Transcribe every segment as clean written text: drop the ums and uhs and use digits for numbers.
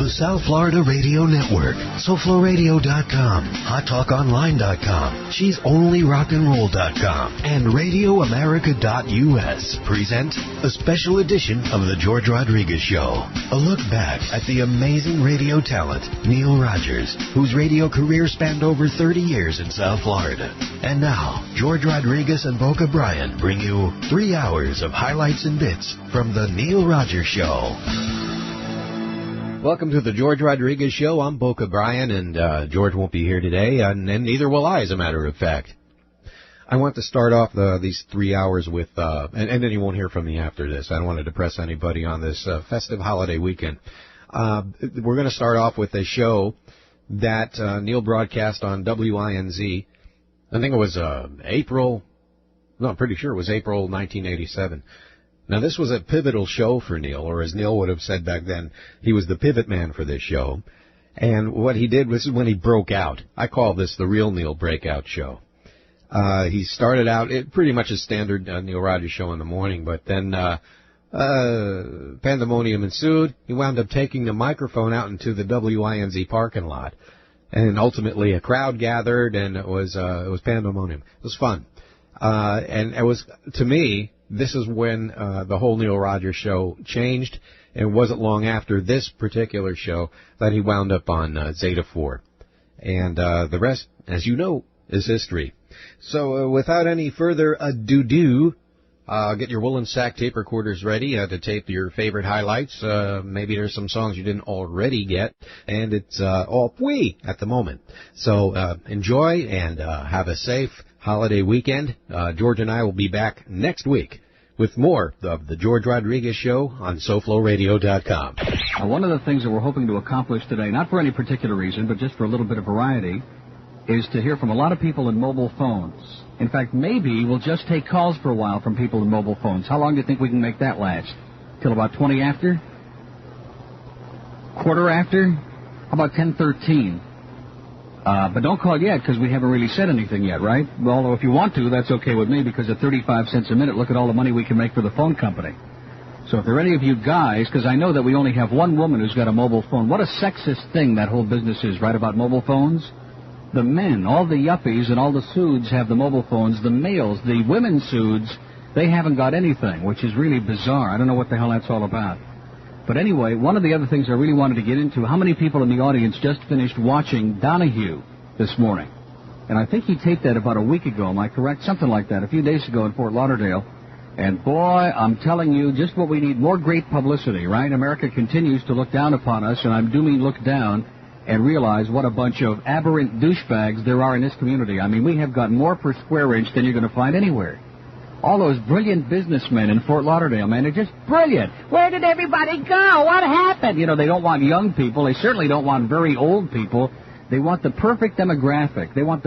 The South Florida Radio Network, SoFloRadio.com, HotTalkOnline.com, She'sOnlyRockandRoll.com, and RadioAmerica.us present a special edition of The George Rodriguez Show. A look back at the amazing radio talent, Neil Rogers, whose radio career spanned over 30 years in South Florida. And now, George Rodriguez and Boca Brian bring you 3 hours of highlights and bits from The Neil Rogers Show. Welcome to the George Rodriguez Show. I'm Boca Brian, and George won't be here today, and neither will I, as a matter of fact. I want to start off these 3 hours with, and then you won't hear from me after this. I don't want to depress anybody on this festive holiday weekend. We're going to start off with a show that Neil broadcast on WINZ. I think it was April 1987. Now, this was a pivotal show for Neil, or as Neil would have said back then, he was the pivot man for this show. And what he did was when he broke out. I call this the real Neil breakout show. He started out pretty much a standard Neil Rogers show in the morning, but then pandemonium ensued. He wound up taking the microphone out into the WINZ parking lot. And ultimately a crowd gathered, and it was pandemonium. It was fun. And it was, to me, this is when the whole Neil Rogers show changed. And it wasn't long after this particular show that he wound up on Zeta 4. And the rest, as you know, is history. So without any further ado, get your woolen sack tape recorders ready to tape your favorite highlights. Maybe there's some songs you didn't already get, and it's all free at the moment. So enjoy and have a safe holiday weekend. George and I will be back next week with more of the George Rodriguez Show on SoFloRadio.com. One of the things that we're hoping to accomplish today, not for any particular reason, but just for a little bit of variety, is to hear from a lot of people in mobile phones. In fact, maybe we'll just take calls for a while from people in mobile phones. How long do you think we can make that last? Till about 20 after? Quarter after? How about 10:13? But don't call yet, because we haven't really said anything yet, right? Well, although if you want to, that's okay with me, because at 35 cents a minute, look at all the money we can make for the phone company. So if there are any of you guys, because I know that we only have one woman who's got a mobile phone. What a sexist thing that whole business is, right, about mobile phones? The men, all the yuppies and all the suits have the mobile phones. The males, the women's suits, they haven't got anything, which is really bizarre. I don't know what the hell that's all about. But anyway, one of the other things I really wanted to get into, how many people in the audience just finished watching Donahue this morning? And I think he taped that about a week ago, am I correct? Something like that, a few days ago in Fort Lauderdale. And boy, I'm telling you, just what we need, more great publicity, right? America continues to look down upon us, and I do mean look down, and realize what a bunch of aberrant douchebags there are in this community. I mean, we have got more per square inch than you're going to find anywhere. All those brilliant businessmen in Fort Lauderdale, man, they're just brilliant. Where did everybody go? What happened? You know, they don't want young people. They certainly don't want very old people. They want the perfect demographic. They want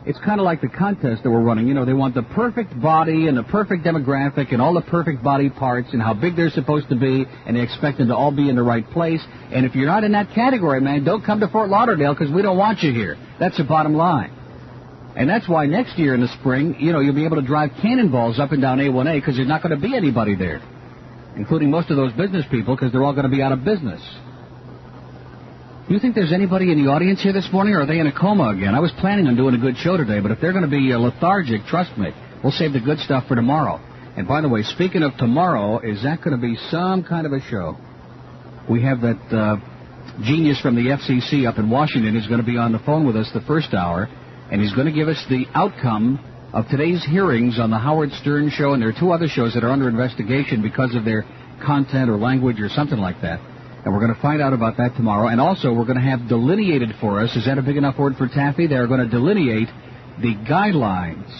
it's kind of like the contest that we're running. You know, they want the perfect body and the perfect demographic and all the perfect body parts and how big they're supposed to be, and they expect them to all be in the right place. And if you're not in that category, man, don't come to Fort Lauderdale, because we don't want you here. That's the bottom line. And that's why next year in the spring, you know, you'll be able to drive cannonballs up and down A1A, because there's not going to be anybody there, including most of those business people, because they're all going to be out of business. Do you think there's anybody in the audience here this morning, or are they in a coma again? I was planning on doing a good show today, but if they're going to be lethargic, trust me, we'll save the good stuff for tomorrow. And by the way, speaking of tomorrow, is that going to be some kind of a show? We have that genius from the FCC up in Washington who's going to be on the phone with us the first hour, and he's going to give us the outcome of today's hearings on the Howard Stern show, and there are 2 other shows that are under investigation because of their content or language or something like that. And we're going to find out about that tomorrow. And also, we're going to have delineated for us, is that a big enough word for Taffy? They're going to delineate the guidelines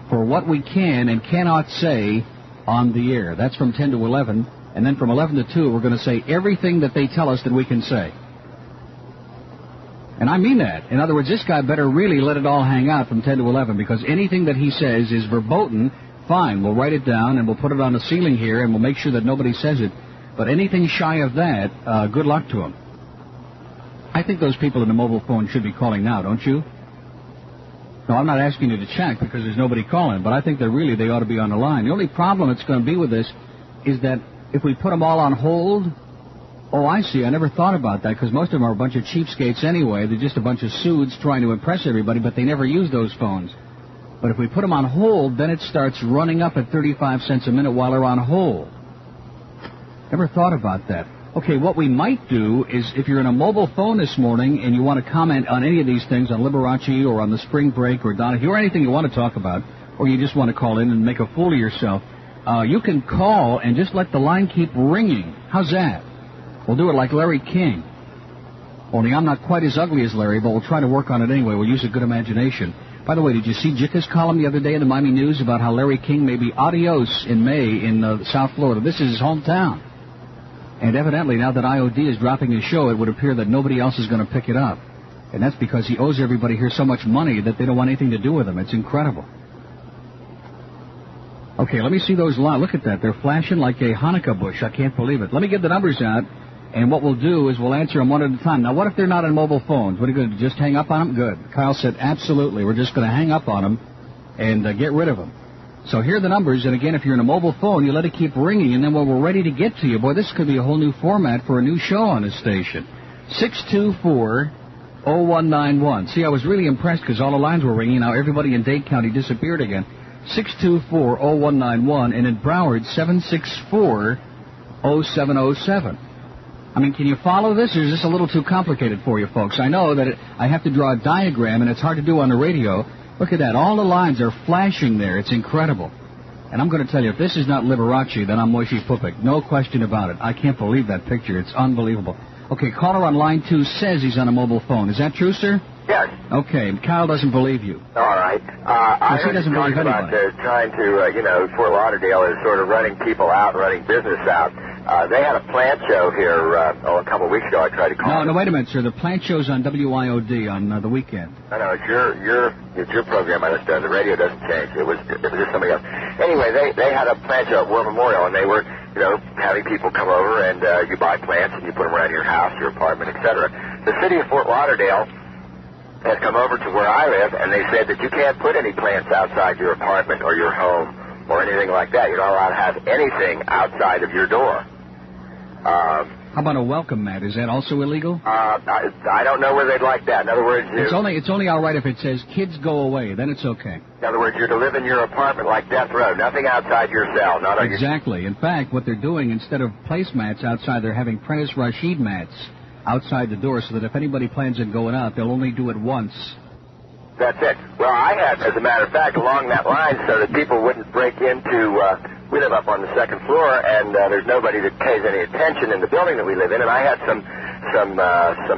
for what we can and cannot say on the air. That's from 10 to 11. And then from 11 to 2, we're going to say everything that they tell us that we can say. And I mean that. In other words, this guy better really let it all hang out from 10 to 11, because anything that he says is verboten. Fine, we'll write it down and we'll put it on the ceiling here and we'll make sure that nobody says it. But anything shy of that, good luck to him. I think those people in the mobile phone should be calling now, don't you? No, I'm not asking you to check because there's nobody calling, but I think that really they ought to be on the line. The only problem that's going to be with this is that if we put them all on hold, Oh, I see. I never thought about that, because most of them are a bunch of cheapskates anyway. They're just a bunch of suits trying to impress everybody, but they never use those phones. But if we put them on hold, then it starts running up at 35 cents a minute while they're on hold. Never thought about that. Okay, what we might do is, if you're in a mobile phone this morning and you want to comment on any of these things, on Liberace or on the spring break or Donahue or anything you want to talk about, or you just want to call in and make a fool of yourself, you can call and just let the line keep ringing. How's that? We'll do it like Larry King. Only I'm not quite as ugly as Larry, but we'll try to work on it anyway. We'll use a good imagination. By the way, did you see Jicka's column the other day in the Miami News about how Larry King may be adios in May in South Florida? This is his hometown. And evidently, now that IOD is dropping his show, it would appear that nobody else is going to pick it up. And that's because he owes everybody here so much money that they don't want anything to do with him. It's incredible. Okay, let me see those lines. Look at that. They're flashing like a Hanukkah bush. I can't believe it. Let me get the numbers out, and what we'll do is we'll answer them one at a time. Now, what if they're not on mobile phones? What are you going to do, just hang up on them? Good. Kyle said, absolutely. We're just going to hang up on them and get rid of them. So here are the numbers, and again, if you're in a mobile phone, you let it keep ringing, and then when we're ready to get to you, boy, this could be a whole new format for a new show on this station. 624-0191. See, I was really impressed because all the lines were ringing. Now everybody in Dade County disappeared again. 624-0191, and in Broward, 764-0707. I mean, can you follow this, or is this a little too complicated for you folks? I know that I have to draw a diagram, and it's hard to do on the radio. Look at that. All the lines are flashing there. It's incredible. And I'm going to tell you, if this is not Liberace, then I'm Moishi Pupik. No question about it. I can't believe that picture. It's unbelievable. Okay, caller on line 2 says he's on a mobile phone. Is that true, sir? Yes. Okay, Kyle doesn't believe you. All right. I heard you talking about trying to, Fort Lauderdale is sort of running people out, running business out. They had a plant show here a couple of weeks ago. I tried to call. No, wait a minute, sir. The plant show's on WIOD on the weekend. I know, it's your program. I understand. The radio doesn't change. It was just somebody else. Anyway, they had a plant show at War Memorial, and they were, having people come over, and you buy plants, and you put them around your house, your apartment, etc. The city of Fort Lauderdale has come over to where I live, and they said that you can't put any plants outside your apartment or your home or anything like that. You're not allowed to have anything outside of your door. How about a welcome mat? Is that also illegal? I don't know where they'd like that. In other words, it's only all right if it says kids go away. Then it's okay. In other words, you're to live in your apartment like death row. Nothing outside your cell. Not exactly. In fact, what they're doing, instead of placemats outside, they're having Prentice Rashid mats outside the door, so that if anybody plans on going out, they'll only do it once. That's it. Well, I had, as a matter of fact, along that line, so that people wouldn't break into. We live up on the second floor, and there's nobody that pays any attention in the building that we live in. And I had some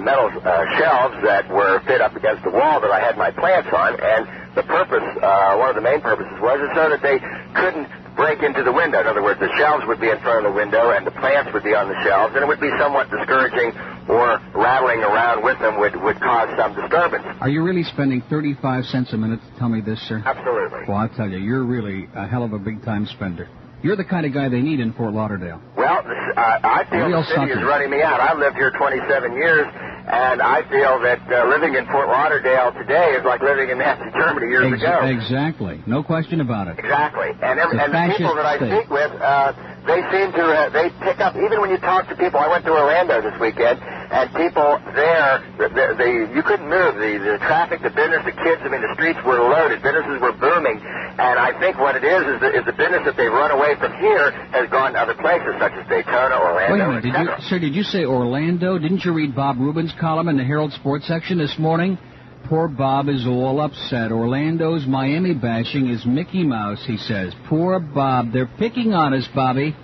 metal shelves that were fit up against the wall that I had my plants on. And the purpose, one of the main purposes, was so that they couldn't break into the window. In other words, the shelves would be in front of the window, and the plants would be on the shelves, and it would be somewhat discouraging, or rattling around with them would cause some disturbance. Are you really spending 35 cents a minute to tell me this, sir? Absolutely. Well, I'll tell you, you're really a hell of a big-time spender. You're the kind of guy they need in Fort Lauderdale. Well, I feel the city is running me out. I've lived here 27 years, and I feel that living in Fort Lauderdale today is like living in Nazi Germany years ago. Exactly. No question about it. Exactly. And the people that I speak with, they seem to, they pick up, even when you talk to people. I went to Orlando this weekend, and people there, you couldn't move. The traffic, the business, the kids, I mean, the streets were loaded. Businesses were booming. And I think what it is the business that they've run away from here has gone to other places, such as Daytona, Orlando, Wait a minute, did you say Orlando? Didn't you read Bob Rubin's column in the Herald Sports section this morning? Poor Bob is all upset. Orlando's Miami bashing is Mickey Mouse, he says. Poor Bob. They're picking on us, Bobby.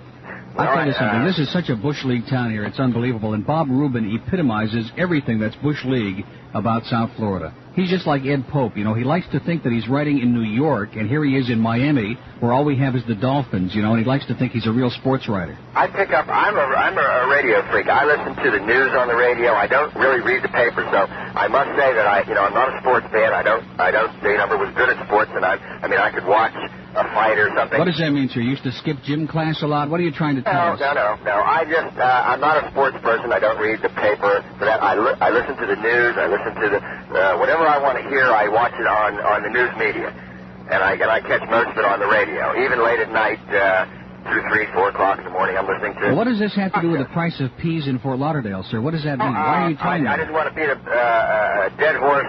I'll tell you something. This is such a Bush League town here. It's unbelievable. And Bob Rubin epitomizes everything that's Bush League about South Florida. He's just like Ed Pope. He likes to think that he's writing in New York, and here he is in Miami, where all we have is the Dolphins, and he likes to think he's a real sports writer. I pick up, I'm a radio freak. I listen to the news on the radio. I don't really read the paper, so I must say that I'm not a sports fan. I don't, they never was good at sports, and I could watch a fight or something. What does that mean, sir? You used to skip gym class a lot? What are you trying to tell us? No. I'm not a sports person. I don't read the paper. For that, I listen to the news. I listen to whatever I want to hear. I watch it on the news media, and I catch most of it on the radio. Even late at night, 2, 3, 4 o'clock in the morning. I'm listening to. Well, what does this have to do with the price of peas in Fort Lauderdale, sir? What does that mean? Why are you telling me? I didn't want to beat a dead horse.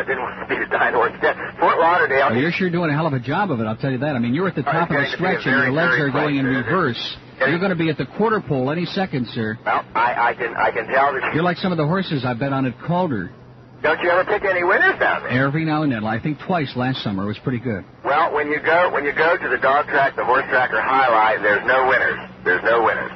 Didn't want to beat a dying horse. Fort Lauderdale. Well, you're sure doing a hell of a job of it, I'll tell you that. I mean, you're at the top of the stretch and your legs are going in reverse. You're going to be at the quarter pole any second, sir. Well, I can tell that you're like some of the horses I bet on at Calder. Don't you ever pick any winners down there? Every now and then. I think twice last summer. It was pretty good. Well, when you go to the dog track, the horse track, or highlight, there's no winners. There's no winners.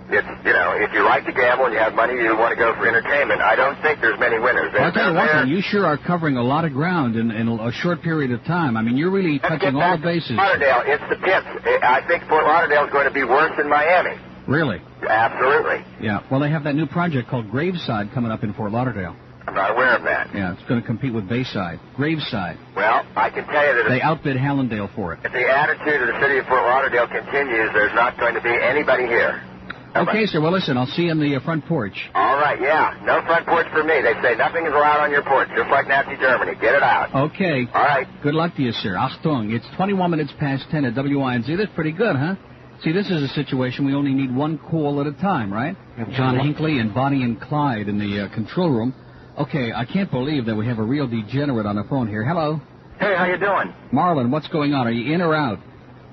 It's, if you like to gamble and you have money, you want to go for entertainment. I don't think there's many winners. I'll tell you one thing, you sure are covering a lot of ground in a short period of time. I mean, you're really touching all the bases. Fort Lauderdale, it's the pits. I think Fort Lauderdale is going to be worse than Miami. Really? Absolutely. Yeah. Well, they have that new project called Graveside coming up in Fort Lauderdale. I'm not aware of that. Yeah, it's going to compete with Bayside. Graveside. Well, I can tell you that they outbid Hallandale for it. If the attitude of the city of Fort Lauderdale continues, there's not going to be anybody here. Okay, sir. Well, listen, I'll see you on the front porch. All right, yeah. No front porch for me. They say nothing is allowed on your porch, just like Nazi Germany. Get it out. Okay. All right. Good luck to you, sir. Achtung. It's 21 minutes past 10 at WINZ. That's pretty good, huh? See, this is a situation we only need one call at a time, right? We have John Hinckley and Bonnie and Clyde in the control room. Okay, I can't believe that we have a real degenerate on the phone here. Hello. Hey, how you doing? Marlon, what's going on? Are you in or out?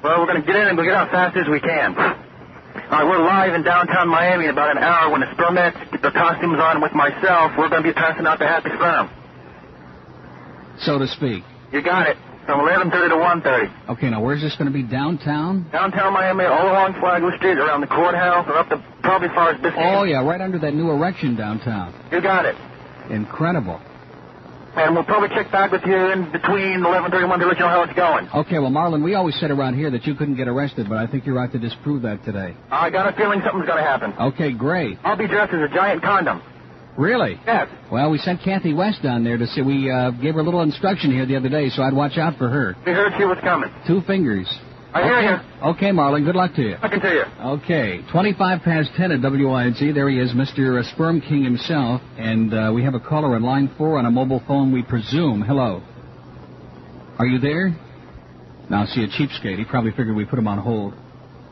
Well, we're going to get in and we'll get out fast as we can. All right, we're live in downtown Miami in about an hour. When the spermets, the costumes on with myself, we're going to be passing out the happy sperm. So to speak. You got it. From 11:30 to 1:30. Okay, now where's this going to be? Downtown? Downtown Miami, all along Flagler Street, around the courthouse, or up to probably as far as Biscayne. Oh, yeah, right under that new erection downtown. You got it. Incredible. And we'll probably check back with you in between 11:30 and 1 to let you know how it's going. Okay, well, Marlon, we always said around here that you couldn't get arrested, but I think you're out to disprove that today. I got a feeling something's going to happen. Okay, great. I'll be dressed as a giant condom. Really? Yes. Well, we sent Kathy West down there to see. We gave her a little instruction here the other day, so I'd watch out for her. We heard she was coming. 2 fingers. I hear you. Okay, Marlon, good luck to you. I can tell you. Okay, 25 past 10 at WINZ. There he is, Mr. Sperm King himself. And we have a caller on line 4 on a mobile phone, we presume. Hello. Are you there? Now, see, a cheapskate. He probably figured we put him on hold.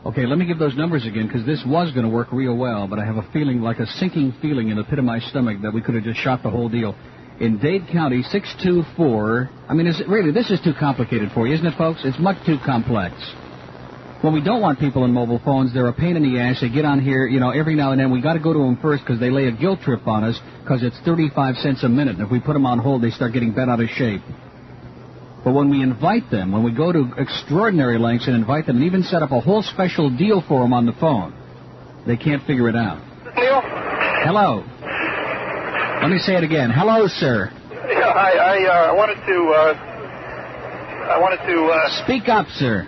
Okay, let me give those numbers again, because this was going to work real well, but I have a feeling, like a sinking feeling in the pit of my stomach, that we could have just shot the whole deal. In Dade County, 624... I mean, this is too complicated for you, isn't it, folks? It's much too complex. When we don't want people on mobile phones, they're a pain in the ass. They get on here, every now and then. We got to go to them first because they lay a guilt trip on us because it's 35 cents a minute. And if we put them on hold, they start getting bent out of shape. But when we invite them, when we go to extraordinary lengths and invite them and even set up a whole special deal for them on the phone, they can't figure it out. Neil? Hello. Let me say it again. Hello, sir. Yeah, I wanted to... Speak up, sir.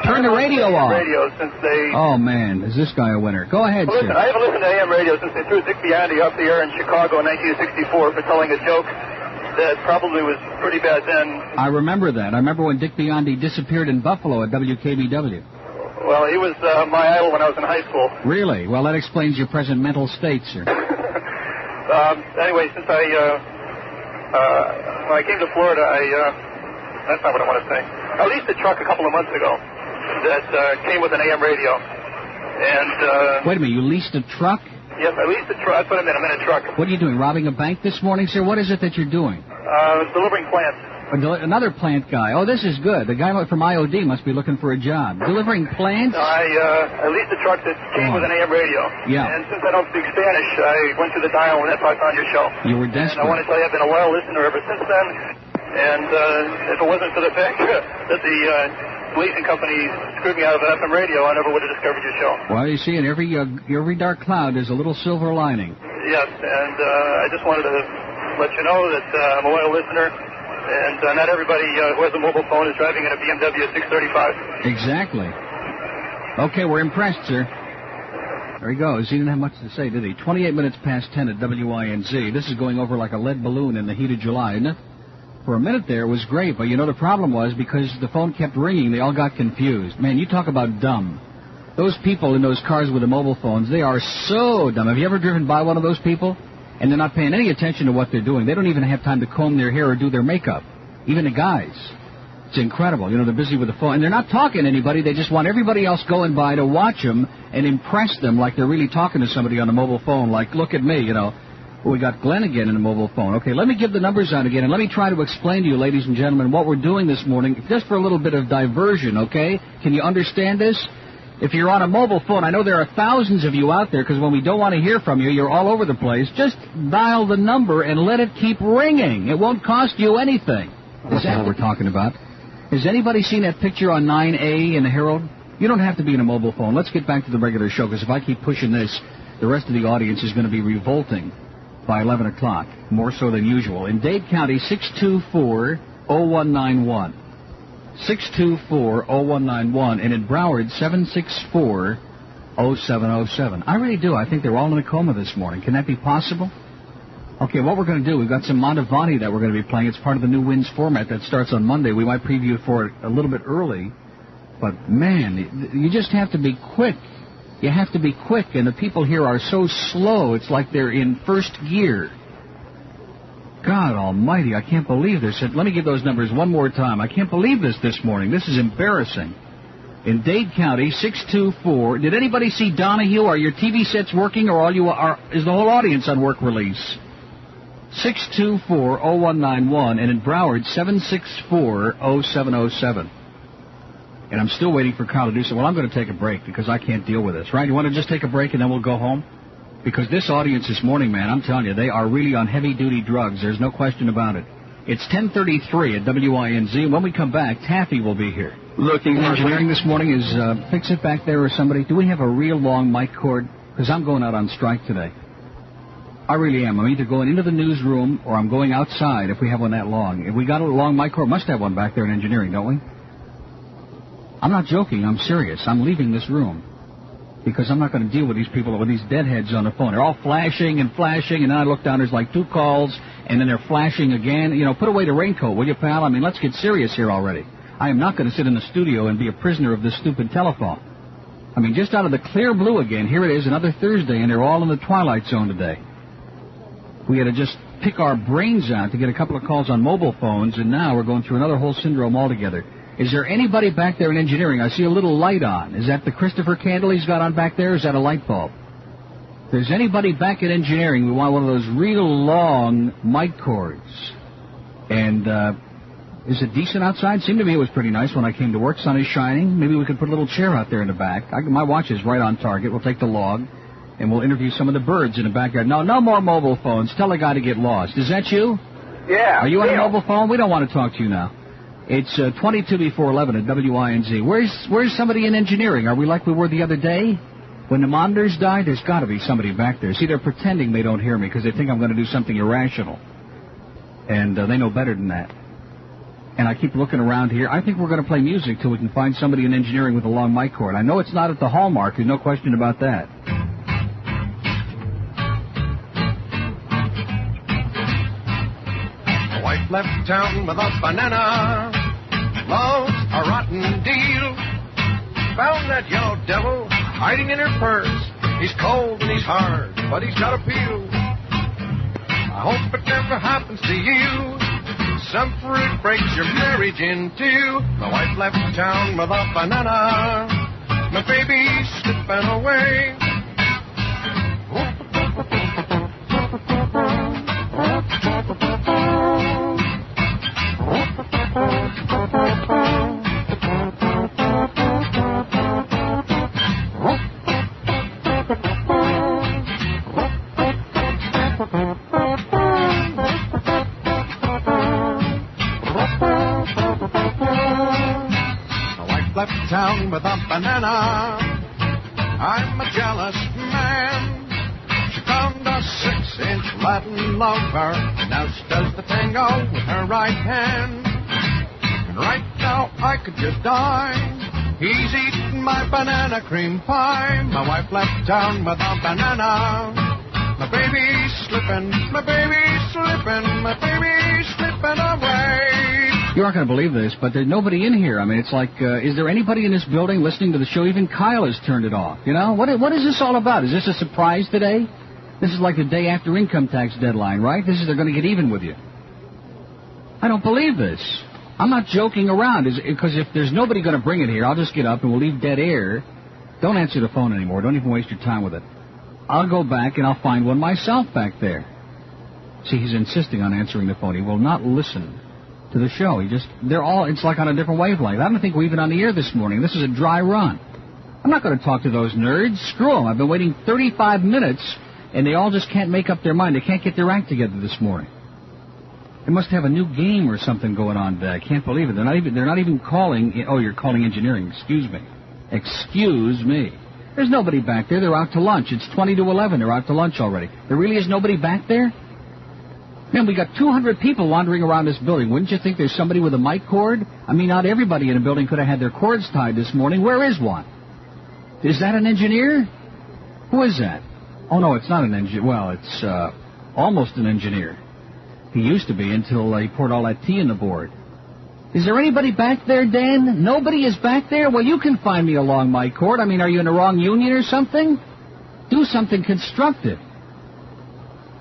Turn the radio off. Radio since they... Oh, man, is this guy a winner? Go ahead, well, listen, sir. I haven't listened to AM radio since they threw Dick Biondi up the air in Chicago in 1964 for telling a joke that probably was pretty bad then. I remember that. I remember when Dick Biondi disappeared in Buffalo at WKBW. Well, he was my idol when I was in high school. Really? Well, that explains your present mental state, sir. Anyway, since when I came to Florida, that's not what I want to say. I leased a truck a couple of months ago that came with an AM radio. And wait a minute, you leased a truck? Yes, I leased a truck. That's what I meant. I'm in a truck. What are you doing, robbing a bank this morning, sir? What is it that you're doing? Delivering plants. Another plant guy. Oh, this is good. The guy from IOD must be looking for a job. Delivering plants? I leased a truck that came with an AM radio. Yeah. And since I don't speak Spanish, I went to the dial, and that's how I found your show. You were desperate. And I want to tell you I've been a loyal listener ever since then. And if it wasn't for the fact that the leasing company screwed me out of an FM radio, I never would have discovered your show. Well, you see, in every dark cloud, there's a little silver lining. Yes, and I just wanted to let you know that I'm a loyal listener. And not everybody who has a mobile phone is driving in a BMW 635. Exactly. Okay, we're impressed, sir. There he goes. He didn't have much to say, did he? 28 minutes past 10 at WINZ. This is going over like a lead balloon in the heat of July, isn't it? For a minute there, it was great, but the problem was because the phone kept ringing, they all got confused. Man, you talk about dumb. Those people in those cars with the mobile phones, they are so dumb. Have you ever driven by one of those people? And they're not paying any attention to what they're doing. They don't even have time to comb their hair or do their makeup, even the guys. It's incredible. You know, they're busy with the phone, and they're not talking to anybody. They just want everybody else going by to watch them and impress them like they're really talking to somebody on a mobile phone. Like, look at me, you know. Well, we got Glenn again in a mobile phone. Okay, let me give the numbers out again, and let me try to explain to you, ladies and gentlemen, what we're doing this morning, just for a little bit of diversion, okay? Can you understand this? If you're on a mobile phone, I know there are thousands of you out there, because when we don't want to hear from you, you're all over the place. Just dial the number and let it keep ringing. It won't cost you anything. Is that what we're talking about? Has anybody seen that picture on 9A in the Herald? You don't have to be in a mobile phone. Let's get back to the regular show, because if I keep pushing this, the rest of the audience is going to be revolting by 11 o'clock, more so than usual. In Dade County, 624-0191. 624-0191. And in Broward, 764-0707. I really do. I think they're all in a coma this morning. Can that be possible? Okay, what we're going to do, we've got some Montevani that we're going to be playing. It's part of the new WINZ format that starts on Monday. We might preview for it a little bit early. But, man, you just have to be quick. You have to be quick, and the people here are so slow. It's like they're in first gear. God almighty, I can't believe this. Let me give those numbers one more time. I can't believe this morning. This is embarrassing. In Dade County, 624. Did anybody see Donahue? Are your TV sets working, or is the whole audience on work release? 624-0191, and in Broward, 764-0707. And I'm still waiting for Kyle to do so. Well, I'm going to take a break because I can't deal with this, right? You want to just take a break and then we'll go home? Because this audience this morning, man, I'm telling you, they are really on heavy-duty drugs. There's no question about it. It's 10:33 at WINZ, and when we come back, Taffy will be here. Engineering this morning is, fix it back there or somebody. Do we have a real long mic cord? Because I'm going out on strike today. I really am. I'm either going into the newsroom or I'm going outside if we have one that long. If we got a long mic cord, must have one back there in engineering, don't we? I'm not joking. I'm serious. I'm leaving this room because I'm not going to deal with these people, with these deadheads on the phone. They're all flashing, and then I look down, there's like 2 calls, and then they're flashing again. You know, put away the raincoat, will you, pal? I mean, let's get serious here already. I am not going to sit in the studio and be a prisoner of this stupid telephone. I mean, just out of the clear blue again, here it is, another Thursday, and they're all in the twilight zone today. We had to just pick our brains out to get a couple of calls on mobile phones, and now we're going through another whole syndrome altogether. Is there anybody back there in engineering? I see a little light on. Is that the Christopher candle he's got on back there, or is that a light bulb? If there's anybody back in engineering, we want one of those real long mic cords. And is it decent outside? Seemed to me it was pretty nice when I came to work. Sun is shining. Maybe we could put a little chair out there in the back. My watch is right on target. We'll take the log, and we'll interview some of the birds in the backyard. No more mobile phones. Tell the guy to get lost. Is that you? Yeah. Are you on a mobile phone? We don't want to talk to you now. It's 22 before 11 at WINZ. Where's somebody in engineering? Are we like we were the other day? When the monitors died, there's got to be somebody back there. See, they're pretending they don't hear me because they think I'm going to do something irrational. And they know better than that. And I keep looking around here. I think we're going to play music till we can find somebody in engineering with a long mic cord. I know it's not at the Hallmark. There's no question about that. Wife left town with a banana, loves a rotten deal. Found that yellow devil hiding in her purse. He's cold and he's hard, but he's got appeal. I hope it never happens to you. Some fruit breaks your marriage in two. My wife left town with a banana. My baby's slipping away. Left town with a banana. I'm a jealous man. She found a 6-inch Latin lover. Now she does the tango with her right hand. And right now I could just die. He's eating my banana cream pie. My wife left town with a banana. My baby's slipping, my baby's slipping, my baby's slipping away. You aren't going to believe this, but there's nobody in here. I mean, it's like, is there anybody in this building listening to the show? Even Kyle has turned it off. You know, what is this all about? Is this a surprise today? This is like the day after income tax deadline, right? They're going to get even with you. I don't believe this. I'm not joking around. Because if there's nobody going to bring it here, I'll just get up and we'll leave dead air. Don't answer the phone anymore. Don't even waste your time with it. I'll go back and I'll find one myself back there. See, he's insisting on answering the phone. He will not listen to the show. It's like on a different wavelength. I don't think we're even on the air this morning. This is a dry run. I'm not going to talk to those nerds. Screw them. I've been waiting 35 minutes, and they all just can't make up their mind. They can't get their act together this morning. They must have a new game or something going on today. I can't believe it. They're not even calling. Oh, you're calling engineering. Excuse me. Excuse me. There's nobody back there. They're out to lunch. It's 20 to 11. They're out to lunch already. There really is nobody back there? Man, we got 200 people wandering around this building. Wouldn't you think there's somebody with a mic cord? I mean, not everybody in a building could have had their cords tied this morning. Where is one? Is that an engineer? Who is that? Oh, no, it's not an engineer. Well, it's almost an engineer. He used to be until he poured all that tea in the board. Is there anybody back there, Dan? Nobody is back there? Well, you can find me along my cord. I mean, are you in the wrong union or something? Do something constructive.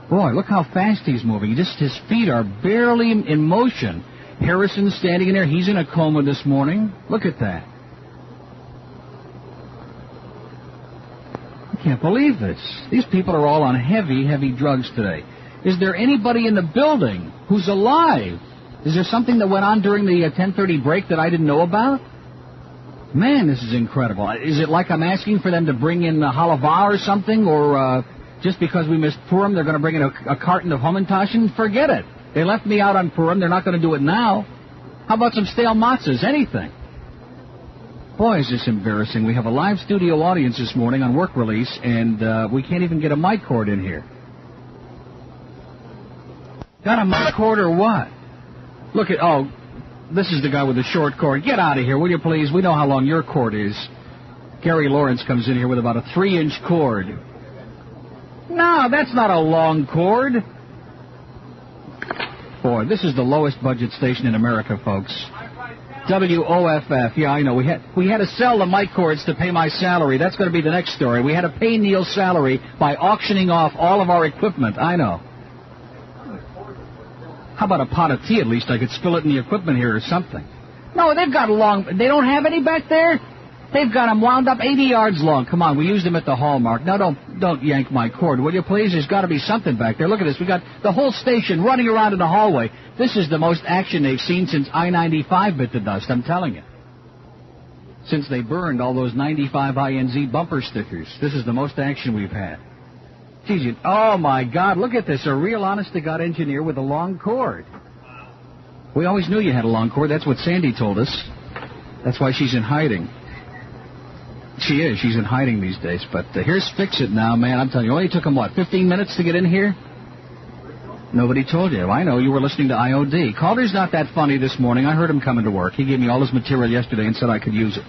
Boy, look how fast he's moving. His feet are barely in motion. Harrison's standing in there. He's in a coma this morning. Look at that. I can't believe this. These people are all on heavy, heavy drugs today. Is there anybody in the building who's alive? Is there something that went on during the 10:30 break that I didn't know about? Man, this is incredible. Is it like I'm asking for them to bring in halava or something, or just because we missed Purim, they're going to bring in a carton of Hamantaschen? Forget it. They left me out on Purim. They're not going to do it now. How about some stale matzahs? Anything. Boy, is this embarrassing. We have a live studio audience this morning on work release, and we can't even get a mic cord in here. Got a mic cord or what? Look at, this is the guy with the short cord. Get out of here, will you please? We know how long your cord is. Gary Lawrence comes in here with about a 3-inch cord. No, that's not a long cord. Boy, this is the lowest budget station in America, folks. WOFF. Yeah, I know. We had to sell the mic cords to pay my salary. That's going to be the next story. We had to pay Neil's salary by auctioning off all of our equipment. I know. How about a pot of tea at least? I could spill it in the equipment here or something. No, they've got they don't have any back there? They've got them wound up 80 yards long. Come on, we used them at the Hallmark. Now, don't yank my cord, will you please? There's got to be something back there. Look at this. We got the whole station running around in the hallway. This is the most action they've seen since I-95 bit the dust, I'm telling you. Since they burned all those 95 INZ bumper stickers. This is the most action we've had. Geez, oh, my God, look at this. A real honest-to-God engineer with a long cord. We always knew you had a long cord. That's what Sandy told us. That's why she's in hiding. She is. She's in hiding these days. But here's Fix It now, man. I'm telling you, it only took them, 15 minutes to get in here? Nobody told you. I know. You were listening to IOD. Calder's not that funny this morning. I heard him coming to work. He gave me all his material yesterday and said I could use it.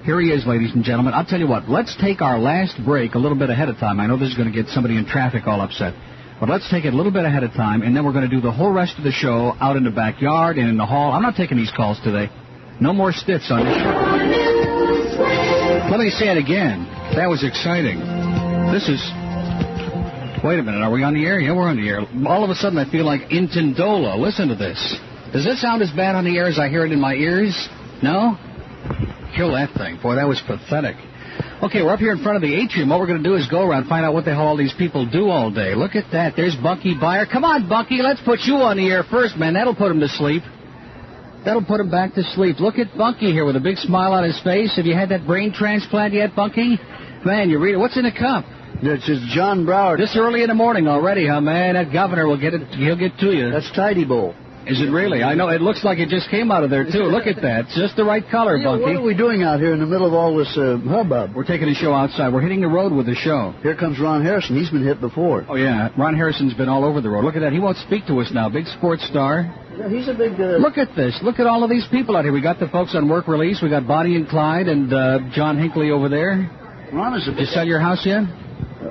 Here he is, ladies and gentlemen. I'll tell you what. Let's take our last break a little bit ahead of time. I know this is going to get somebody in traffic all upset. But let's take it a little bit ahead of time, and then we're going to do the whole rest of the show out in the backyard and in the hall. I'm not taking these calls today. No more stiffs on this show. Let me say it again. That was exciting. This is... Wait a minute. Are we on the air? Yeah, we're on the air. All of a sudden, I feel like Intindola. Listen to this. Does this sound as bad on the air as I hear it in my ears? No? Kill that thing. Boy, that was pathetic. Okay, we're up here in front of the atrium. What we're going to do is go around and find out what the hell all these people do all day. Look at that. There's Bunky Byer. Come on, Bunky. Let's put you on the air first, man. That'll put him to sleep. That'll put him back to sleep. Look at Bunky here with a big smile on his face. Have you had that brain transplant yet, Bunky? Man, you read it. What's in the cup? This is John Broward. This early in the morning already, huh, man? That governor will get it. He'll get to you. That's Tidy Bowl. Is it really? I know. It looks like it just came out of there, too. Look at that. It's just the right color, Bunky. What are we doing out here in the middle of all this hubbub? We're taking a show outside. We're hitting the road with the show. Here comes Ron Harrison. He's been hit before. Oh, yeah. Ron Harrison's been all over the road. Look at that. He won't speak to us now. Big sports star. Yeah, he's a big... Look at this. Look at all of these people out here. We got the folks on work release. We got Bonnie and Clyde and John Hinckley over there. Ron is a... Did you sell your house yet?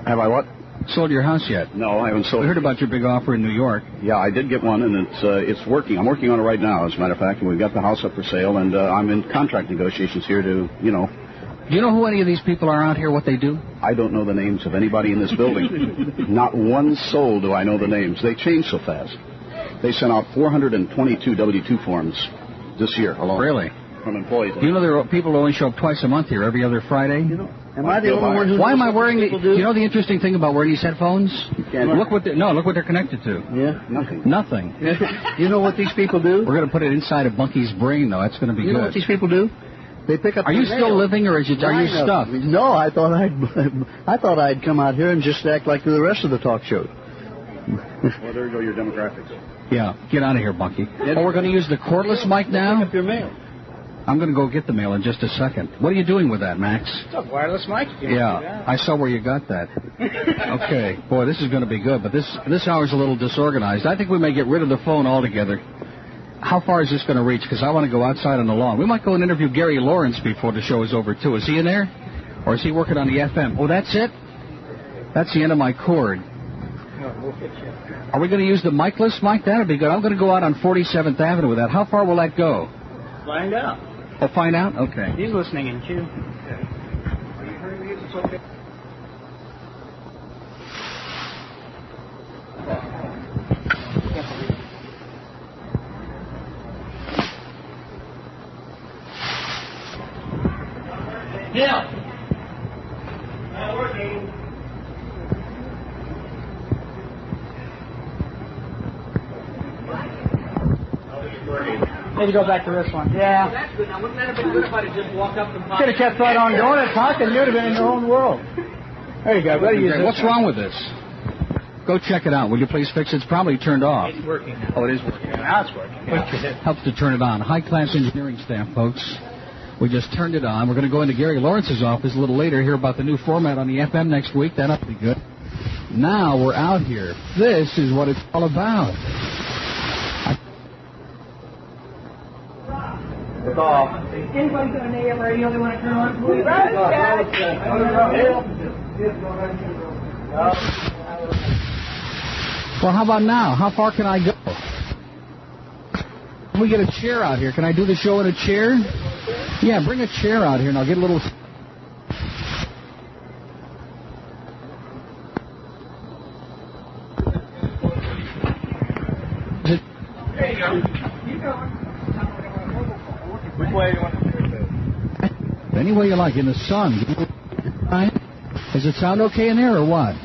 Have I what? Sold your house yet? No, I haven't sold. We heard about your big offer in New York. Yeah, I did get one, and it's working. I'm working on it right now, as a matter of fact, and we've got the house up for sale, and I'm in contract negotiations here to, Do you know who any of these people are out here, what they do? I don't know the names of anybody in this building. Not one soul do I know the names. They change so fast. They sent out 422 W-2 forms this year alone. Really? From employees. You know there are people who only show up twice a month here, every other Friday? You know, am I the only one who Why am I knows wearing what the... people do? You know the interesting thing about wearing these headphones? Look what they're connected to. Yeah? Nothing. You know what these people do? We're going to put it inside of Bunky's brain, though. That's going to be good. You know what these people do? They pick up. Are you still living, or are you stuffed? No, I thought I'd come out here and just act like the rest of the talk show. Well, there you go, your demographics. Yeah, get out of here, Bunky. Oh, we're going to use the cordless mic now? Pick up your mail. I'm going to go get the mail in just a second. What are you doing with that, Max? It's a wireless mic. Yeah, I saw where you got that. Okay. Boy, this is going to be good, but this hour's a little disorganized. I think we may get rid of the phone altogether. How far is this going to reach? Because I want to go outside on the lawn. We might go and interview Gary Lawrence before the show is over, too. Is he in there? Or is he working on the FM? Oh, that's it? That's the end of my cord. Are we going to use the micless mic? That would be good. I'm going to go out on 47th Avenue with that. How far will that go? Find out. Oh, find out? Okay. He's listening in, too. Yeah. Not working. Maybe go back to this one. Yeah. Well, that's good. Now, wouldn't that have been good if I had just walked up and Could have kept right on doing it, talking. You'd have been in your own world. There you go. What's wrong with this? Go check it out. Will you please fix it? It's probably turned off. It's working. Oh, it is working. Now it's working. Yeah. Helps to turn it on. High-class engineering staff, folks. We just turned it on. We're going to go into Gary Lawrence's office a little later, hear about the new format on the FM next week. That'll be good. Now we're out here. This is what it's all about. It's off. Anybody got an AM radio they want to turn on? Well, how about now? How far can I go? Can we get a chair out here? Can I do the show in a chair? Yeah, bring a chair out here and I'll get a little... There you go. Keep going. Which way do you want to do it? Any way you like, in the sun. Does it sound okay in there or what?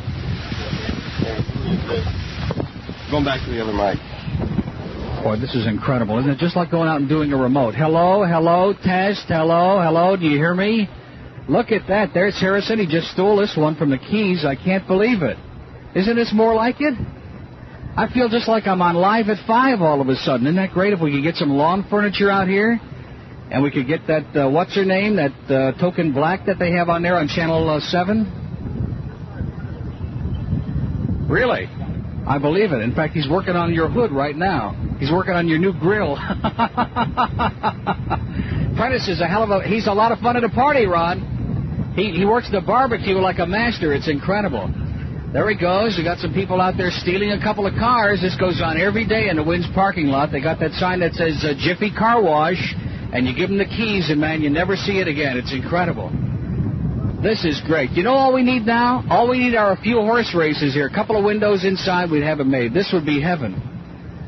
Going back to the other mic. Boy, this is incredible, isn't it? Just like going out and doing a remote. Hello, hello, test, hello, hello, do you hear me? Look at that. There's Harrison. He just stole this one from the Keys. I can't believe it. Isn't this more like it? I feel just like I'm on Live at 5 all of a sudden. Isn't that great if we could get some lawn furniture out here? And we could get that, what's her name, that Token Black that they have on there on Channel 7? Really? I believe it. In fact, he's working on your hood right now. He's working on your new grill. Prentice is he's a lot of fun at a party, Ron. He works the barbecue like a master. It's incredible. There he goes. We got some people out there stealing a couple of cars. This goes on every day in the WINZ parking lot. They got that sign that says Jiffy Car Wash, and you give them the keys, and, man, you never see it again. It's incredible. This is great. You know all we need now? All we need are a few horse races here. A couple of windows inside, we'd have it made. This would be heaven.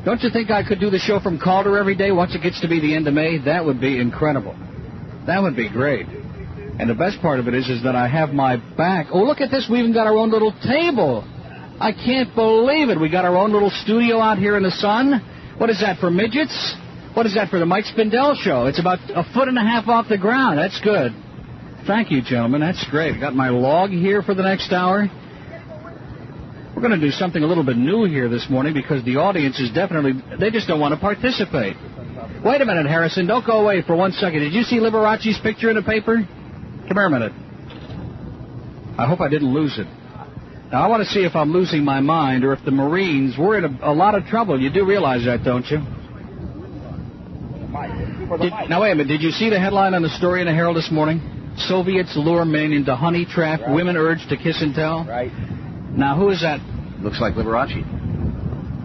Don't you think I could do the show from Calder every day once it gets to be the end of May? That would be incredible. That would be great. And the best part of it is that I have my back. Oh, look at this. We even got our own little table. I can't believe it. We got our own little studio out here in the sun. What is that, for midgets? What is that, for the Mike Spindell show? It's about 1.5 feet off the ground. That's good. Thank you, gentlemen. That's great. I got my log here for the next hour. We're going to do something a little bit new here this morning because the audience is definitely, they just don't want to participate. Wait a minute, Harrison. Don't go away for 1 second. Did you see Liberace's picture in the paper? Come here a minute. I hope I didn't lose it. Now, I want to see if I'm losing my mind or if the Marines were in a lot of trouble. You do realize that, don't you? Now, wait a minute. Did you see the headline on the story in the Herald this morning? Soviets lure men into honey trap. Right. Women urged to kiss and tell. Right. Now, who is that? Looks like Liberace.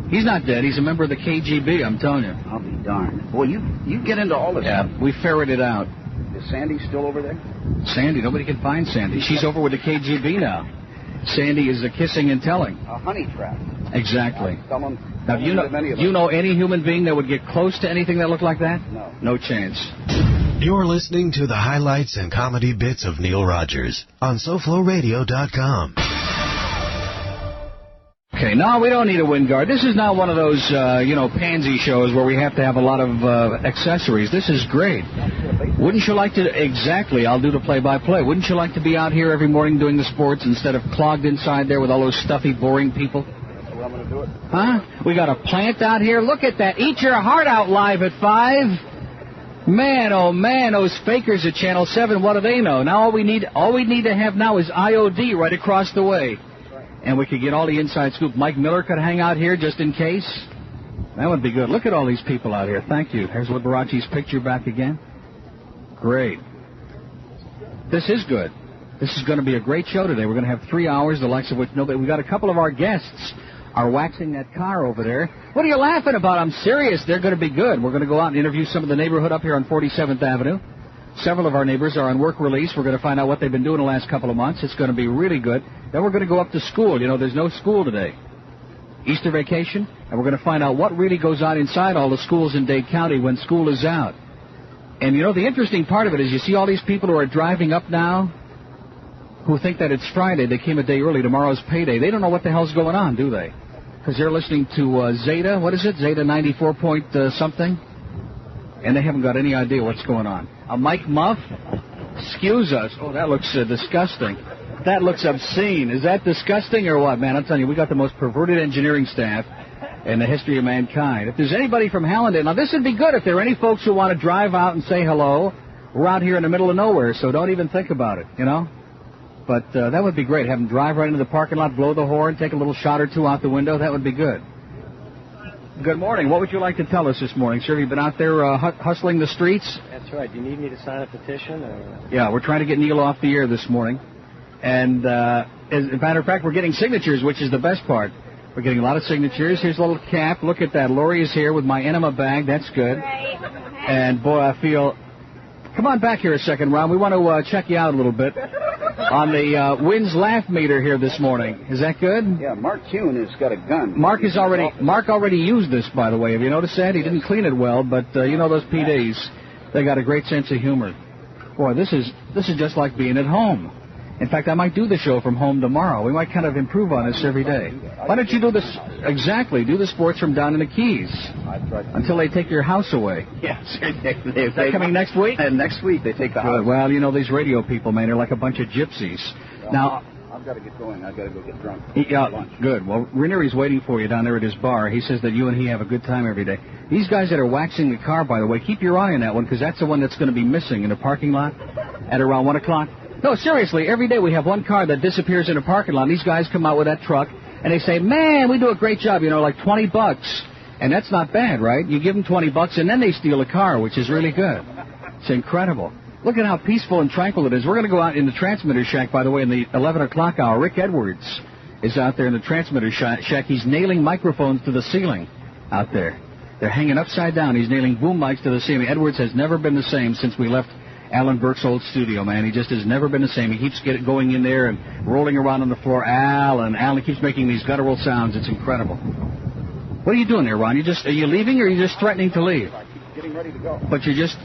He's not dead. He's a member of the KGB, I'm telling you. I'll be darned. Boy, you get into all this. Yeah, we ferreted out. Is Sandy still over there? Sandy, nobody can find Sandy. She's over with the KGB now. Sandy is a kissing and telling. A honey trap. Exactly. Someone. Now, do you know any human being that would get close to anything that looked like that? No. No chance. You're listening to the highlights and comedy bits of Neil Rogers on SoFloRadio.com. Okay, no, we don't need a wind guard. This is not one of those, pansy shows where we have to have a lot of accessories. This is great. Wouldn't you like to, exactly, I'll do the play-by-play. Wouldn't you like to be out here every morning doing the sports instead of clogged inside there with all those stuffy, boring people? That's where I'm going to do it. Huh? We got a plant out here. Look at that. Eat your heart out live at 5. Man, oh man, those fakers at Channel 7, what do they know? Now all we need to have now is IOD right across the way. And we could get all the inside scoop. Mike Miller could hang out here just in case. That would be good. Look at all these people out here. Thank you. Here's Liberace's picture back again. Great. This is good. This is going to be a great show today. We're going to have 3 hours, the likes of which nobody... We got a couple of our guests are waxing that car over there. What are you laughing about? I'm serious. They're going to be good. We're going to go out and interview some of the neighborhood up here on 47th Avenue. Several of our neighbors are on work release. We're going to find out what they've been doing the last couple of months. It's going to be really good. Then we're going to go up to school. You know, there's no school today. Easter vacation. And we're going to find out what really goes on inside all the schools in Dade County when school is out. And, the interesting part of it is you see all these people who are driving up now who think that it's Friday. They came a day early. Tomorrow's payday. They don't know what the hell's going on, do they? Because they're listening to Zeta. What is it? Zeta 94 point something? And they haven't got any idea what's going on. Mike Muff, excuse us. Oh, that looks disgusting. That looks obscene. Is that disgusting or what, man? I'm telling you, we got the most perverted engineering staff in the history of mankind. If there's anybody from Hallandale, now this would be good if there are any folks who want to drive out and say hello. We're out here in the middle of nowhere, so don't even think about it, But that would be great. Have them drive right into the parking lot, blow the horn, take a little shot or two out the window. That would be good. Good morning. What would you like to tell us this morning, sir? Have you been out there hustling the streets? That's right. Do you need me to sign a petition? Or... Yeah, we're trying to get Neil off the air this morning. And as a matter of fact, we're getting signatures, which is the best part. We're getting a lot of signatures. Here's a little cap. Look at that. Lori is here with my enema bag. That's good. And, boy, I feel... Come on back here a second, Ron. We want to check you out a little bit on the WINZ laugh meter here this morning. Is that good? Yeah, Mark Kuhn has got a gun. Mark already used this, by the way. Have you noticed that? He didn't clean it well, but those PDs, they got a great sense of humor. Boy, this is just like being at home. In fact, I might do the show from home tomorrow. We might kind of improve on this every day. Why don't you do this? Exactly. Do the sports from down in the Keys until they take your house away. Yes. Is that coming next week? And next week they take the house. Well, these radio people, man, they're like a bunch of gypsies. Now, I've got to get going. I've got to go get drunk. Yeah, good. Well, Ranieri's waiting for you down there at his bar. He says that you and he have a good time every day. These guys that are waxing the car, by the way, keep your eye on that one because that's the one that's going to be missing in the parking lot at around 1 o'clock. No, seriously, every day we have one car that disappears in a parking lot. These guys come out with that truck, and they say, man, we do a great job, like $20. And that's not bad, right? You give them $20, and then they steal a car, which is really good. It's incredible. Look at how peaceful and tranquil it is. We're going to go out in the transmitter shack, by the way, in the 11 o'clock hour. Rick Edwards is out there in the transmitter shack. He's nailing microphones to the ceiling out there. They're hanging upside down. He's nailing boom mics to the ceiling. Edwards has never been the same since we left Alan Burke's old studio, man. He just has never been the same. He keeps going in there and rolling around on the floor. Alan keeps making these guttural sounds. It's incredible. What are you doing there, Ron? Are you leaving or are you just threatening to leave? I keep getting ready to go. But you're just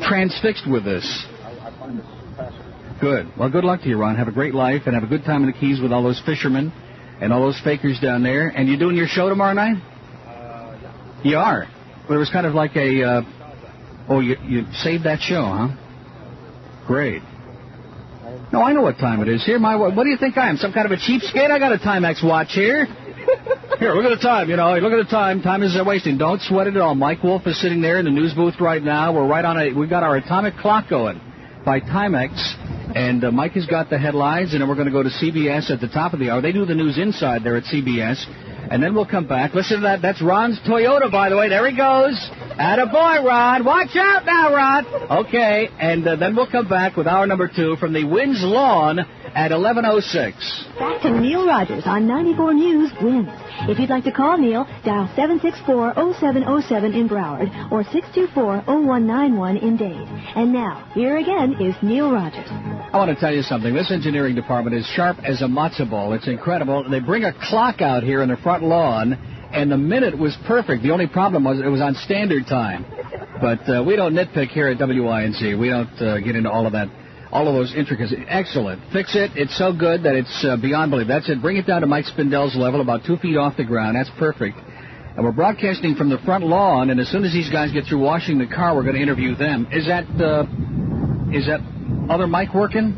transfixed with this. I find this fascinating. Good. Well, good luck to you, Ron. Have a great life and have a good time in the Keys with all those fishermen and all those fakers down there. And you doing your show tomorrow night? Yeah. You are? But it was kind of like a... you saved that show, huh? Great. No, I know what time it is. Here, what do you think I am? Some kind of a cheapskate? I got a Timex watch here. Here, look at the time, Look at the time. Time is wasting. Don't sweat it at all. Mike Wolf is sitting there in the news booth right now. We've got our atomic clock going by Timex. And Mike has got the headlines, and then we're going to go to CBS at the top of the hour. They do the news inside there at CBS. And then we'll come back. Listen to that. That's Ron's Toyota, by the way. There he goes. Attaboy, Ron. Watch out now, Ron. Okay, and then we'll come back with hour number 2 from the WINZ lawn at 11:06. Back to Neil Rogers on 94 News WINZ. If you'd like to call Neil, dial 764-0707 in Broward or 624-0191 in Dade. And now, here again is Neil Rogers. I want to tell you something. This engineering department is sharp as a matzo ball. It's incredible. They bring a clock out here in the front lawn, and the minute was perfect. The only problem was it was on standard time. But we don't nitpick here at WINZ. We don't get into all of that. All of those intricacies. Excellent. Fix it. It's so good that it's beyond belief. That's it. Bring it down to Mike Spindell's level, about 2 feet off the ground. That's perfect. And we're broadcasting from the front lawn, and as soon as these guys get through washing the car, we're going to interview them. Is that other mic working?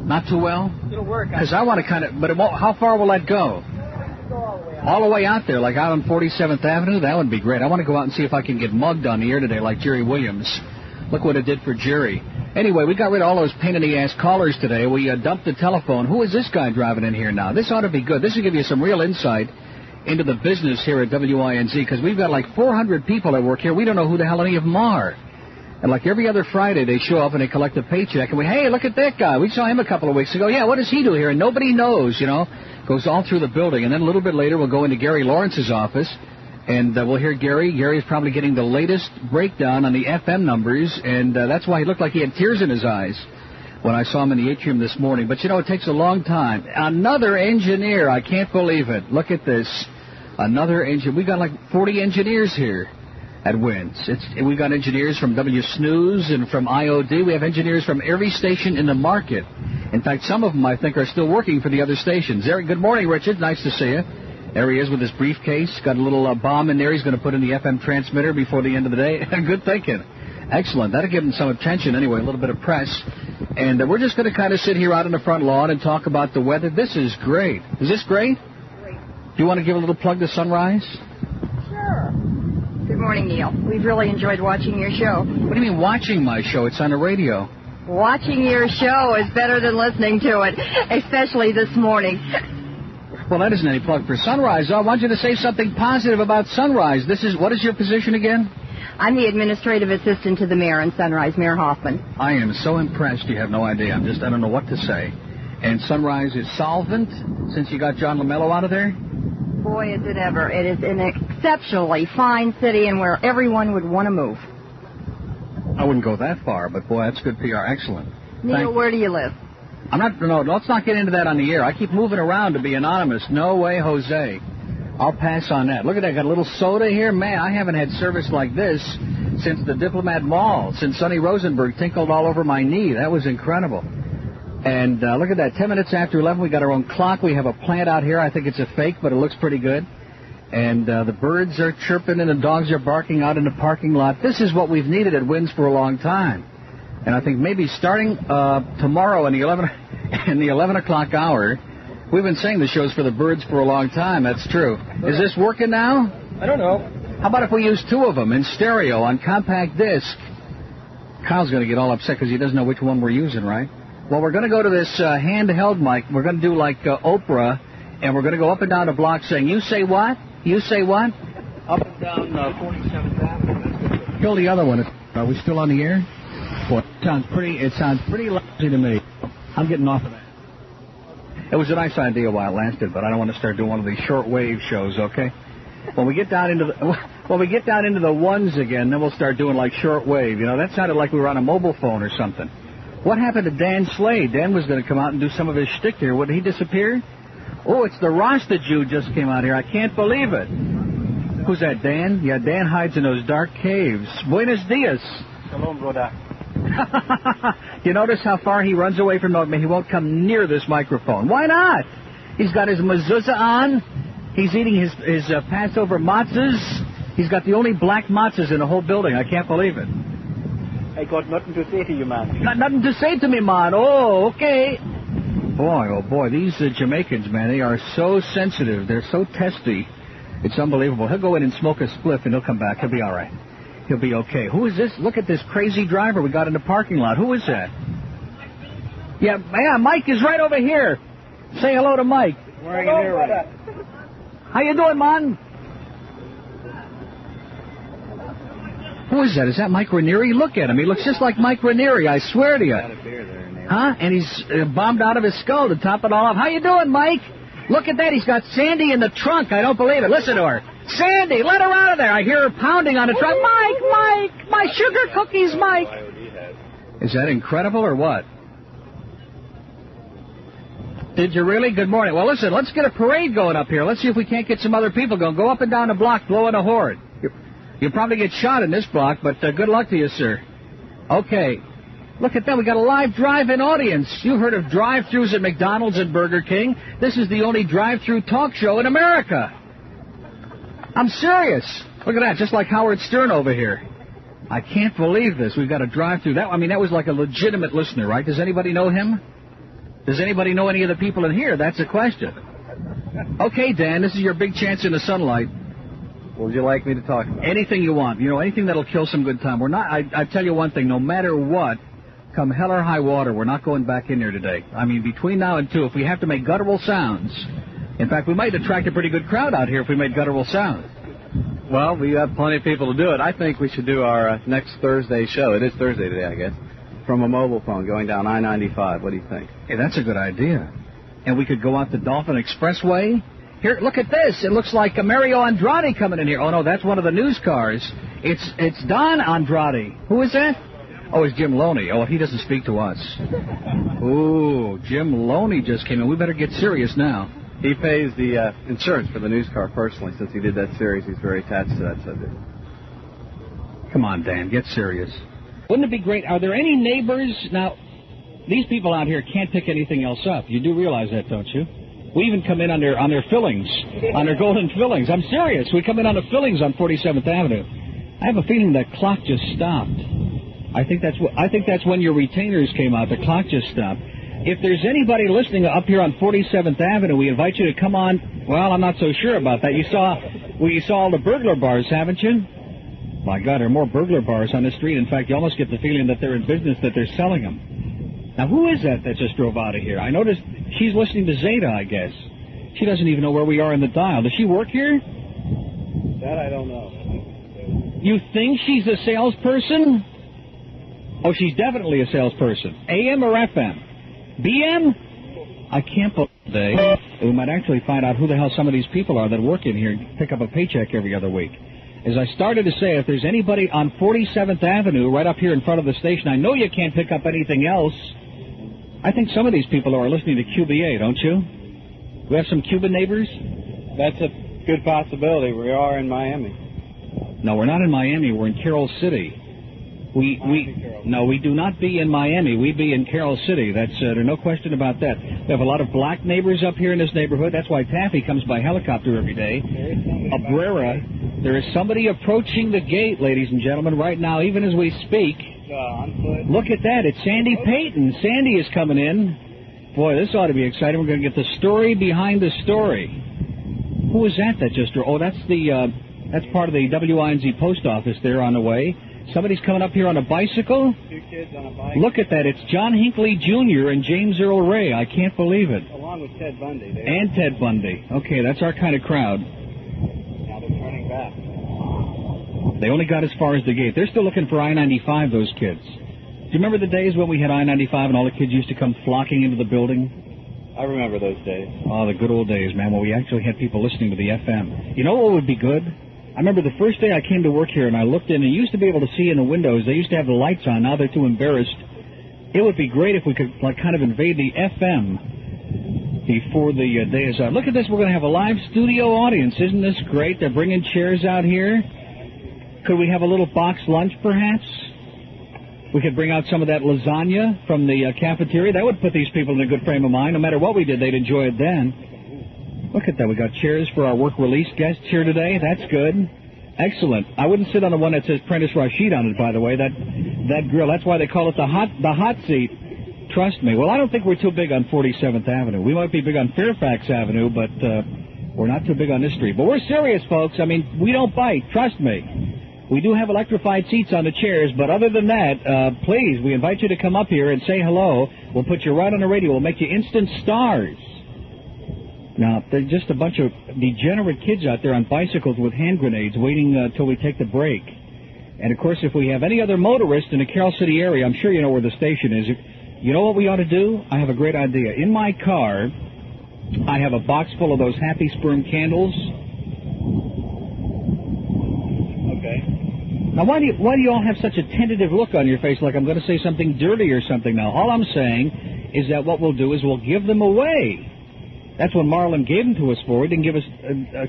Not too well? It'll work. Because I want to kind of, but it won't, how far will that go? All the way out there, like out on 47th Avenue? That would be great. I want to go out and see if I can get mugged on the air today like Jerry Williams. Look what it did for Jerry. Anyway, we got rid of all those pain-in-the-ass callers today. We dumped the telephone. Who is this guy driving in here now? This ought to be good. This will give you some real insight into the business here at WINZ, because we've got like 400 people that work here. We don't know who the hell any of them are. And like every other Friday, they show up and they collect a paycheck. And hey, look at that guy. We saw him a couple of weeks ago. Yeah, what does he do here? And nobody knows, you know. Goes all through the building. And then a little bit later, we'll go into Gary Lawrence's office. And we'll hear Gary. Gary's probably getting the latest breakdown on the FM numbers, and that's why he looked like he had tears in his eyes when I saw him in the atrium this morning. But, you know, it takes a long time. Another engineer. I can't believe it. Look at this. Another engineer. We got like 40 engineers here at WINZ. We got engineers from WSNooze and from IOD. We have engineers from every station in the market. In fact, some of them, I think, are still working for the other stations. Good morning, Richard. Nice to see you. There he is with his briefcase. Got a little bomb in there he's going to put in the FM transmitter before the end of the day. Good thinking. Excellent. That'll give him some attention anyway, a little bit of press. And we're just going to kind of sit here out on the front lawn and talk about the weather. This is great. Is this great? Great. Do you want to give a little plug to Sunrise? Sure. Good morning, Neil. We've really enjoyed watching your show. What do you mean watching my show? It's on the radio. Watching your show is better than listening to it, especially this morning. Well, that isn't any plug for Sunrise. I want you to say something positive about Sunrise. What is your position again? I'm the administrative assistant to the mayor in Sunrise, Mayor Hoffman. I am so impressed, you have no idea. I don't know what to say. And Sunrise is solvent since you got John LaMello out of there? Boy, is it ever. It is an exceptionally fine city and where everyone would want to move. I wouldn't go that far, but boy, that's good PR. Excellent. Neil, where do you live? No, let's not get into that on the air. I keep moving around to be anonymous. No way, Jose. I'll pass on that. Look at that. Got a little soda here. Man, I haven't had service like this since the Diplomat Mall, since Sonny Rosenberg tinkled all over my knee. That was incredible. And look at that. 10 minutes after 11, we got our own clock. We have a plant out here. I think it's a fake, but it looks pretty good. And the birds are chirping and the dogs are barking out in the parking lot. This is what we've needed at WINZ for a long time. And I think maybe starting tomorrow in the 11 o'clock hour, we've been saying the show's for the birds for a long time. That's true. Is this working now? I don't know. How about if we use two of them in stereo on compact disc? Kyle's going to get all upset because he doesn't know which one we're using, right? Well, we're going to go to this handheld mic. We're going to do like Oprah, and we're going to go up and down the block saying, you say what? You say what? Up and down 47th Avenue. Kill the other one. Are we still on the air? Boy, it sounds pretty lousy to me. I'm getting off of that. It was a nice idea while it lasted, but I don't want to start doing one of these short-wave shows, okay? When we get down into the ones again, then we'll start doing like short-wave. You know, that sounded like we were on a mobile phone or something. What happened to Dan Slade? Dan was going to come out and do some of his shtick here. Would he disappear? Oh, it's the Rasta Jew just came out here. I can't believe it. Who's that, Dan? Yeah, Dan hides in those dark caves. Buenos dias. Shalom, brother. You notice how far he runs away from me? He won't come near this microphone. Why not? He's got his mezuzah on. He's eating his Passover matzahs. He's got the only black matzahs in the whole building. I can't believe it. I got nothing to say to you, man. Got nothing to say to me, man. Oh, okay. Boy, oh boy, these Jamaicans, man, they are so sensitive. They're so testy. It's unbelievable. He'll go in and smoke a spliff and he'll come back. He'll be all right. He'll be okay. Who is this? Look at this crazy driver we got in the parking lot. Who is that? Yeah, Mike is right over here. Say hello to Mike. How you doing, man? Who is that? Is that Mike Ranieri? Look at him. He looks just like Mike Ranieri, I swear to you. Huh? And he's bombed out of his skull to top it all off. How you doing, Mike? Look at that. He's got Sandy in the trunk. I don't believe it. Listen to her. Sandy, let her out of there. I hear her pounding on the trunk. Mike, my sugar cookies, Mike. Is that incredible or what? Did you really? Good morning. Well, listen, let's get a parade going up here. Let's see if we can't get some other people going. Go up and down the block blowing a horn. You'll probably get shot in this block, but good luck to you, sir. Okay. Look at that. We got a live drive-in audience. You heard of drive-thrus at McDonald's and Burger King. This is the only drive-thru talk show in America. I'm serious. Look at that, just like Howard Stern over here. I can't believe this. We've got a drive-thru. That was like a legitimate listener, right? Does anybody know him? Does anybody know any of the people in here? That's the question. Okay, Dan, this is your big chance in the sunlight. What would you like me to talk about? Anything you want. You know, anything that'll kill some good time. We're not. I tell you one thing. No matter what, come hell or high water, we're not going back in there today. I mean, between now and 2, if we have to make guttural sounds. In fact, we might attract a pretty good crowd out here if we made guttural sounds. Well, we have plenty of people to do it. I think we should do our next Thursday show. It is Thursday today, I guess. From a mobile phone going down I-95. What do you think? Hey, that's a good idea. And we could go out the Dolphin Expressway. Here, look at this. It looks like Mario Andrade coming in here. Oh, no, that's one of the news cars. It's Don Andrade. Who is that? Oh, it's Jim Loney. Oh, he doesn't speak to us. Ooh, Jim Loney just came in. We better get serious now. He pays the insurance for the news car personally. Since he did that series, he's very attached to that subject. Come on, Dan, get serious. Wouldn't it be great? Are there any neighbors? Now, these people out here can't pick anything else up. You do realize that, don't you? We even come in on their fillings, on their golden fillings. I'm serious. We come in on the fillings on 47th Avenue. I have a feeling that clock just stopped. I think that's when your retainers came out. The clock just stopped. If there's anybody listening up here on 47th Avenue, we invite you to come on. Well, I'm not so sure about that. You saw all the burglar bars, haven't you? My God, there are more burglar bars on the street. In fact, you almost get the feeling that they're in business, that they're selling them. Now, who is that just drove out of here? I noticed she's listening to Zeta, I guess. She doesn't even know where we are in the dial. Does she work here? That I don't know. You think she's a salesperson? Oh, she's definitely a salesperson. AM or FM? BM? I can't believe today. We might actually find out who the hell some of these people are that work in here and pick up a paycheck every other week. As I started to say, if there's anybody on 47th Avenue right up here in front of the station, I know you can't pick up anything else. I think some of these people are listening to QBA, don't you? We have some Cuban neighbors? That's a good possibility. We are in Miami. No, we're not in Miami. We're in Carroll City. We do not be in Miami. We be in Carroll City. There's no question about that. We have a lot of black neighbors up here in this neighborhood. That's why Taffy comes by helicopter every day. Abrera. There is somebody approaching the gate, ladies and gentlemen, right now, even as we speak. Look at that. It's Sandy Payton. Sandy is coming in. Boy, this ought to be exciting. We're going to get the story behind the story. Who is that just drove? Oh, that's part of the WINZ post office there on the way. Somebody's coming up here on a bicycle. 2 kids on a bike. Look at that. It's John Hinckley Jr. and James Earl Ray. I can't believe it. Along with Ted Bundy. And Ted Bundy. Okay, that's our kind of crowd. Now they're turning back. They only got as far as the gate. They're still looking for I-95, those kids. Do you remember the days when we had I-95 and all the kids used to come flocking into the building? I remember those days. Oh, the good old days, man, when we actually had people listening to the FM. You know what would be good? I remember the first day I came to work here and I looked in and you used to be able to see in the windows. They used to have the lights on. Now they're too embarrassed. It would be great if we could kind of invade the FM before the day is out. Look at this. We're going to have a live studio audience. Isn't this great? They're bringing chairs out here. Could we have a little box lunch, perhaps? We could bring out some of that lasagna from the cafeteria. That would put these people in a good frame of mind. No matter what we did, they'd enjoy it then. Look at that. We got chairs for our work release guests here today. That's good. Excellent. I wouldn't sit on the one that says Prentice Rashid on it, by the way. That grill. That's why they call it the hot seat. Trust me. Well, I don't think we're too big on 47th Avenue. We might be big on Fairfax Avenue, but we're not too big on this street. But we're serious, folks. I mean, we don't bite. Trust me. We do have electrified seats on the chairs, but other than that, please, we invite you to come up here and say hello. We'll put you right on the radio. We'll make you instant stars. Now, they're just a bunch of degenerate kids out there on bicycles with hand grenades waiting till we take the break. And, of course, if we have any other motorists in the Carroll City area, I'm sure you know where the station is. You know what we ought to do? I have a great idea. In my car, I have a box full of those Happy Sperm candles. Okay. Now, why do you all have such a tentative look on your face like I'm going to say something dirty or something now? All I'm saying is that what we'll do is we'll give them away. That's what Marlon gave them to us for. He didn't give us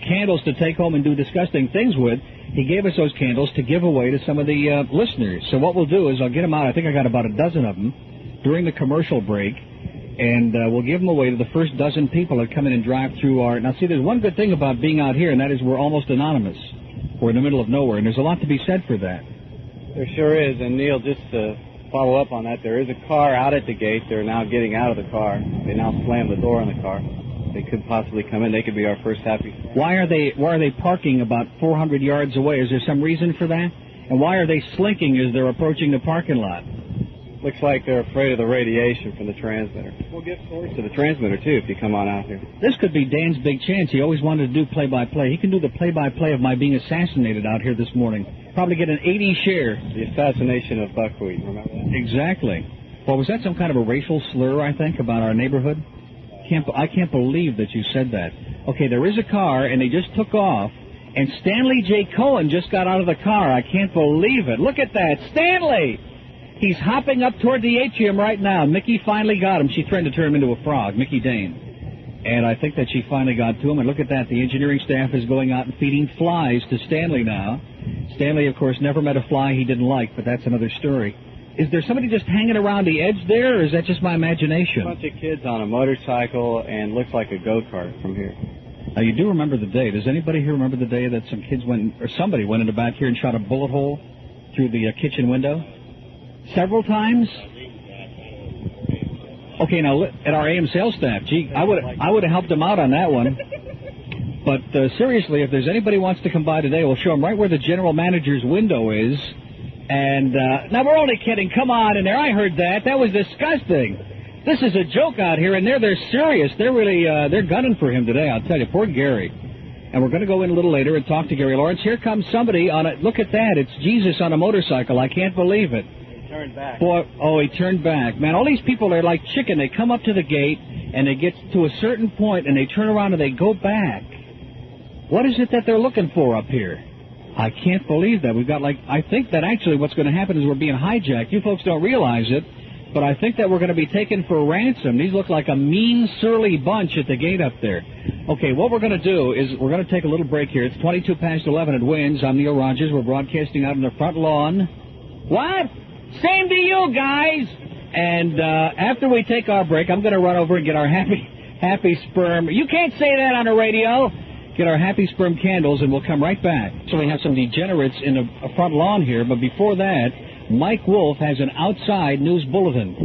candles to take home and do disgusting things with. He gave us those candles to give away to some of the listeners. So what we'll do is I'll get them out. I think I got about a dozen of them during the commercial break, and we'll give them away to the first dozen people that come in and drive through our... Now, see, there's one good thing about being out here, and that is we're almost anonymous. We're in the middle of nowhere, and there's a lot to be said for that. There sure is. And, Neil, just to follow up on that, there is a car out at the gate. They're now getting out of the car. They now slam the door on the car. They could possibly come in. They could be our first Happy Sperm. Why are they parking about 400 yards away? Is there some reason for that? And why are they slinking as they're approaching the parking lot? Looks like they're afraid of the radiation from the transmitter. We'll give source to the transmitter, too, if you come on out here. This could be Dan's big chance. He always wanted to do play-by-play. He can do the play-by-play of my being assassinated out here this morning. Probably get an 80 share. The assassination of buckwheat, remember that? Exactly. Well, was that some kind of a racial slur, I think, about our neighborhood? I can't believe that you said that. Okay, there is a car, and they just took off, and Stanley J. Cohen just got out of the car. I can't believe it. Look at that. Stanley! He's hopping up toward the atrium right now. Mickey finally got him. She threatened to turn him into a frog, Mickey Dane. And I think that she finally got to him. And look at that. The engineering staff is going out and feeding flies to Stanley now. Stanley, of course, never met a fly he didn't like, but that's another story. Is there somebody just hanging around the edge there, or is that just my imagination? A bunch of kids on a motorcycle and looks like a go-kart from here. Now, you do remember the day. Does anybody here remember the day that some kids went, or somebody went in the back here and shot a bullet hole through the kitchen window? Several times? Okay, now, at our AM sales staff, gee, I would have helped them out on that one. But seriously, if there's anybody who wants to come by today, we'll show them right where the general manager's window is. And, now, we're only kidding. Come on in there. I heard that. That was disgusting. This is a joke out here, and they're serious. They're really, they're gunning for him today, I'll tell you. Poor Gary. And we're going to go in a little later and talk to Gary Lawrence. Here comes somebody on a, look at that. It's Jesus on a motorcycle. I can't believe it. He turned back. Boy, oh, he turned back. Man, all these people are like chicken. They come up to the gate, and they get to a certain point, and they turn around and they go back. What is it that they're looking for up here? I can't believe that. We've got I think that actually what's going to happen is we're being hijacked. You folks don't realize it, but I think that we're going to be taken for ransom. These look like a mean, surly bunch at the gate up there. Okay, what we're going to do is we're going to take a little break here. It's 22 past 11 at WINZ. I'm Neil Rogers. We're broadcasting out on the front lawn. What? Same to you, guys. And after we take our break, I'm going to run over and get our happy sperm. You can't say that on the radio. Get our Happy Sperm candles, and we'll come right back. So we have some degenerates in the front lawn here, but before that, Mike Wolf has an outside news bulletin.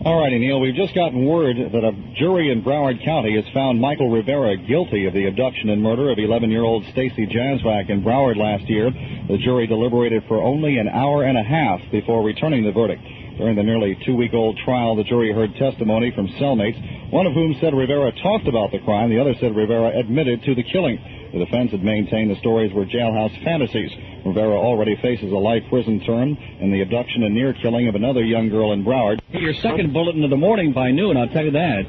All righty, Neil, we've just gotten word that a jury in Broward County has found Michael Rivera guilty of the abduction and murder of 11-year-old Stacy Jasvac in Broward last year. The jury deliberated for only an hour and a half before returning the verdict. During the nearly 2-week-old trial, the jury heard testimony from cellmates, one of whom said Rivera talked about the crime. The other said Rivera admitted to the killing. The defense had maintained the stories were jailhouse fantasies. Rivera already faces a life prison term in the abduction and near killing of another young girl in Broward. Your second bulletin of the morning by noon, I'll tell you that.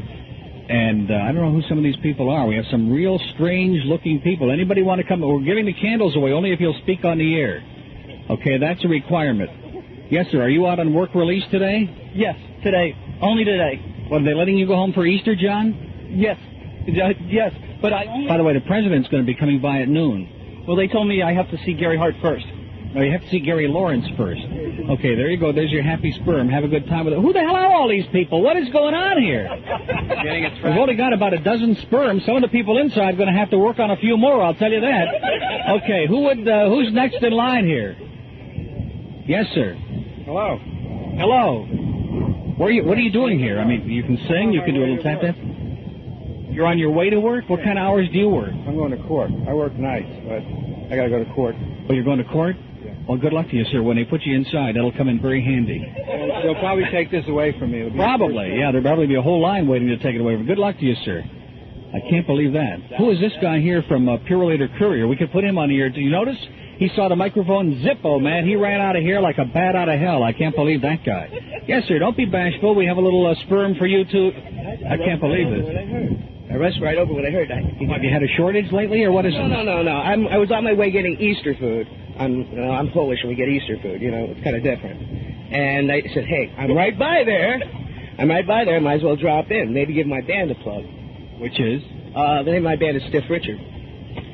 And I don't know who some of these people are. We have some real strange-looking people. Anybody want to come? We're giving the candles away only if you'll speak on the air. Okay, that's a requirement. Yes, sir. Are you out on work release today? Yes, today. Only today. What, are they letting you go home for Easter, John? Yes. Yes, but I only... By the way, the president's going to be coming by at noon. Well, they told me I have to see Gary Hart first. No, you have to see Gary Lawrence first. Okay, there you go. There's your happy sperm. Have a good time with it. Who the hell are all these people? What is going on here? We've only got about a dozen sperm. Some of the people inside are going to have to work on a few more, I'll tell you that. Okay, who's next in line here? Yes, sir. Hello. Hello. What are you doing here? I mean, you can sing, you can do a little tap dance. You're on your way to work? What kind of hours do you work? I'm going to court. I work nights, but I got to go to court. Oh, you're going to court? Yeah. Well, good luck to you, sir. When they put you inside, that'll come in very handy. They'll probably take this away from me. Probably, yeah. There'll probably be a whole line waiting to take it away. Good luck to you, sir. I can't believe that. Who is this guy here from Purelator Courier? We could put him on the air. Do you notice? He saw the microphone. Zippo, man. He ran out of here like a bat out of hell. I can't believe that guy. Yes, sir. Don't be bashful. We have a little sperm for you, too. I can't believe this. I rushed right over what I heard. Have you had a shortage lately, or what is it? No. I was on my way getting Easter food. I'm Polish, and we get Easter food. It's kind of different. And I said, hey, I'm right by there. Might as well drop in. Maybe give my band a plug. Which is? The name of my band is Stiff Richard.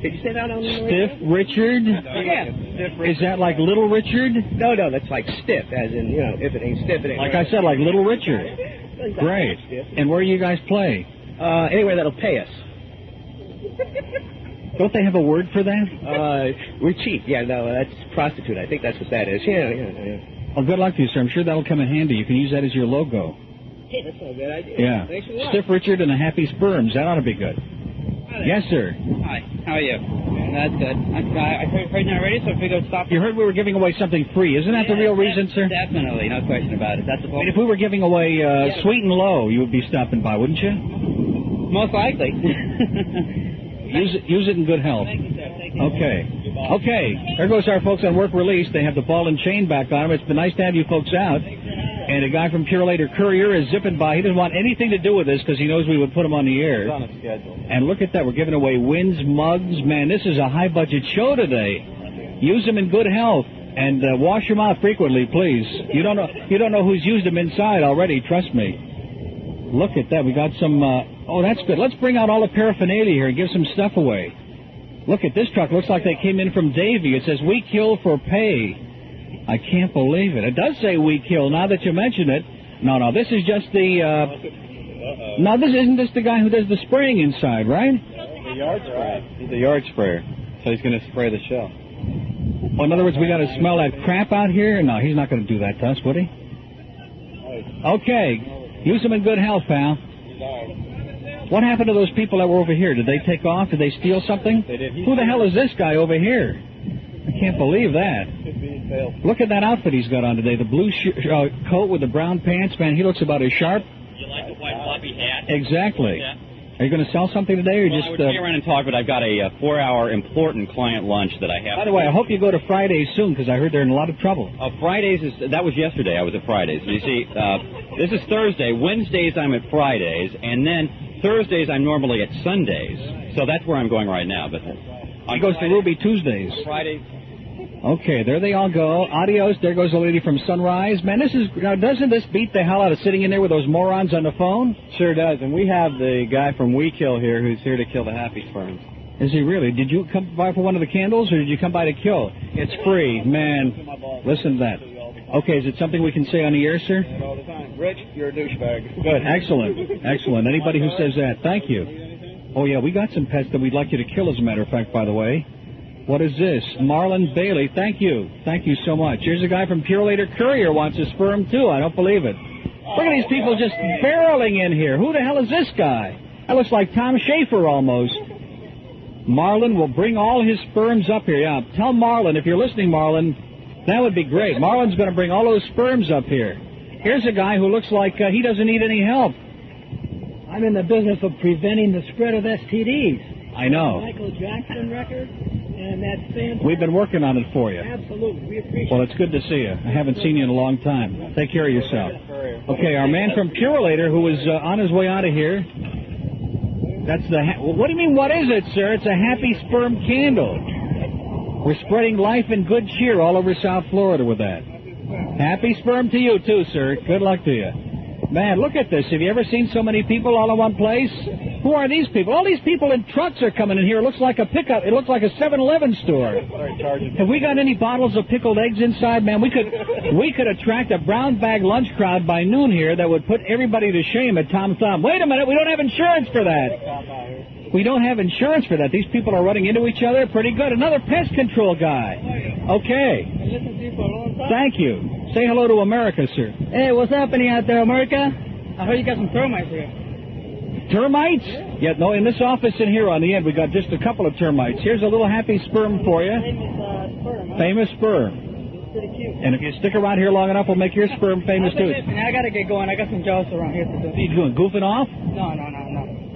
Did you say that on the radio? Stiff Richard? Yeah. Stiff Richard. Is that like Little Richard? No, that's like stiff, as in, if it ain't stiff, it ain't like right. I said, like Little Richard. Great. And where do you guys play? Anywhere that'll pay us. Don't they have a word for that? We're cheap. Yeah, no, that's prostitute. I think that's what that is. Yeah. Well, good luck to you, sir. I'm sure that'll come in handy. You can use that as your logo. Hey, that's not a bad idea. Yeah. Thanks a lot. Stiff Richard and a Happy Sperms. That ought to be good. Yes, sir. Hi. How are you? That's good. I heard you already, so I figured I'd stop. You heard we were giving away something free. Isn't that the real reason, sir? Definitely. No question about it. That's the point. If we were giving away Sweet and Low, you would be stopping by, wouldn't you? Most likely. Use it in good health. Thank you, sir. Thank you. Okay. There goes our folks on work release. They have the ball and chain back on them. It's been nice to have you folks out. And a guy from Pure Later Courier is zipping by. He doesn't want anything to do with this because he knows we would put him on the air. He's on a schedule. And look at that. We're giving away WINZ mugs. Man, this is a high-budget show today. Use them in good health. And wash them out frequently, please. You don't know who's used them inside already. Trust me. Look at that. We got some... oh, that's good. Let's bring out all the paraphernalia here and give some stuff away. Look at this truck. Looks like they came in from Davie. It says, "We kill for pay." I can't believe it. It does say "we kill." Now that you mention it. No, this is just the... No, isn't this the guy who does the spraying inside, right? The yard sprayer. He's a yard sprayer. So he's going to spray the shell. Well, in other words, we got to smell that crap out here? No, he's not going to do that to us, would he? Okay. Use them in good health, pal. What happened to those people that were over here? Did they take off? Did they steal something? They did. Who the hell is this guy over here? I can't believe that. Look at that outfit he's got on today. The blue coat with the brown pants. Man, he looks about as sharp. You like the white floppy hat? Exactly. Yeah. Are you going to sell something today, or Well, just... I would stay around and talk, but I've got a 4-hour important client lunch that I have. By the way, I hope you go to Fridays soon, because I heard they're in a lot of trouble. Fridays that was yesterday. I was at Fridays. You see, this is Thursday. Wednesdays I'm at Fridays, and then Thursdays I'm normally at Sundays. So that's where I'm going right now. But he goes to Ruby Tuesdays. Fridays. Okay, there they all go. Adios. There goes the lady from Sunrise. Man, doesn't this beat the hell out of sitting in there with those morons on the phone? Sure does. And we have the guy from We Kill here who's here to kill the happy sperms. Is he really? Did you come by for one of the candles, or did you come by to kill? It's free. Man, listen to that. Okay, is it something we can say on the air, sir? All the time. Rich, you're a douchebag. Good. Excellent. Anybody who says that, thank you. Oh, yeah, we got some pets that we'd like you to kill, as a matter of fact, by the way. What is this? Marlon Bailey, thank you. Thank you so much. Here's a guy from Pure Later Courier wants a sperm, too. I don't believe it. Look at these people just barreling in here. Who the hell is this guy? That looks like Tom Schaefer almost. Marlon will bring all his sperms up here. Yeah, tell Marlon, if you're listening, Marlon, that would be great. Marlon's going to bring all those sperms up here. Here's a guy who looks like he doesn't need any help. I'm in the business of preventing the spread of STDs. I know. Michael Jackson record, and that's fantastic. We've been working on it for you. Absolutely. We appreciate it. Well, it's good to see you. I haven't seen you in a long time. Take care of yourself. Okay, our man from Pure Later, who was on his way out of here. That's the... What do you mean, what is it, sir? It's a happy sperm candle. We're spreading life and good cheer all over South Florida with that. Happy sperm to you, too, sir. Good luck to you. Man, look at this. Have you ever seen so many people all in one place? Who are these people? All these people in trucks are coming in here. It looks like a pickup. It looks like a 7-Eleven store. Have we got any bottles of pickled eggs inside? Man, we could attract a brown bag lunch crowd by noon here that would put everybody to shame at Tom Thumb. Wait a minute. We don't have insurance for that. We don't have insurance for that. These people are running into each other. Pretty good. Another pest control guy. Okay. Thank you. Say hello to America, sir. Hey, what's happening out there, America? I heard you got some termites here. Termites? Yeah, no, in this office in here on the end, we got just a couple of termites. Here's a little happy sperm for you. Famous sperm. Pretty cute. And if you stick around here long enough, we'll make your sperm famous, too. I got to get going. I got some jobs around here to do. What are you doing, goofing off? No.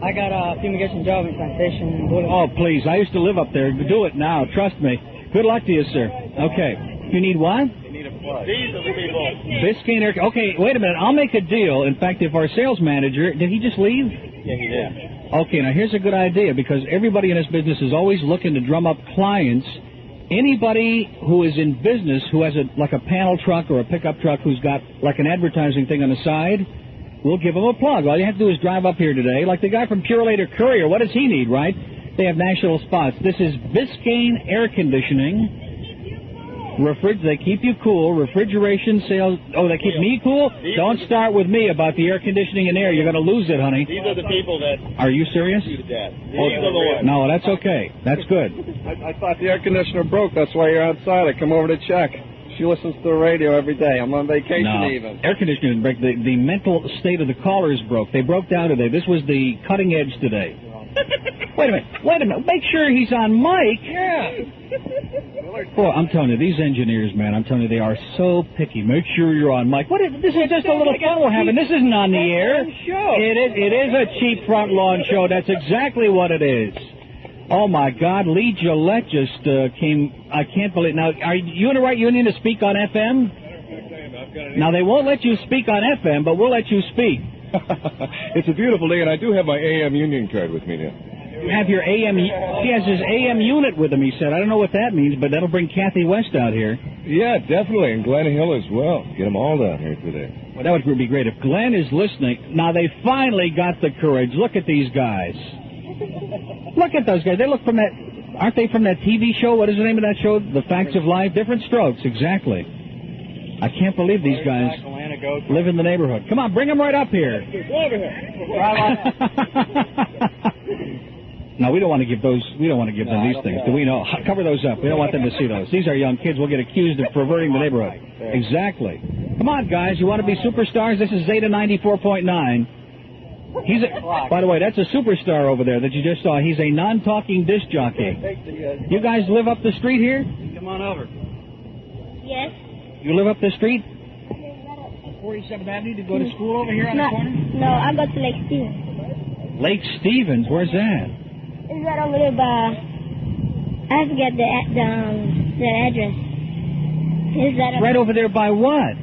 I got a fumigation job in plantation. Oh, please. I used to live up there. Do it now. Trust me. Good luck to you, sir. Okay. You need what? You need a plug. These are the people. Biscayne air. Okay, wait a minute. I'll make a deal. In fact, if our sales manager, did he just leave? Yeah, he did. Okay, now here's a good idea, because everybody in this business is always looking to drum up clients. Anybody who is in business who has like a panel truck or a pickup truck who's got like an advertising thing on the side, we'll give them a plug. All you have to do is drive up here today, like the guy from Pure Later Courier. What does he need, right? They have national spots. This is Biscayne Air Conditioning. They keep you cool. Refrigeration sales. Oh, they keep me cool? Don't start with me about the air conditioning and air. You're going to lose it, honey. These are the people that... Are you serious? ...do to death. These are the ones. No, that's okay. That's good. I thought the air conditioner broke. That's why you're outside. I come over to check. She listens to the radio every day. I'm on vacation even. Air conditioner didn't break. The mental state of the callers broke. They broke down today. This was the cutting edge today. Wait a minute. Make sure he's on mic. Yeah. Boy, I'm telling you, these engineers, man, I'm telling you, they are so picky. Make sure you're on mic. This is just a little fun we're having. This isn't on the air. It is a cheap front lawn show. That's exactly what it is. Oh, my God. Lee Gillette just came. I can't believe. Now, are you in the right union to speak on FM? Now, they won't let you speak on FM, but we'll let you speak. It's a beautiful day, and I do have my AM union card with me now. You have your AM... He has his AM unit with him, he said. I don't know what that means, but that'll bring Kathy West out here. Yeah, definitely, and Glenn Hill as well. Get them all down here today. Well, that would be great. If Glenn is listening... Now, they finally got the courage. Look at these guys. Look at those guys. They look from that... Aren't they from that TV show? What is the name of that show? The Facts of Life? Different Strokes, exactly. I can't believe these guys live in the neighborhood. Come on, bring them right up here. No, we don't want to give those. We don't want to give them these things. Do we know? Cover those up. We don't want them to see those. These are young kids. We'll get accused of perverting the neighborhood. Exactly. Come on, guys. You want to be superstars? This is Zeta 94.9. By the way, that's a superstar over there that you just saw. He's a non-talking disc jockey. You guys live up the street here? Come on over. Yes. You live up the street? 47th Avenue to go to school over here on the corner? No, I go to Lake Stevens. Lake Stevens? Where's that? It's right over there by... I forget the address. Is that right over there by what?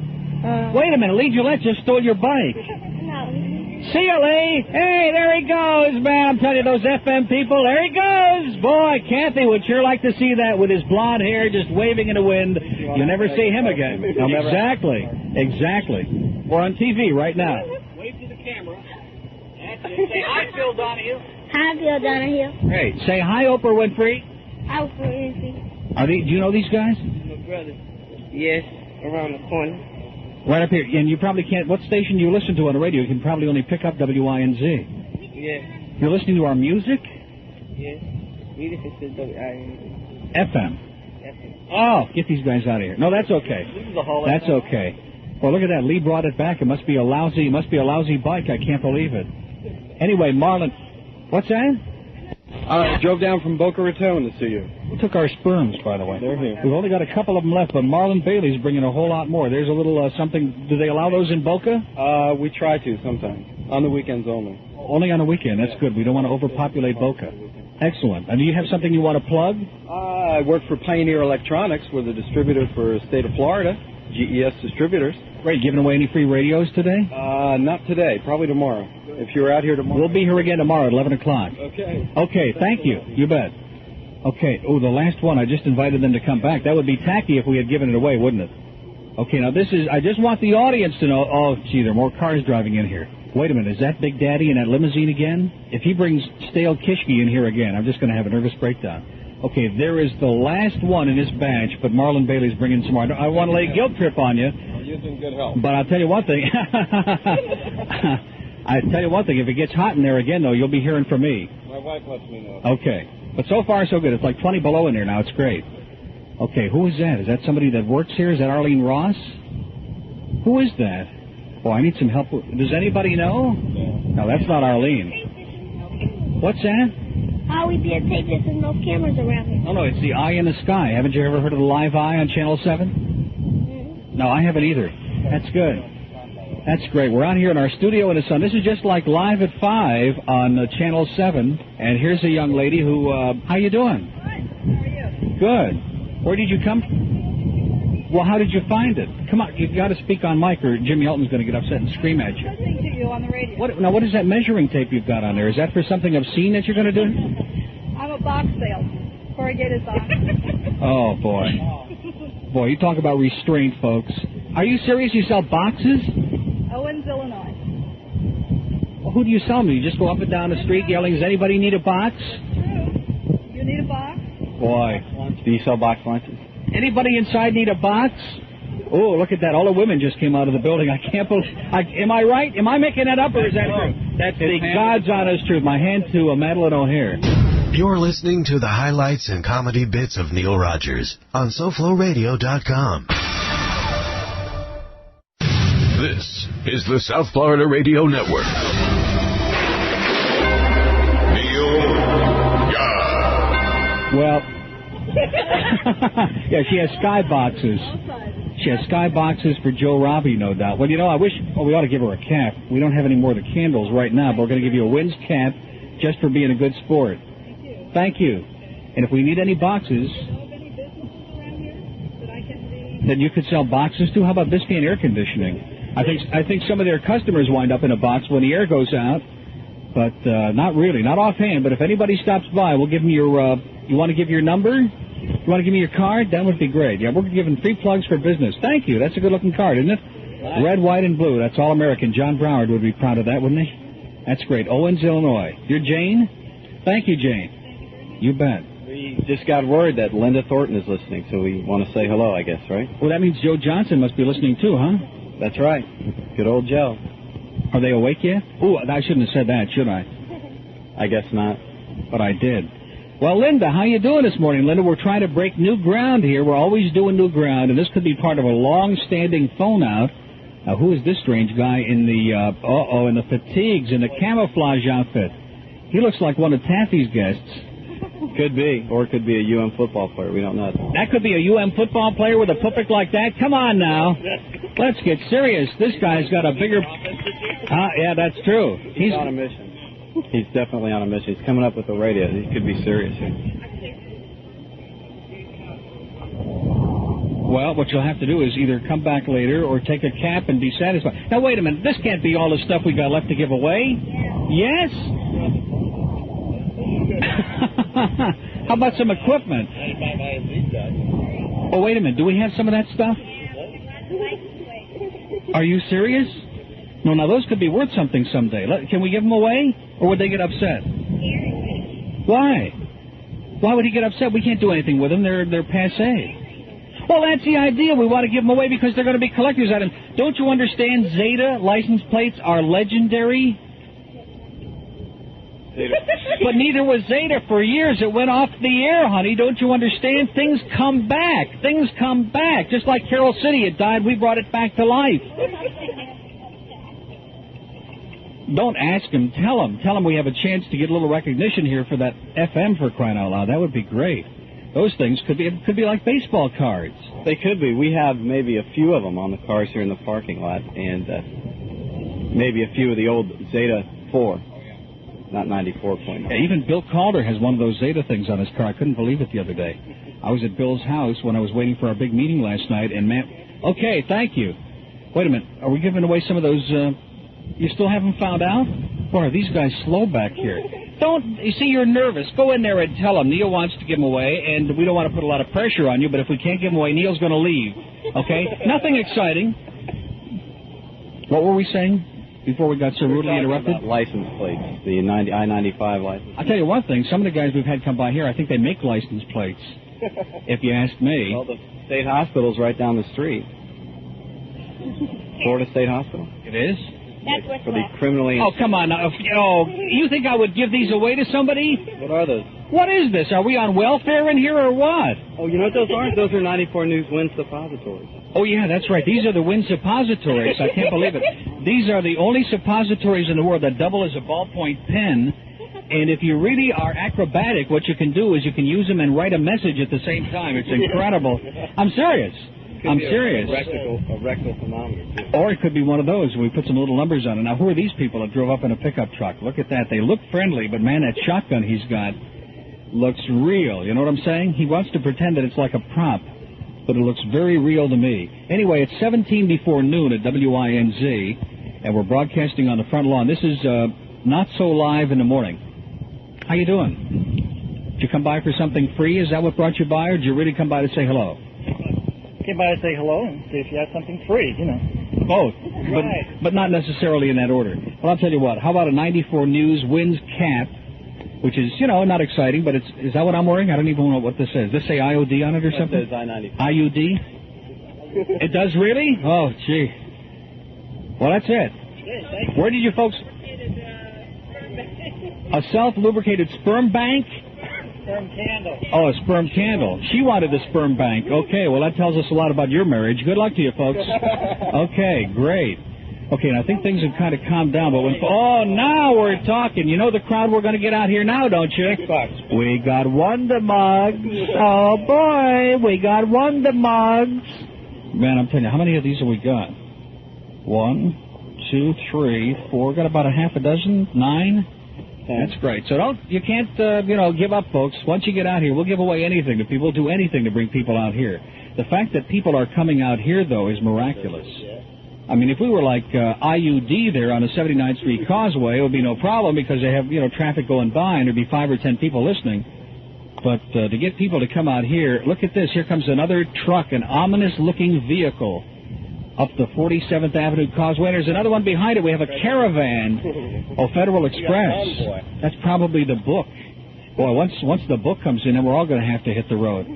Wait a minute, Lee Gillette just stole your bike. No. See you, Lee. Hey, there he goes, man. I'm telling you, those FM people, there he goes. Boy, Kathy would sure like to see that with his blonde hair just waving in the wind. You'll never see him again. Exactly. We're on TV right now. Wave to the camera. Say hi, Phil Donahue. Hi, Phil Donahue. Hey, say hi, Oprah Winfrey. Hi, Oprah Winfrey. Do you know these guys? My brother. Yes, around the corner. Right up here. And you probably can't... What station do you listen to on the radio? You can probably only pick up WINZ. Yes. You're listening to our music? Yes. We listen to WINZ. FM. Oh, get these guys out of here. No, that's okay. That's okay. Well, look at that. Lee brought it back. It must be a lousy bike. I can't believe it. Anyway, Marlon... What's that? I drove down from Boca Raton to see you. We took our sperms, by the way. They're here. We've only got a couple of them left, but Marlon Bailey's bringing a whole lot more. There's a little something. Do they allow those in Boca? We try to sometimes. On the weekends only. Only on the weekend. That's good. We don't want to overpopulate Boca. Excellent. And do you have something you want to plug? I work for Pioneer Electronics. We're the distributor for the state of Florida. GES Distributors. Great. Giving away any free radios today? Not today. Probably tomorrow. If you're out here tomorrow. We'll be here again tomorrow at 11 o'clock. Okay. Okay, thank you. You bet. Okay. Oh, the last one. I just invited them to come back. That would be tacky if we had given it away, wouldn't it? Okay, now this is... I just want the audience to know... Oh, gee, there are more cars driving in here. Wait a minute. Is that Big Daddy in that limousine again? If he brings stale kishki in here again, I'm just going to have a nervous breakdown. Okay, there is the last one in this batch, but Marlon Bailey's bringing some more. I want to lay a guilt trip on you. You're in good health. But I'll tell you one thing. I tell you one thing, if it gets hot in there again, though, you'll be hearing from me. My wife lets me know. Okay. But so far, so good. It's like 20 below in there now. It's great. Okay, who is that? Is that somebody that works here? Is that Arlene Ross? Who is that? Oh, I need some help. Does anybody know? No, that's not Arlene. What's that? How we be able to take this? There's no cameras around here. Oh, no, it's the Eye in the Sky. Haven't you ever heard of the Live Eye on Channel 7? No, I haven't either. That's good. That's great. We're out here in our studio in the sun. This is just like Live at 5 on Channel 7. And here's a young lady who, how you doing? Good. How are you? Good. Where did you come? Well, how did you find it? Come on, you've got to speak on mic, or Jimmy Elton's going to get upset and scream at you. Listening to you on the radio. What is that measuring tape you've got on there? Is that for something obscene that you're going to do? I'm a box salesman. Corrugated box. Oh, boy. Boy, you talk about restraint, folks. Are you serious? You sell boxes? Owens, Illinois. Well, who do you sell them to? You just go up and down the street yelling, does anybody need a box? You need a box? Boy. Do you sell box lunches? Anybody inside need a box? Oh, look at that. All the women just came out of the building. I can't believe... am I right? Am I making that up, or is that true? That's the God's honest truth. My hand to Madeline O'Hare. You're listening to the highlights and comedy bits of Neil Rogers on SoFloRadio.com. This is the South Florida Radio Network. Neil Well, yeah, she has sky boxes. She has sky boxes for Joe Robbie, no doubt. Well, you know, I wish... Well, we ought to give her a cap. We don't have any more of the candles right now, but we're going to give you a WINZ cap just for being a good sport. Thank you. And if we need any boxes... Then you could sell boxes too? How about Biscayne and air conditioning? I think some of their customers wind up in a box when the air goes out. But not really, not offhand. But if anybody stops by, we'll give them your... you want to give your number? You want to give me your card? That would be great. Yeah, we're giving free plugs for business. Thank you. That's a good-looking card, isn't it? Nice. Red, white, and blue. That's all American. John Broward would be proud of that, wouldn't he? That's great. Owens, Illinois. You're Jane? Thank you, Jane. You bet. We just got word that Linda Thornton is listening, so we want to say hello, I guess, right? Well, that means Joe Johnson must be listening too, huh? That's right. Good old Joe. Are they awake yet? Ooh, I shouldn't have said that, should I? I guess not. But I did. Well, Linda, how you doing this morning? Linda, we're trying to break new ground here. We're always doing new ground, and this could be part of a long-standing phone out. Now, who is this strange guy in the, in the fatigues, in the camouflage outfit? He looks like one of Taffy's guests. Could be, or it could be a UM football player. We don't know. That could be a UM football player with a puppet like that? Come on now. Let's get serious. This guy's got a bigger... yeah, that's true. He's on a mission. He's definitely on a mission. He's coming up with the radio. He could be serious here. Well, what you'll have to do is either come back later or take a cap and be satisfied. Now, wait a minute. This can't be all the stuff we got left to give away. Yes? How about some equipment? Oh, wait a minute. Do we have some of that stuff? Are you serious? No, now those could be worth something someday. Can we give them away? Or would they get upset? Why? Why would he get upset? We can't do anything with them. They're passé. Well, that's the idea. We want to give them away because they're going to be collector's items. Don't you understand? Zeta license plates are legendary. But neither was Zeta for years. It went off the air, honey. Don't you understand? Things come back. Things come back. Just like Carol City, it died. We brought it back to life. Don't ask him. Tell him. Tell him we have a chance to get a little recognition here for that FM, for crying out loud. That would be great. Those things could be like baseball cards. They could be. We have maybe a few of them on the cars here in the parking lot, and maybe a few of the old Zeta 4. Not 94.9. Yeah, even Bill Calder has one of those Zeta things on his car. I couldn't believe it the other day. I was at Bill's house when I was waiting for our big meeting last night, and man... Okay, thank you. Wait a minute. Are we giving away some of those... You still haven't found out? Boy, are these guys slow back here. You see, you're nervous. Go in there and tell them Neil wants to give them away, and we don't want to put a lot of pressure on you, but if we can't give them away, Neil's going to leave. Okay? Nothing exciting. What were we saying before we got so rudely interrupted? About license plates, the I-95 license. I'll tell you one thing. Some of the guys we've had come by here, I think they make license plates, if you ask me. Well, the state hospital's right down the street. Florida State Hospital. It is? That's what's for the left. criminally... Oh, come on. You think I would give these away to somebody? What are those? What is this? Are we on welfare in here or what? Oh, you know what those are? Those are 94 News WINZ suppositories. Oh, yeah, that's right. These are the WINZ suppositories. I can't believe it. These are the only suppositories in the world that double as a ballpoint pen. And if you really are acrobatic, what you can do is you can use them and write a message at the same time. It's incredible. I'm serious. I'm serious. A rectal thermometer, too. Or it could be one of those. We put some little numbers on it. Now, who are these people that drove up in a pickup truck? Look at that. They look friendly, but, man, that shotgun he's got. looks real. You know what I'm saying? He wants to pretend that it's like a prop, but it looks very real to me. Anyway, it's 17 before noon at WINZ, and we're broadcasting on the front lawn. This is Not So Live in the Morning. How you doing? Did you come by for something free? Is that what brought you by, or did you really come by to say hello? Came by to say hello and see if you had something free, you know. Both, Right. but not necessarily in that order. Well, I'll tell you what. How about a 94 News WINZ cap, which is, you know, not exciting, but is that what I'm wearing? I don't even know what this says. Does this say IOD on it or something? It says I-95. IUD? It does really? Oh, gee. Well, that's it. Where did you folks... A self-lubricated sperm bank? Sperm candle. Oh, a sperm candle. She wanted the sperm bank. Okay, well, that tells us a lot about your marriage. Good luck to you, folks. Okay, great. Okay, and I think things have kind of calmed down, but now we're talking. You know the crowd we're going to get out here now, don't you? We got Wonder Mugs. Oh, boy, we got Wonder Mugs. Man, I'm telling you, how many of these have we got? 1, 2, 3, 4. Got about a half a dozen? 9? That's great. So you can't, give up, folks. Once you get out here, we'll give away anything to people, do anything to bring people out here. The fact that people are coming out here, though, is miraculous. I mean, if we were like IUD there on the 79th Street Causeway, it would be no problem because they have, traffic going by and there'd be 5 or 10 people listening. But to get people to come out here, look at this. Here comes another truck, an ominous-looking vehicle up the 47th Avenue Causeway. There's another one behind it. We have a caravan. Oh, Federal Express. That's probably the book. Boy, once the book comes in, then we're all going to have to hit the road.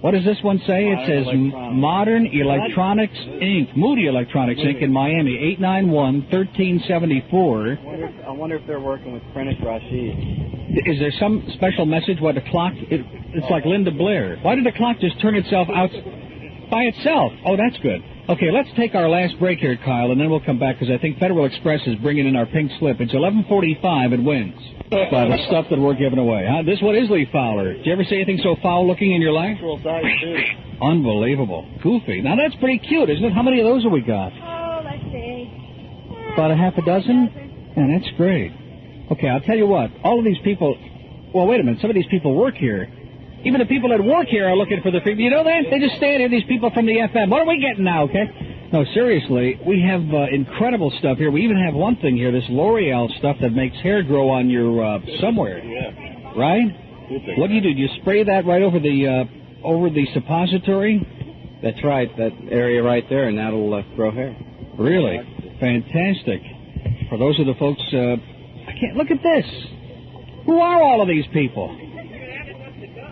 What does this one say? It says Modern Electronics, Inc., Moody Electronics, Inc. in Miami, 891-1374. I wonder if they're working with Prentice Rashid. Is there some special message? What the clock? It's like Linda Blair. Why did the clock just turn itself out by itself? Oh, that's good. Okay, let's take our last break here, Kyle, and then we'll come back because I think Federal Express is bringing in our pink slip. It's 11:45 and WINZ. By the stuff that we're giving away. This one is Lee Fowler. Did you ever see anything so foul-looking in your life? Unbelievable. Goofy. Now, that's pretty cute, isn't it? How many of those have we got? Oh, let's see. About a half a dozen? Yeah, that's great. Okay, I'll tell you what. All of these people... Well, wait a minute. Some of these people work here. Even the people that work here are looking for the free... You know that? They just stand here, these people from the FM. What are we getting now, okay? No, seriously, we have incredible stuff here. We even have one thing here, this L'Oreal stuff that makes hair grow on your somewhere. Yeah. Right? What do? Do you spray that right over the suppository? That's right, that area right there, and that'll grow hair. Really? Fantastic. For those of the folks, I can't look at this. Who are all of these people?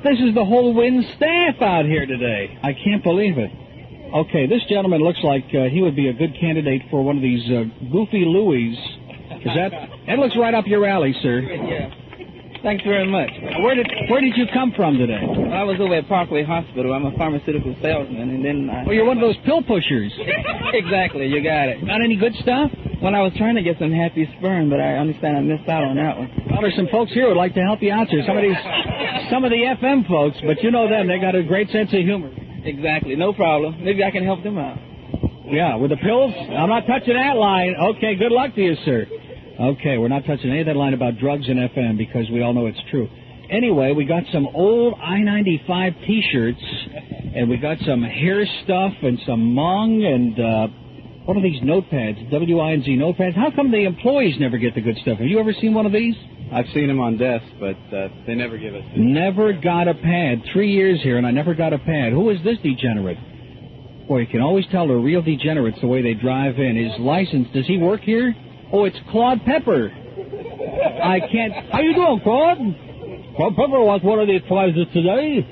This is the whole WINZ staff out here today. I can't believe it. Okay, this gentleman looks like he would be a good candidate for one of these Goofy Louis. That looks right up your alley, sir. Yeah. Thanks very much. Where did you come from today? I was over at Parkway Hospital. I'm a pharmaceutical salesman, and then Oh, you're one of those pill pushers. Exactly, you got it. Got any good stuff? Well, I was trying to get some happy sperm, but I understand I missed out on that one. Well, there's some folks here who would like to help you out, sir. Some of the FM folks, but you know them. They got a great sense of humor. Exactly, no problem. Maybe I can help them out. Yeah, with the pills? I'm not touching that line. Okay, good luck to you, sir. Okay, we're not touching any of that line about drugs in FM because we all know it's true. Anyway, we got some old I-95 T-shirts, and we got some hair stuff and some Hmong and what are these notepads, WINZ notepads? How come the employees never get the good stuff? Have you ever seen one of these? I've seen them on desks, but they never give us it. Never got a pad. 3 years here, and I never got a pad. Who is this degenerate? Boy, you can always tell they're real degenerates the way they drive in. His license, does he work here? Oh, it's Claude Pepper. I can't... How you doing, Claude? Claude Pepper wants one of these prizes today.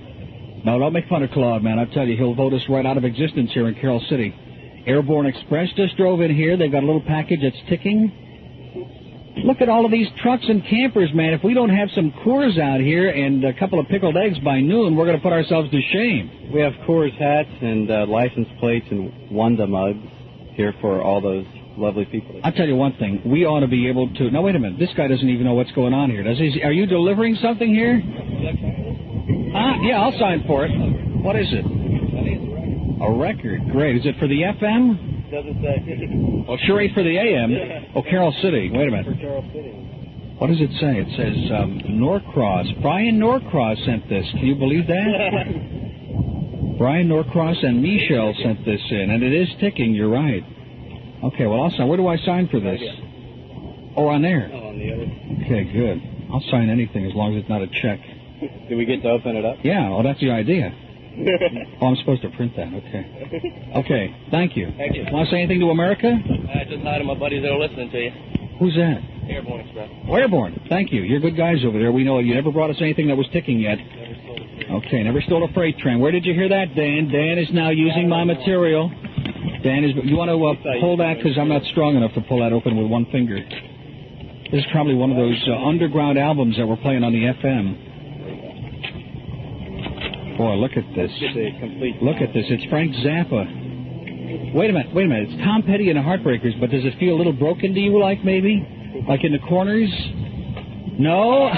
No, don't make fun of Claude, man. I tell you, he'll vote us right out of existence here in Carroll City. Airborne Express just drove in here. They've got a little package that's ticking. Look at all of these trucks and campers, man. If we don't have some Coors out here and a couple of pickled eggs by noon, we're going to put ourselves to shame. We have Coors hats and license plates and Wanda mugs here for all those lovely people. I'll tell you one thing. We ought to be able to... Now, wait a minute. This guy doesn't even know what's going on here, does he? Are you delivering something here? Yeah, I'll sign for it. What is it? A record. Great. Is it for the FM? Doesn't say. Well, sure ain't for the AM. Oh, Carroll City. Wait a minute. For Carroll City. What does it say? It says Norcross. Brian Norcross sent this. Can you believe that? Brian Norcross and Michelle sent this in, and it is ticking. You're right. Okay, well, I'll sign. Where do I sign for this? Oh, on there. Oh, on the other. Okay, good. I'll sign anything as long as it's not a check. Do we get to open it up? Yeah, well, that's the idea. Oh, I'm supposed to print that. Okay. Okay, thank you. Thank you. Want to say anything to America? Just hi to my buddies that are listening to you. Who's that? Airborne Express. Airborne. Thank you. You're good guys over there. We know you never brought us anything that was ticking yet. Okay, never stole a freight train. Where did you hear that, Dan? Dan is now using my material. Dan, you want to pull that? Because I'm not strong enough to pull that open with one finger. This is probably one of those underground albums that we're playing on the FM. Boy, look at this. Look at this. It's Frank Zappa. Wait a minute. It's Tom Petty and the Heartbreakers, but does it feel a little broken to you, like maybe? Like in the corners? No?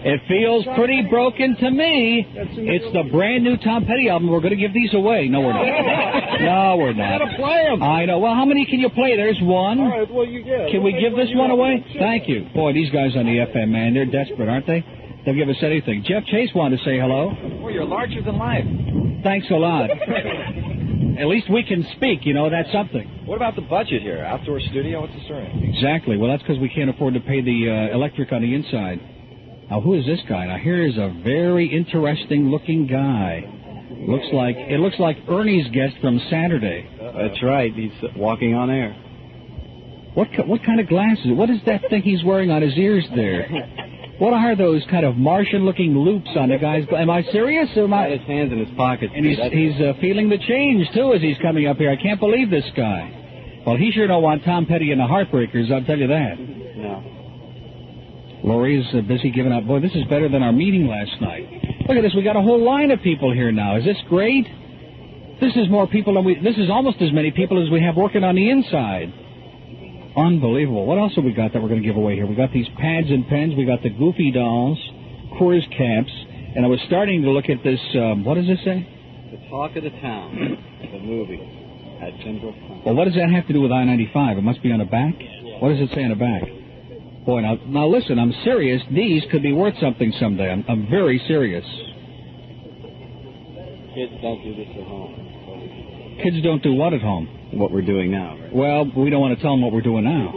It feels pretty broken to me. It's the brand new Tom Petty album. We're going to give these away. No, we're not. No, we're not. Gotta play them. I know. Well, how many can you play? There's one. All right, well, you get it. Can we give this one away? Thank you. Boy, these guys on the FM, man, they're desperate, aren't they? They'll give us anything. Jeff Chase wanted to say hello. Well, you're larger than life. Thanks a lot. At least we can speak, that's something. What about the budget here? Outdoor studio? What's the story? Exactly. Well, that's because we can't afford to pay the electric on the inside. Now, who is this guy? Now, here is a very interesting-looking guy. It looks like Ernie's guest from Saturday. That's right. He's walking on air. What kind of glasses? What is that thing he's wearing on his ears there? What are those kind of Martian-looking loops on the guy's... Am I serious? Or am I... His hands in his pockets. And he's feeling the change, too, as he's coming up here. I can't believe this guy. Well, he sure don't want Tom Petty and the Heartbreakers, I'll tell you that. No. Lori's busy giving out... Boy, this is better than our meeting last night. Look at this. We got a whole line of people here now. Is this great? This is more people than we... This is almost as many people as we have working on the inside. Unbelievable. What else have we got that we're going to give away here? We got these pads and pens. We got the Goofy dolls, Coors caps, and I was starting to look at this. What does this say? The Talk of the Town, the movie at Pembroke Pines. Well, what does that have to do with I-95? It must be on the back. What does it say on the back? Boy, now listen. I'm serious. These could be worth something someday. I'm very serious. Kids don't do this at home. Kids don't do what at home? What we're doing now, right? Well, we don't want to tell them what we're doing now.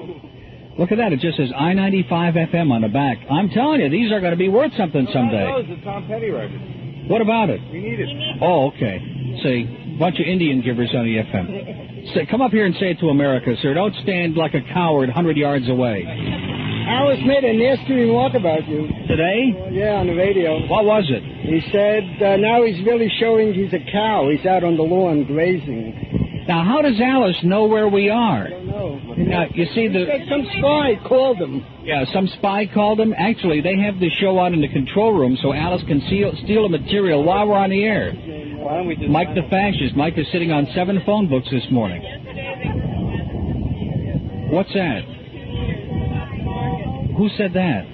Look at that. It just says I-95 FM on the back. I'm telling you, these are going to be worth something someday. Oh, it's a Tom Petty record. What about it? We need it. Oh, okay. Say, bunch of Indian givers on the FM. Say, come up here and say it to America, sir. Don't stand like a coward 100 yards away. Alice made a nasty remark about you. Today? Yeah, on the radio. What was it? He said now he's really showing he's a cow. He's out on the lawn grazing. Now, how does Alice know where we are? I don't know. Now, you see, He said some spy called him. Yeah, some spy called him. Actually, they have the show out in the control room so Alice can steal the material while we're on the air. Why don't we just... Mike the Fascist. Mike is sitting on 7 phone books this morning. What's that? Who said that?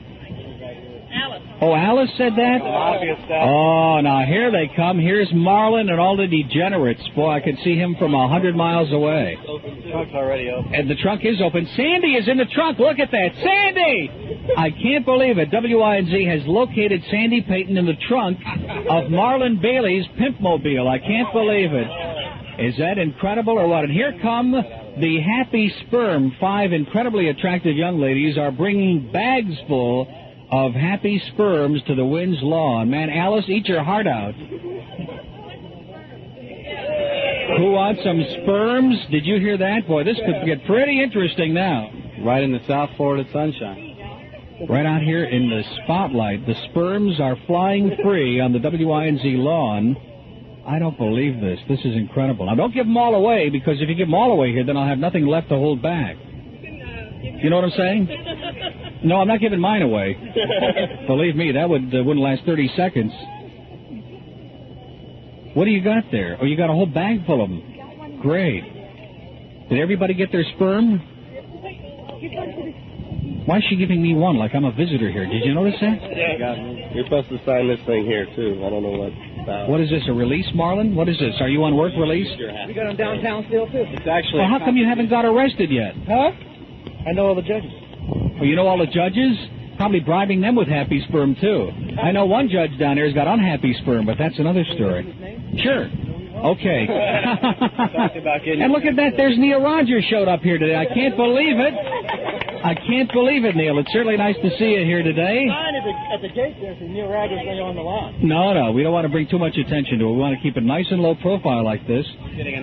Oh, Alice said that? Oh, now here they come. Here's Marlon and all the degenerates. Boy, I can see him from 100 miles away. The trunk's already open. And the trunk is open. Sandy is in the trunk. Look at that. Sandy! I can't believe it. WINZ has located Sandy Payton in the trunk of Marlon Bailey's Pimpmobile. I can't believe it. Is that incredible or what? And here come the Happy Sperm. 5 incredibly attractive young ladies are bringing bags full of happy sperms to the WINZ lawn. Man, Alice, eat your heart out. Who wants some sperms? Did you hear that? Boy, this could get pretty interesting now. Right in the South Florida sunshine. Right out here in the spotlight. The sperms are flying free on the WINZ lawn. I don't believe this. This is incredible. Now, don't give them all away, because if you give them all away here, then I'll have nothing left to hold back. You know what I'm saying? No, I'm not giving mine away. Believe me, that wouldn't last 30 seconds. What do you got there? Oh, you got a whole bag full of them. Great. Did everybody get their sperm? Why is she giving me one like I'm a visitor here? Did you notice that? Yeah. You're supposed to sign this thing here, too. I don't know what about. What is this, a release, Marlon? What is this? Are you on work release? We got him downtown still, too. It's actually... Well, how come you haven't got arrested yet? Huh? I know all the judges. Well, you know all the judges? Probably bribing them with happy sperm, too. I know one judge down there has got unhappy sperm, but that's another story. Sure. Okay. And look at that. There's Neil Rogers showed up here today. I can't believe it. I can't believe it, Neil. It's certainly nice to see you here today. At the gate there says Neil Rogers on the lawn. No, we don't want to bring too much attention to it. We want to keep it nice and low profile like this.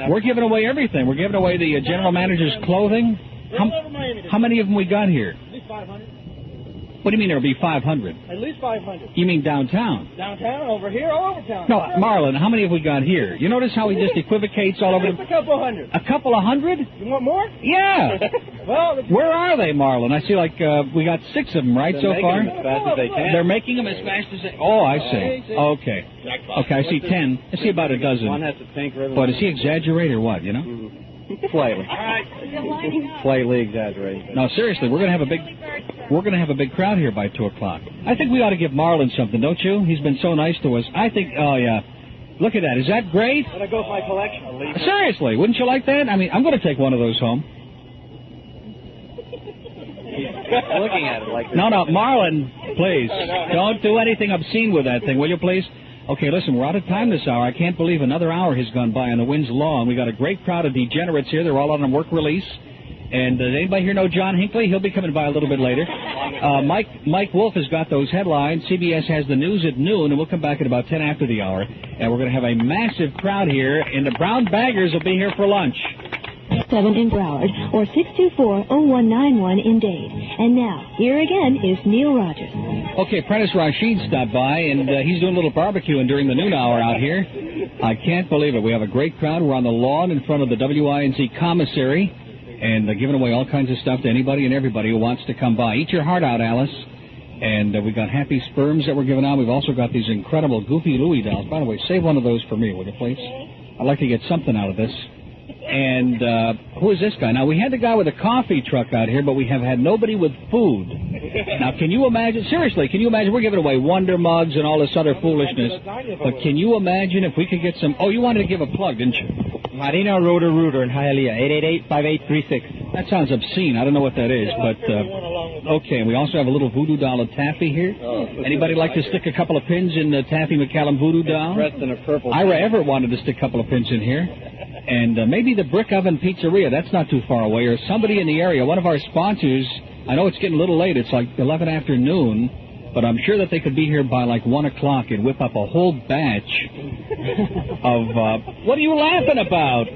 We're giving away everything. We're giving away the general manager's clothing. How many of them we got here? At least 500. What do you mean there'll be 500? At least 500. You mean downtown? Downtown, over here, all over town. No, Marlon, how many have we got here? You notice how he just equivocates all over? Just a couple hundred. A couple of hundred? You want more? Yeah. Well, where are they, Marlon? I see we got 6 of them, right, so far? They're making them as fast as they can. They're making them as fast as they... Oh, I see. Okay. Okay, I see 10. I see about a dozen. One has a pink ribbon. But does he exaggerate or what, you know? Slightly. Slightly exaggerated. No, seriously, we're gonna have a big crowd here by 2:00. I think we ought to give Marlon something, don't you? He's been so nice to us. I think. Oh yeah, look at that. Is that great? When I go with my collection, I'll leave it. Seriously, wouldn't you like that? I mean, I'm going to take one of those home. Looking at it like this. No, Marlon, please don't do anything obscene with that thing, will you, please? Okay, listen, we're out of time this hour. I can't believe another hour has gone by on the WINZ lawn. We got a great crowd of degenerates here. They're all on a work release. And does anybody here know John Hinckley? He'll be coming by a little bit later. Mike Wolf has got those headlines. CBS has the news at noon, and we'll come back at about 10 after the hour. And we're going to have a massive crowd here, and the Brown Baggers will be here for lunch. 7 in Broward or 624-0191 in Dade. And now, here again is Neil Rogers. Okay, Prentice Rashid stopped by, and he's doing a little barbecuing during the noon hour out here. I can't believe it. We have a great crowd. We're on the lawn in front of the WINZ commissary, and giving away all kinds of stuff to anybody and everybody who wants to come by. Eat your heart out, Alice. And we got happy sperms that we're giving out. We've also got these incredible Goofy Louie dolls. By the way, save one of those for me, will you, please? I'd like to get something out of this. And who is this guy? Now, we had the guy with a coffee truck out here, but we have had nobody with food. Now, can you imagine, seriously, can you imagine, we're giving away Wonder Mugs and all this other foolishness, but can you imagine if we could get some, oh, you wanted to give a plug, didn't you? Marina Rooter in Hialeah, 888-5836. That sounds obscene. I don't know what that is, but, okay, and we also have a little voodoo doll of Taffy here. Anybody like to stick a couple of pins in the Taffy McCallum voodoo doll? Dressed in a purple. Ira Everett wanted to stick a couple of pins in here. And maybe the Brick Oven Pizzeria, that's not too far away, or somebody in the area, one of our sponsors. I know it's getting a little late, it's like 11 afternoon, but I'm sure that they could be here by like 1 o'clock and whip up a whole batch of, what are you laughing about?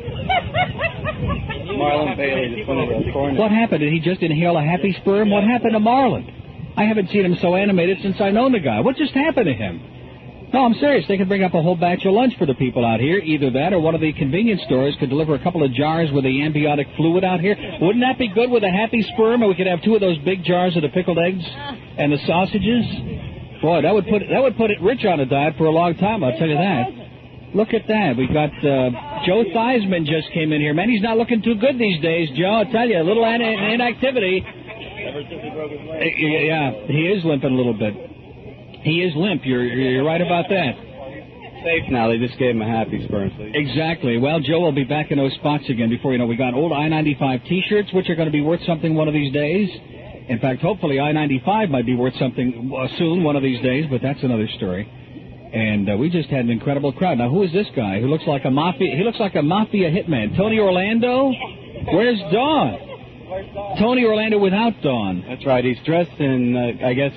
Marlon Bailey just went into the corner. What happened? Did he just inhale a happy sperm? What happened to Marlon? I haven't seen him so animated since I known the guy. What just happened to him? No, I'm serious. They could bring up a whole batch of lunch for the people out here. Either that or one of the convenience stores could deliver a couple of jars with the amniotic fluid out here. Wouldn't that be good with a happy sperm? And we could have 2 of those big jars of the pickled eggs and the sausages. Boy, that would put it rich on a diet for a long time, I'll tell you that. Look at that. We got Joe Theismann just came in here. Man, he's not looking too good these days, Joe. I tell you, a little inactivity. Ever since he broke his leg. Yeah, he is limping a little bit. He is limp. You're right about that. Safe now. They just gave him a happy sperm. So Exactly. Well, Joe will be back in those spots again before you know. We got old I-95 T-shirts, which are going to be worth something one of these days. In fact, hopefully I-95 might be worth something soon one of these days, but that's another story. And we just had an incredible crowd. Now, who is this guy who looks like a mafia? He looks like a mafia hitman. Tony Orlando? Where's Dawn? Tony Orlando without Dawn. That's right. He's dressed in, I guess,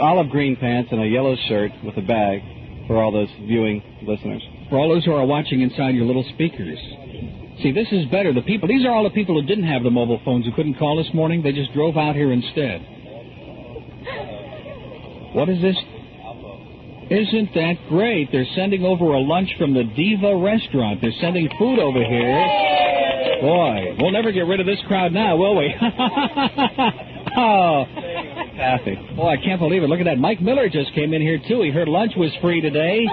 olive green pants and a yellow shirt with a bag for all those viewing listeners. For all those who are watching inside your little speakers. See, this is better. These are all the people who didn't have the mobile phones who couldn't call this morning. They just drove out here instead. What is this? Isn't that great? They're sending over a lunch from the Diva restaurant. They're sending food over here. Boy, we'll never get rid of this crowd now, will we? Oh, Taffy. Oh, I can't believe it. Look at that. Mike Miller just came in here, too. He heard lunch was free today.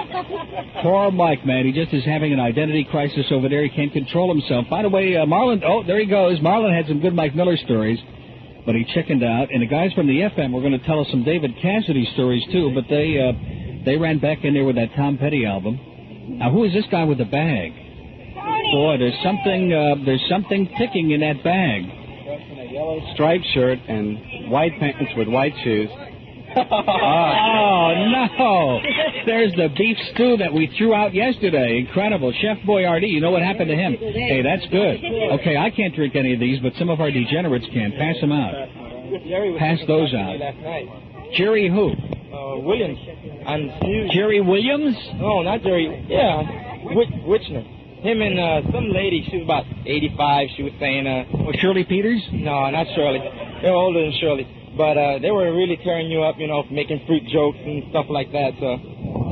Poor Mike, man. He just is having an identity crisis over there. He can't control himself. By the way, Marlon, oh, there he goes. Marlon had some good Mike Miller stories, but he chickened out. And the guys from the FM were going to tell us some David Cassidy stories, too, but they ran back in there with that Tom Petty album. Now, who is this guy with the bag? Boy, there's something ticking in that bag. yellow striped shirt and white pants with white shoes. Oh, no. There's the beef stew that we threw out yesterday. Incredible. Chef Boyardee, you know what happened to him? Hey, that's good. Okay, I can't drink any of these, but some of our degenerates can. Pass them out. Pass those out. Jerry who? Williams. And Jerry Williams? No, not Jerry. Yeah, Wichner. Him and some lady, she was about 85. She was saying... Shirley Peters? No, not Shirley. They're older than Shirley. But they were really tearing you up, you know, making fruit jokes and stuff like that. So.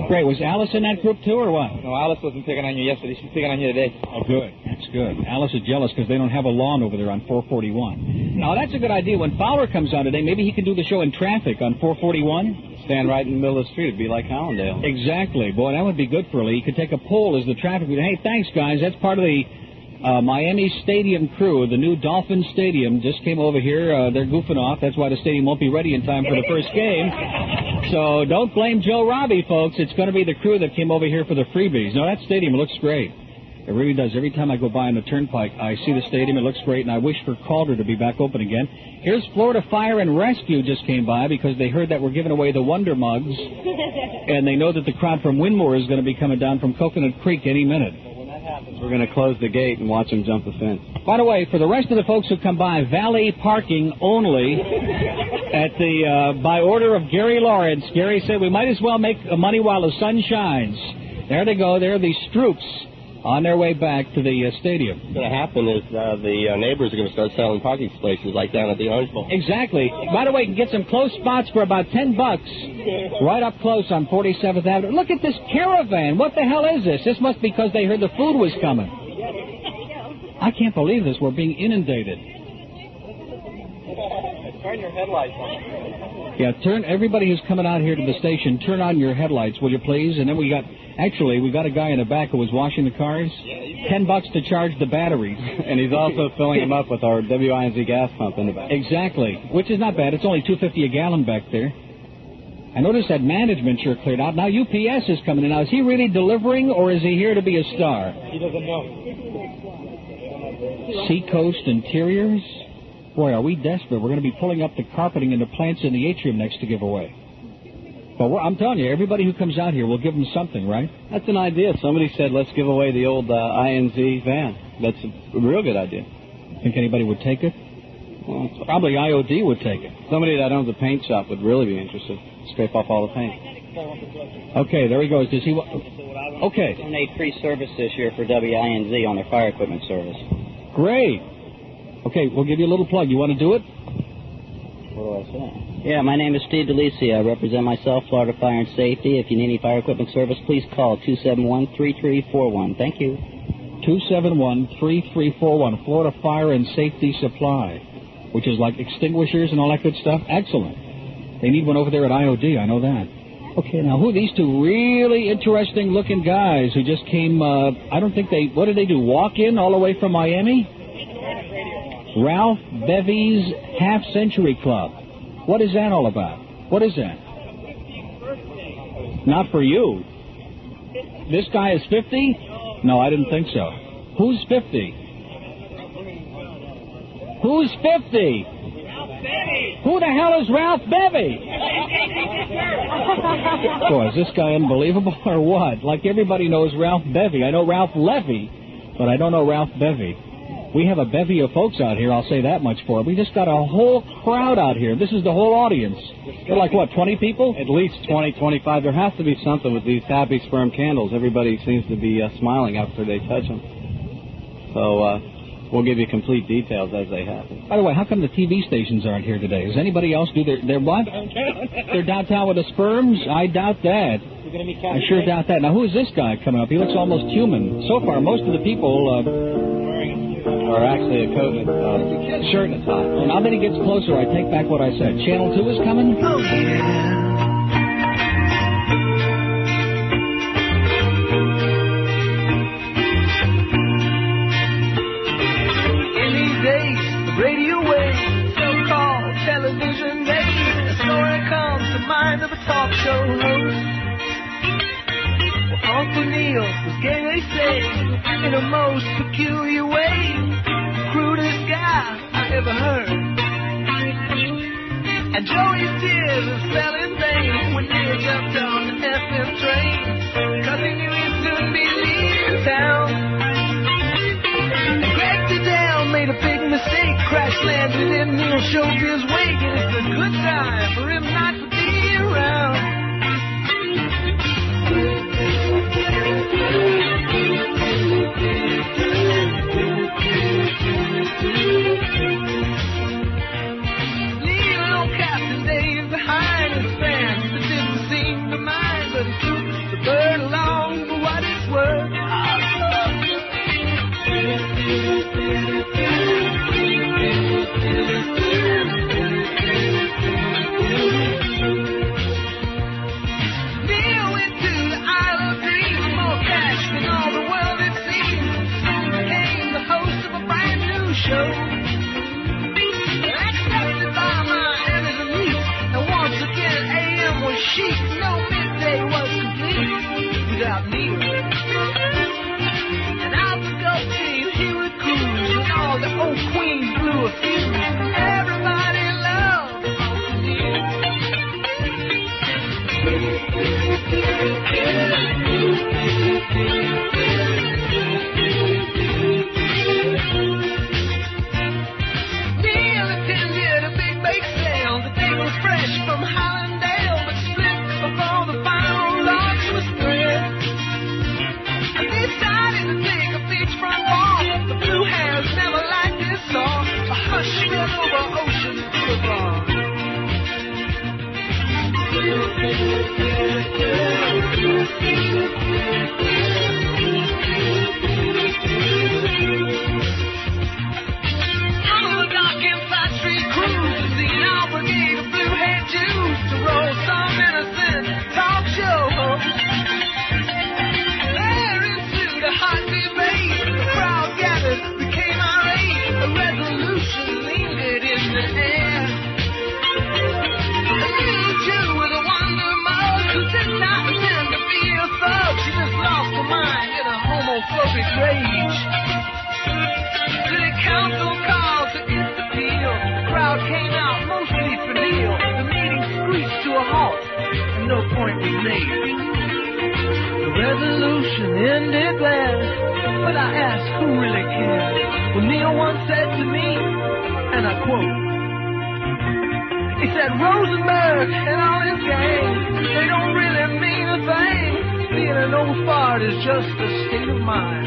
Great. Was Alice in that group, too, or what? No, Alice wasn't picking on you yesterday. She's picking on you today. Oh, good. That's good. Alice is jealous because they don't have a lawn over there on 441. Now, that's a good idea. When Fowler comes on today, maybe he can do the show in traffic on 441. Stand right in the middle of the street. It'd be like Hallandale. Exactly. Boy, that would be good for Lee. He could take a poll as the traffic. Hey, thanks, guys. That's part of the Miami Stadium crew. The new Dolphin Stadium just came over here. They're goofing off. That's why the stadium won't be ready in time for the first game. So don't blame Joe Robbie, folks. It's going to be the crew that came over here for the freebies. No, that stadium looks great. It really does. Every time I go by on the turnpike, I see the stadium. It looks great, and I wish for Calder to be back open again. Here's Florida Fire and Rescue just came by because they heard that we're giving away the Wonder Mugs, and they know that the crowd from Winmore is going to be coming down from Coconut Creek any minute. We're going to close the gate and watch them jump the fence. By the way, for the rest of the folks who come by, valet parking only at the by order of Gary Lawrence. Gary said we might as well make money while the sun shines. There they go. There are the Stroops on their way back to the stadium. What's going to happen is the neighbors are going to start selling parking spaces like down at the Orange Bowl. Exactly. By the way, you can get some close spots for about $10 right up close on 47th Avenue. Look at this caravan. What the hell is this? This must be because they heard the food was coming. I can't believe this. We're being inundated. Turn your headlights on. Yeah, everybody who's coming out here to the station, turn on your headlights, will you please? And then we got a guy in the back who was washing the cars. $10 to charge the batteries. And he's also filling them up with our WINZ gas pump in the back. Exactly, which is not bad. It's only $2.50 a gallon back there. I noticed that management sure cleared out. Now UPS is coming in. Now, is he really delivering, or is he here to be a star? He doesn't know. Seacoast Interiors? Boy, are we desperate. We're going to be pulling up the carpeting and the plants in the atrium next to give away. But I'm telling you, everybody who comes out here, we'll give them something, right? That's an idea. Somebody said, let's give away the old INZ van. That's a real good idea. Think anybody would take it? Well, probably IOD would take it. Somebody that owns a paint shop would really be interested. Scrape off all the paint. Okay, there he goes. Does he? Okay. Donate free service this year for WINZ on their fire equipment service. Great. Okay, we'll give you a little plug. You want to do it? What do I say? Yeah, my name is Steve DeLisi. I represent myself, Florida Fire and Safety. If you need any fire equipment service, please call 271-3341. Thank you. 271-3341, Florida Fire and Safety Supply, which is like extinguishers and all that good stuff. Excellent. They need one over there at IOD, I know that. Okay, now who are these two really interesting-looking guys who just came, I don't think what did they do, walk in all the way from Miami? Ralph Bevy's Half Century Club. What is that all about? What is that? Not for you. This guy is 50? No, I didn't think so. Who's 50? Who's 50? Who the hell is Ralph Bevy? Boy, is this guy unbelievable or what? Like everybody knows Ralph Bevy. I know Ralph Levy, but I don't know Ralph Bevy. We have a bevy of folks out here, I'll say that much for it. We just got a whole crowd out here. This is the whole audience. They're like, what, 20 people? At least 20, 25. There has to be something with these happy sperm candles. Everybody seems to be smiling after they touch them. So we'll give you complete details as they happen. By the way, how come the TV stations aren't here today? Does anybody else do their what? They're downtown with the sperms? I doubt that. I sure doubt that. Now, who is this guy coming up? He looks almost human. So far, most of the people... or actually a coat and shirt and a tie. And now that he gets closer, I take back what I said. Channel 2 is coming? Oh, yeah. In these days, the radio waves, so-called television days, a story comes to mind of a talk show host. Well, Uncle Neil was gay, they say, in a most peculiar way. Crudest guy I ever heard. And Joey's tears fell in vain when Neil jumped on the FM train, 'cause he knew he'd soon be leaving town. And Greg Goodell made a big mistake, crash landed in Neil Showbiz's wake, and it's a good time for him not to be around. Leaving old Captain Dave behind his fans that didn't seem to mind, but he took the bird along for what it's worth. Neil went to the Isle of Dreams, more cash than all the world had seen. Soon became the host of a brand new show. Accepted by Miami and Leaf, and once again AM was chic. No midday was complete without Neil. And out the Gulf Stream he would cruise, and all the old queens blew a fuse. Everybody loved Uncle Neil. Neil attended a big bake sale. The day was fresh from Hollandale, but split before the final launch was spread. And they decided to take a beachfront walk. The blue hairs never liked this song. A hush spread over Ocean Boulevard. Out of the dark inside street cruise, the Al Brigade of blue-haired Jews to roll some innocent talk show. There ensued a hot debate. The crowd gathered, became irate. A resolution lingered in the air. A little Jew with a wonder mug who did not pretend to be a thug. She just lost her mind in a homophobic rage. City council called to its appeal. The crowd came out mostly for Neil. The meeting screeched to a halt, and no point was made. The resolution ended glad, but I asked who really cared. Well, Neil once said to me, and I quote, he said, Rosenberg and all his gang, they don't really mean a thing. Being an old fart is just a state of mind.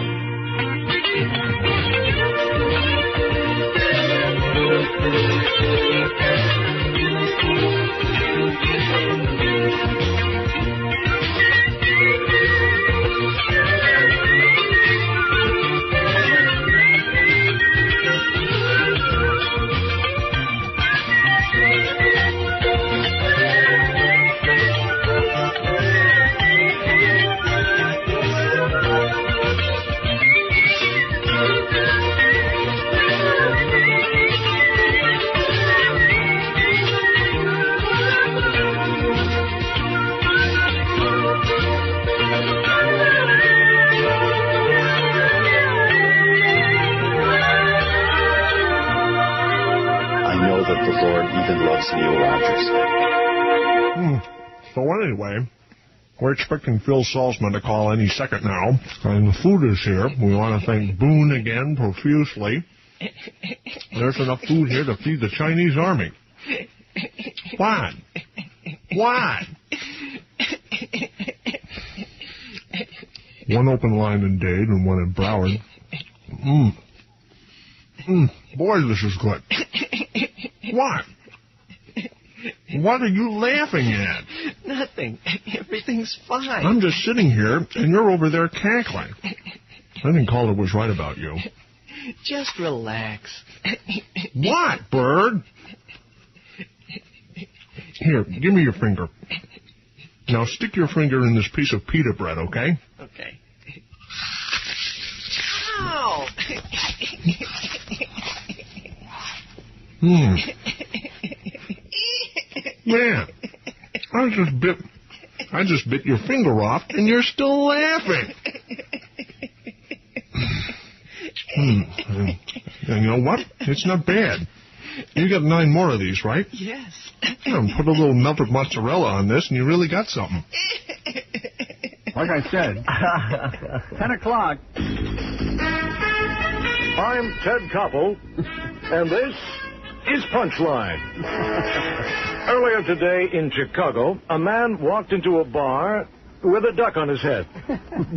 The Lord even loves Neil Rogers. So anyway, we're expecting Phil Salzman to call any second now, and the food is here. We want to thank Boone again profusely. There's enough food here to feed the Chinese army. What? What? One open line in Dade and one in Broward. Boy, this is good. What? What are you laughing at? Nothing. Everything's fine. I'm just sitting here, and you're over there cackling. I think Calder was right about you. Just relax. What, Bird? Here, give me your finger. Now stick your finger in this piece of pita bread, okay? Okay. Ow! Man, I just bit your finger off, and you're still laughing. And you know what? It's not bad. You got 9 more of these, right? Yes. Put a little melted mozzarella on this, and you really got something. Like I said, 10 o'clock. I'm Ted Koppel, and this is Punchline. Earlier today in Chicago, a man walked into a bar with a duck on his head.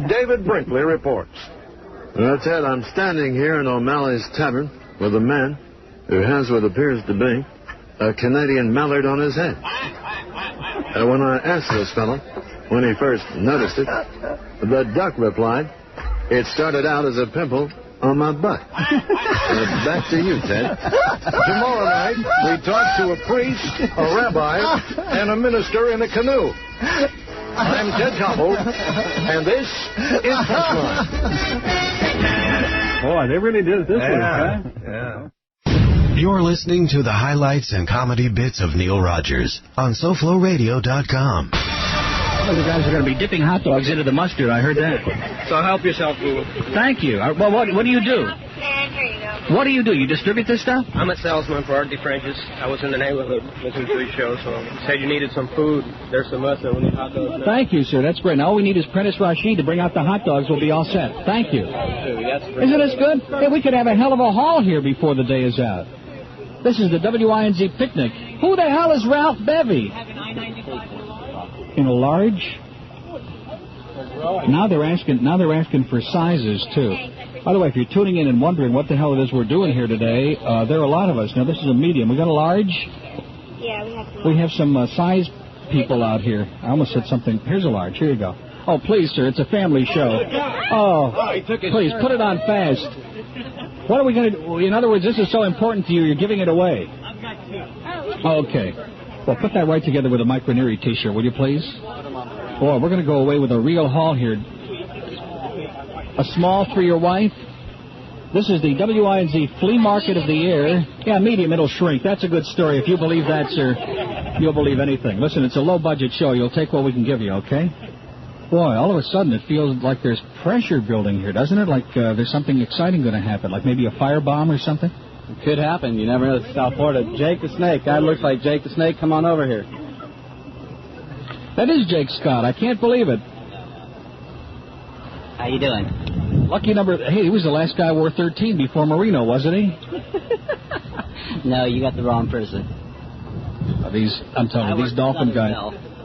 David Brinkley reports. Ted, I'm standing here in O'Malley's Tavern with a man who has what appears to be a Canadian mallard on his head. When I asked this fellow when he first noticed it, the duck replied, "It started out as a pimple on my butt." Back to you, Ted. Tomorrow night, we talk to a priest, a rabbi, and a minister in a canoe. I'm Ted Koppel, and this is Punchline. Boy, they really did it this week, huh? Yeah. You're listening to the highlights and comedy bits of Neil Rogers on SoFloRadio.com. Well, the guys are going to be dipping hot dogs into the mustard. I heard that. So help yourself, Boo. Thank you. Well, what do you do? And here you go. What do? You distribute this stuff? I'm a salesman for Art DeFrancis. I was in the neighborhood listening to your show, so you said you needed some food. There's some mustard. We need hot dogs. Thank you, sir. That's great. Now all we need is Prentice Rashid to bring out the hot dogs. We'll be all set. Thank you. Isn't this good? Hey, we could have a hell of a haul here before the day is out. This is the WINZ picnic. Who the hell is Ralph Bevy? In a large? Now they're asking for sizes too. By the way, if you're tuning in and wondering what the hell it is we're doing here today, there are a lot of us. Now this is a medium. We got a large? Yeah, we have some. We have some size people out here. I almost said something. Here's a large. Here you go. Oh, please, sir. It's a family show. Oh, please put it on fast. What are we going to do? In other words, this is so important to you, you're giving it away. Okay. Well, put that right together with a Mike Ranieri T-shirt, will you please? Boy, we're going to go away with a real haul here. A small for your wife. This is the WINZ Flea Market of the Year. Yeah, medium, it'll shrink. That's a good story. If you believe that, sir, you'll believe anything. Listen, it's a low-budget show. You'll take what we can give you, okay? Boy, all of a sudden it feels like there's pressure building here, doesn't it? Like there's something exciting going to happen, like maybe a firebomb or something? It could happen. You never know. It's South Florida. Jake the Snake. Guy looks like Jake the Snake. Come on over here. That is Jake Scott. I can't believe it. How you doing? Lucky number... Hey, he was the last guy who wore 13 before Marino, wasn't he? No, you got the wrong person. I'm telling you, these Dolphin guys...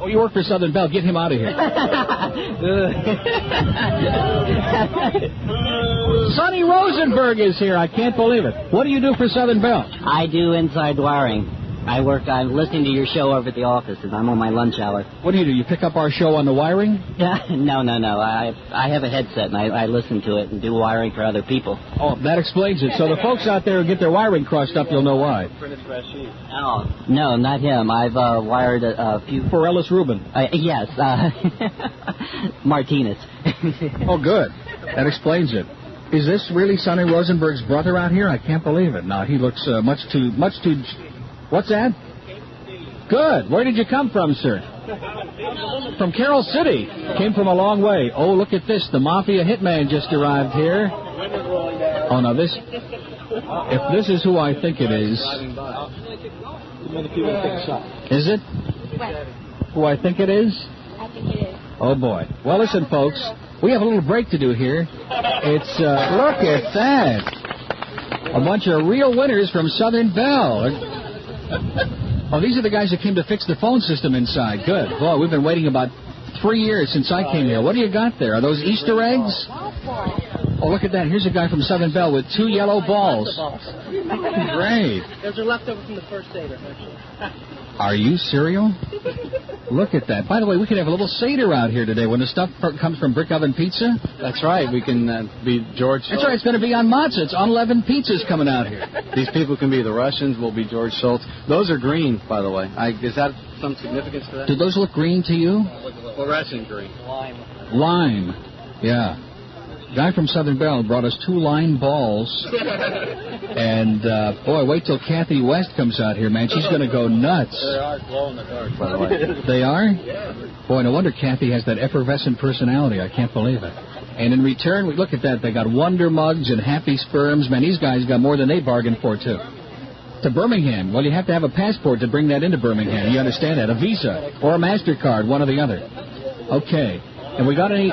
Oh, you work for Southern Bell. Get him out of here. Sonny Rosenberg is here. I can't believe it. What do you do for Southern Bell? I do inside wiring. I'm listening to your show over at the office, and I'm on my lunch hour. What do? You pick up our show on the wiring? No. I have a headset, and I listen to it and do wiring for other people. Oh, that explains it. So the folks out there who get their wiring crossed up, you'll know why. Oh, no, not him. I've wired a few... For Ellis Rubin? Yes. Martinez. Oh, good. That explains it. Is this really Sonny Rosenberg's brother out here? I can't believe it. No, he looks much too... What's that? Good. Where did you come from, sir? From Carroll City. Came from a long way. Oh, look at this. The Mafia Hitman just arrived here. Oh, no, this... If this is who I think it is... Is it? Who I think it is? I think it is. Oh, boy. Well, listen, folks. We have a little break to do here. It's... look at that. A bunch of real winners from Southern Bell. Oh, these are the guys that came to fix the phone system inside. Good. Boy, we've been waiting about 3 years since I came here. What do you got there? Are those Easter eggs? Oh, look at that. Here's a guy from Southern Bell with 2 yellow balls. Great. Those are left over from the first Seder, actually. Are you serial? Look at that. By the way, we could have a little Seder out here today when the stuff comes from Brick Oven Pizza. That's right. We can be George Schultz. That's right. It's going to be on matzah. It's unleavened pizzas coming out here. These people can be the Russians. We'll be George Schultz. Those are green, by the way. Is that some significance to that? Do those look green to you? Fluorescent green. Lime. Yeah. Guy from Southern Bell brought us 2 lime balls. And, boy, wait till Kathy West comes out here, man. She's going to go nuts. They are glow in the dark, by the way. They are? Boy, no wonder Kathy has that effervescent personality. I can't believe it. And in return, look at that. They got Wonder Mugs and Happy Sperms. Man, these guys got more than they bargained for, too. To Birmingham. Well, you have to have a passport to bring that into Birmingham. You understand that? A Visa or a MasterCard, one or the other. Okay. And we got any...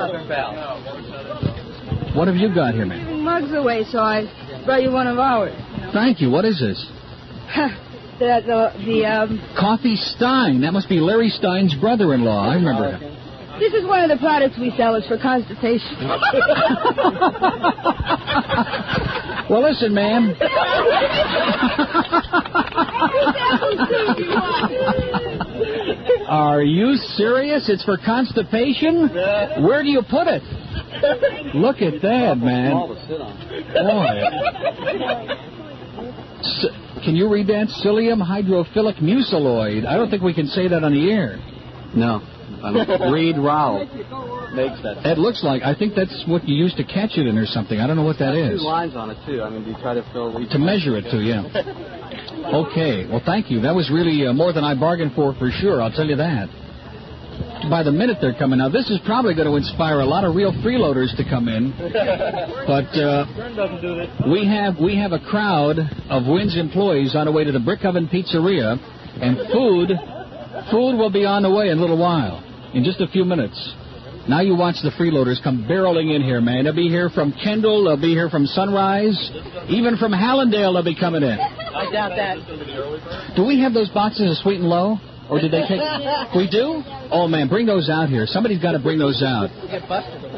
What have you got here, man? Giving mugs away, so I brought you one of ours. Thank you. What is this? Coffee Stein. That must be Larry Stein's brother-in-law. I remember him. This is one of the products we sell. It's for constipation. Well, listen, ma'am. Are you serious? It's for constipation? Where do you put it? Look at that, man. Boy. Can you read that? Psyllium hydrophilic muciloid. I don't think we can say that on the air. No. Reed Rao makes that. It looks like, I think that's what you use to catch it in or something. I don't know what that is. 2 lines on it, too. I mean, do you try to fill... To measure it, too, yeah. Okay. Well, thank you. That was really more than I bargained for sure. I'll tell you that. By the minute they're coming out. This is probably going to inspire a lot of real freeloaders to come in. But we have a crowd of WINZ employees on the way to the Brick Oven Pizzeria, and food will be on the way in a little while, in just a few minutes. Now you watch the freeloaders come barreling in here, man. They'll be here from Kendall, they'll be here from Sunrise, even from Hallandale they'll be coming in. I doubt that. Do we have those boxes of Sweet and Low? Or did they take... We do? Oh, man, bring those out here. Somebody's got to bring those out.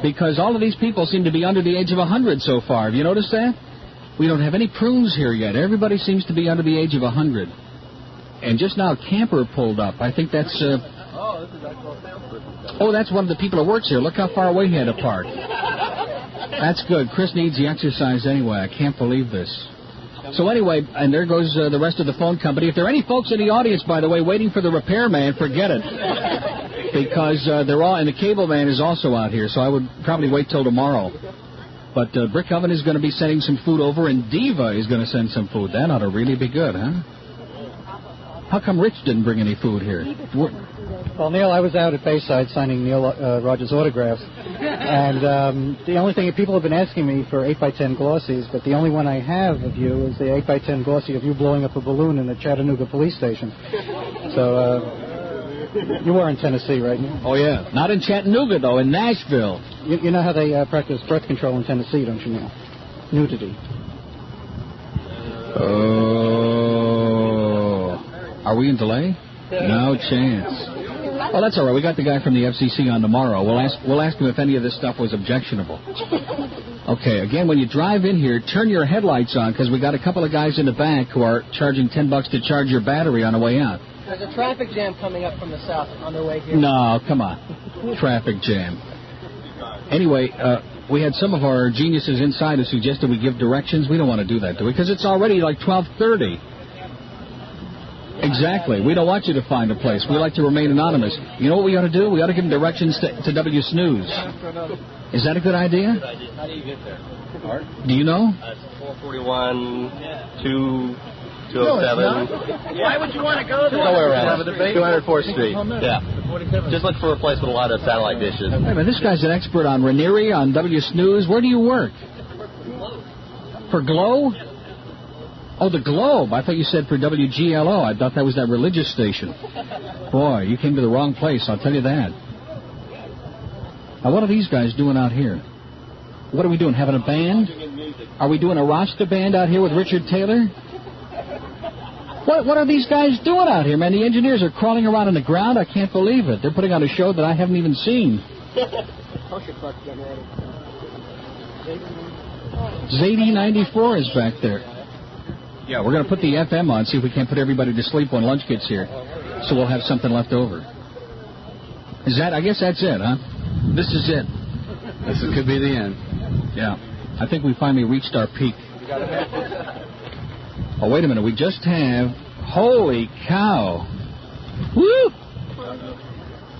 Because all of these people seem to be under the age of 100 so far. Have you noticed that? We don't have any prunes here yet. Everybody seems to be under the age of 100. And just now, Camper pulled up. I think that's... Oh, that's one of the people that works here. Look how far away he had to park. That's good. Chris needs the exercise anyway. I can't believe this. So anyway, and there goes the rest of the phone company. If there are any folks in the audience, by the way, waiting for the repairman, forget it. Because they're all... And the cable man is also out here, so I would probably wait till tomorrow. But Brick Oven is going to be sending some food over, and Diva is going to send some food. That ought to really be good, huh? How come Rich didn't bring any food here? Well, Neil, I was out at Bayside signing Neil Rogers' autographs, and the only thing people have been asking me for 8x10 glossies, but the only one I have of you is the 8x10 glossy of you blowing up a balloon in the Chattanooga police station. So you were in Tennessee, right? Neil? Oh yeah, not in Chattanooga though, in Nashville. You know how they practice birth control in Tennessee, don't you, Neil? Nudity. Oh, are we in delay? No chance. Oh, that's all right. We got the guy from the FCC on tomorrow. We'll ask him if any of this stuff was objectionable. Okay, again, when you drive in here, turn your headlights on, because we got a couple of guys in the back who are charging $10 to charge your battery on the way out. There's a traffic jam coming up from the south on their way here. No, come on. Traffic jam. Anyway, we had some of our geniuses inside who suggested we give directions. We don't want to do that, do we? Because it's already like 12:30. Exactly. We don't want you to find a place. We like to remain anonymous. You know what we ought to do? We ought to give them directions to W Snooze. Is that a good idea? How do you get there? Do you know? 441, 207. Why would you want to go there? Somewhere around 204th Street. Yeah. Just look for a place with a lot of satellite dishes. Wait a minute, this guy's an expert on Ranieri, on W Snooze. Where do you work? For Glow? Oh, the Globe. I thought you said for WGLO. I thought that was that religious station. Boy, you came to the wrong place, I'll tell you that. Now, what are these guys doing out here? What are we doing, having a band? Are we doing a Rasta band out here with Richard Taylor? What are these guys doing out here, man? The engineers are crawling around on the ground. I can't believe it. They're putting on a show that I haven't even seen. Zadie 94 is back there. Yeah, we're going to put the FM on, see if we can't put everybody to sleep when lunch gets here. So we'll have something left over. I guess that's it, huh? This is it. This could be the end. Yeah. I think we finally reached our peak. Oh, wait a minute. We just have... Holy cow. Woo!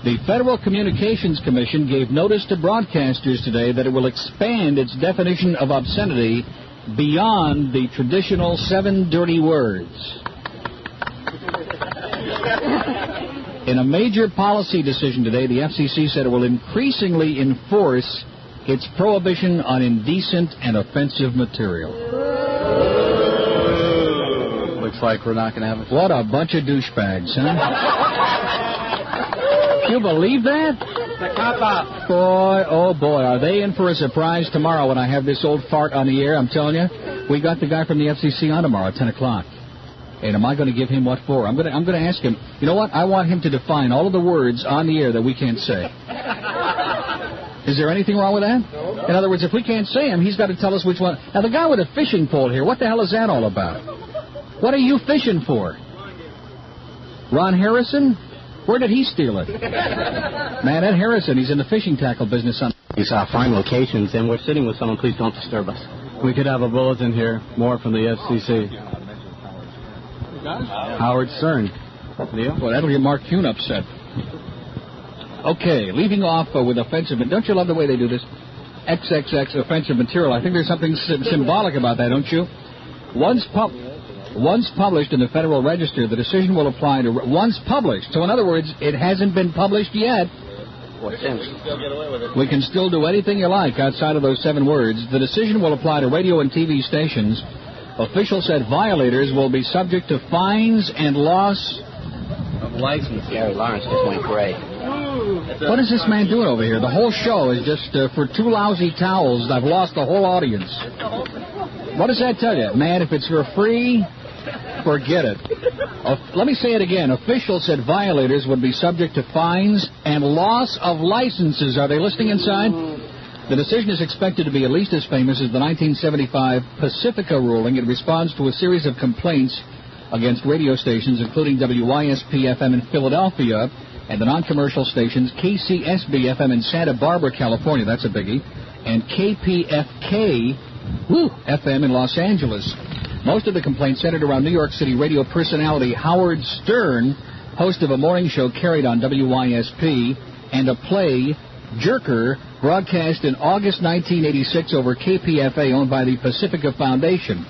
The Federal Communications Commission gave notice to broadcasters today that it will expand its definition of obscenity beyond the traditional 7 dirty words. In a major policy decision today, the FCC said it will increasingly enforce It's prohibition on indecent and offensive material. Looks like we're not going to have it. What a bunch of douchebags, huh? You believe that? The cop-out. Boy, oh boy, are they in for a surprise tomorrow when I have this old fart on the air? I'm telling you, we got the guy from the FCC on tomorrow at 10 o'clock. And am I going to give him what for? I'm going to ask him, you know what? I want him to define all of the words on the air that we can't say. Is there anything wrong with that? In other words, if we can't say them, he's got to tell us which one. Now, the guy with a fishing pole here, what the hell is that all about? What are you fishing for? Ron Harrison? Where did he steal it? Man, Ed Harrison, he's in the fishing tackle business. These are fine locations, and we're sitting with someone. Please don't disturb us. We could have a bulletin here, more from the FCC. Howard Stern. Neil? Well, that'll get Mark Kuhn upset. Okay, leaving off with offensive. Don't you love the way they do this? XXX offensive material. I think there's something symbolic about that, don't you? Once published in the Federal Register, the decision will apply to... Once published. So, in other words, it hasn't been published yet. What sense? We can still do anything you like outside of those 7 words. The decision will apply to radio and TV stations. Officials said violators will be subject to fines and loss of license. Gary Lawrence just went gray. What is this man doing over here? The whole show is just for 2 lousy towels. I've lost the whole audience. What does that tell you? Man, if it's for free, forget it. Let me say it again. Officials said violators would be subject to fines and loss of licenses. Are they listening inside? The decision is expected to be at least as famous as the 1975 Pacifica ruling. It responds to a series of complaints against radio stations, including WISP-FM in Philadelphia and the non-commercial stations KCSB-FM in Santa Barbara, California. That's a biggie. And KPFK-FM in Los Angeles. Most of the complaints centered around New York City radio personality Howard Stern, host of a morning show carried on WISP, and a play, Jerker, broadcast in August 1986 over KPFA, owned by the Pacifica Foundation.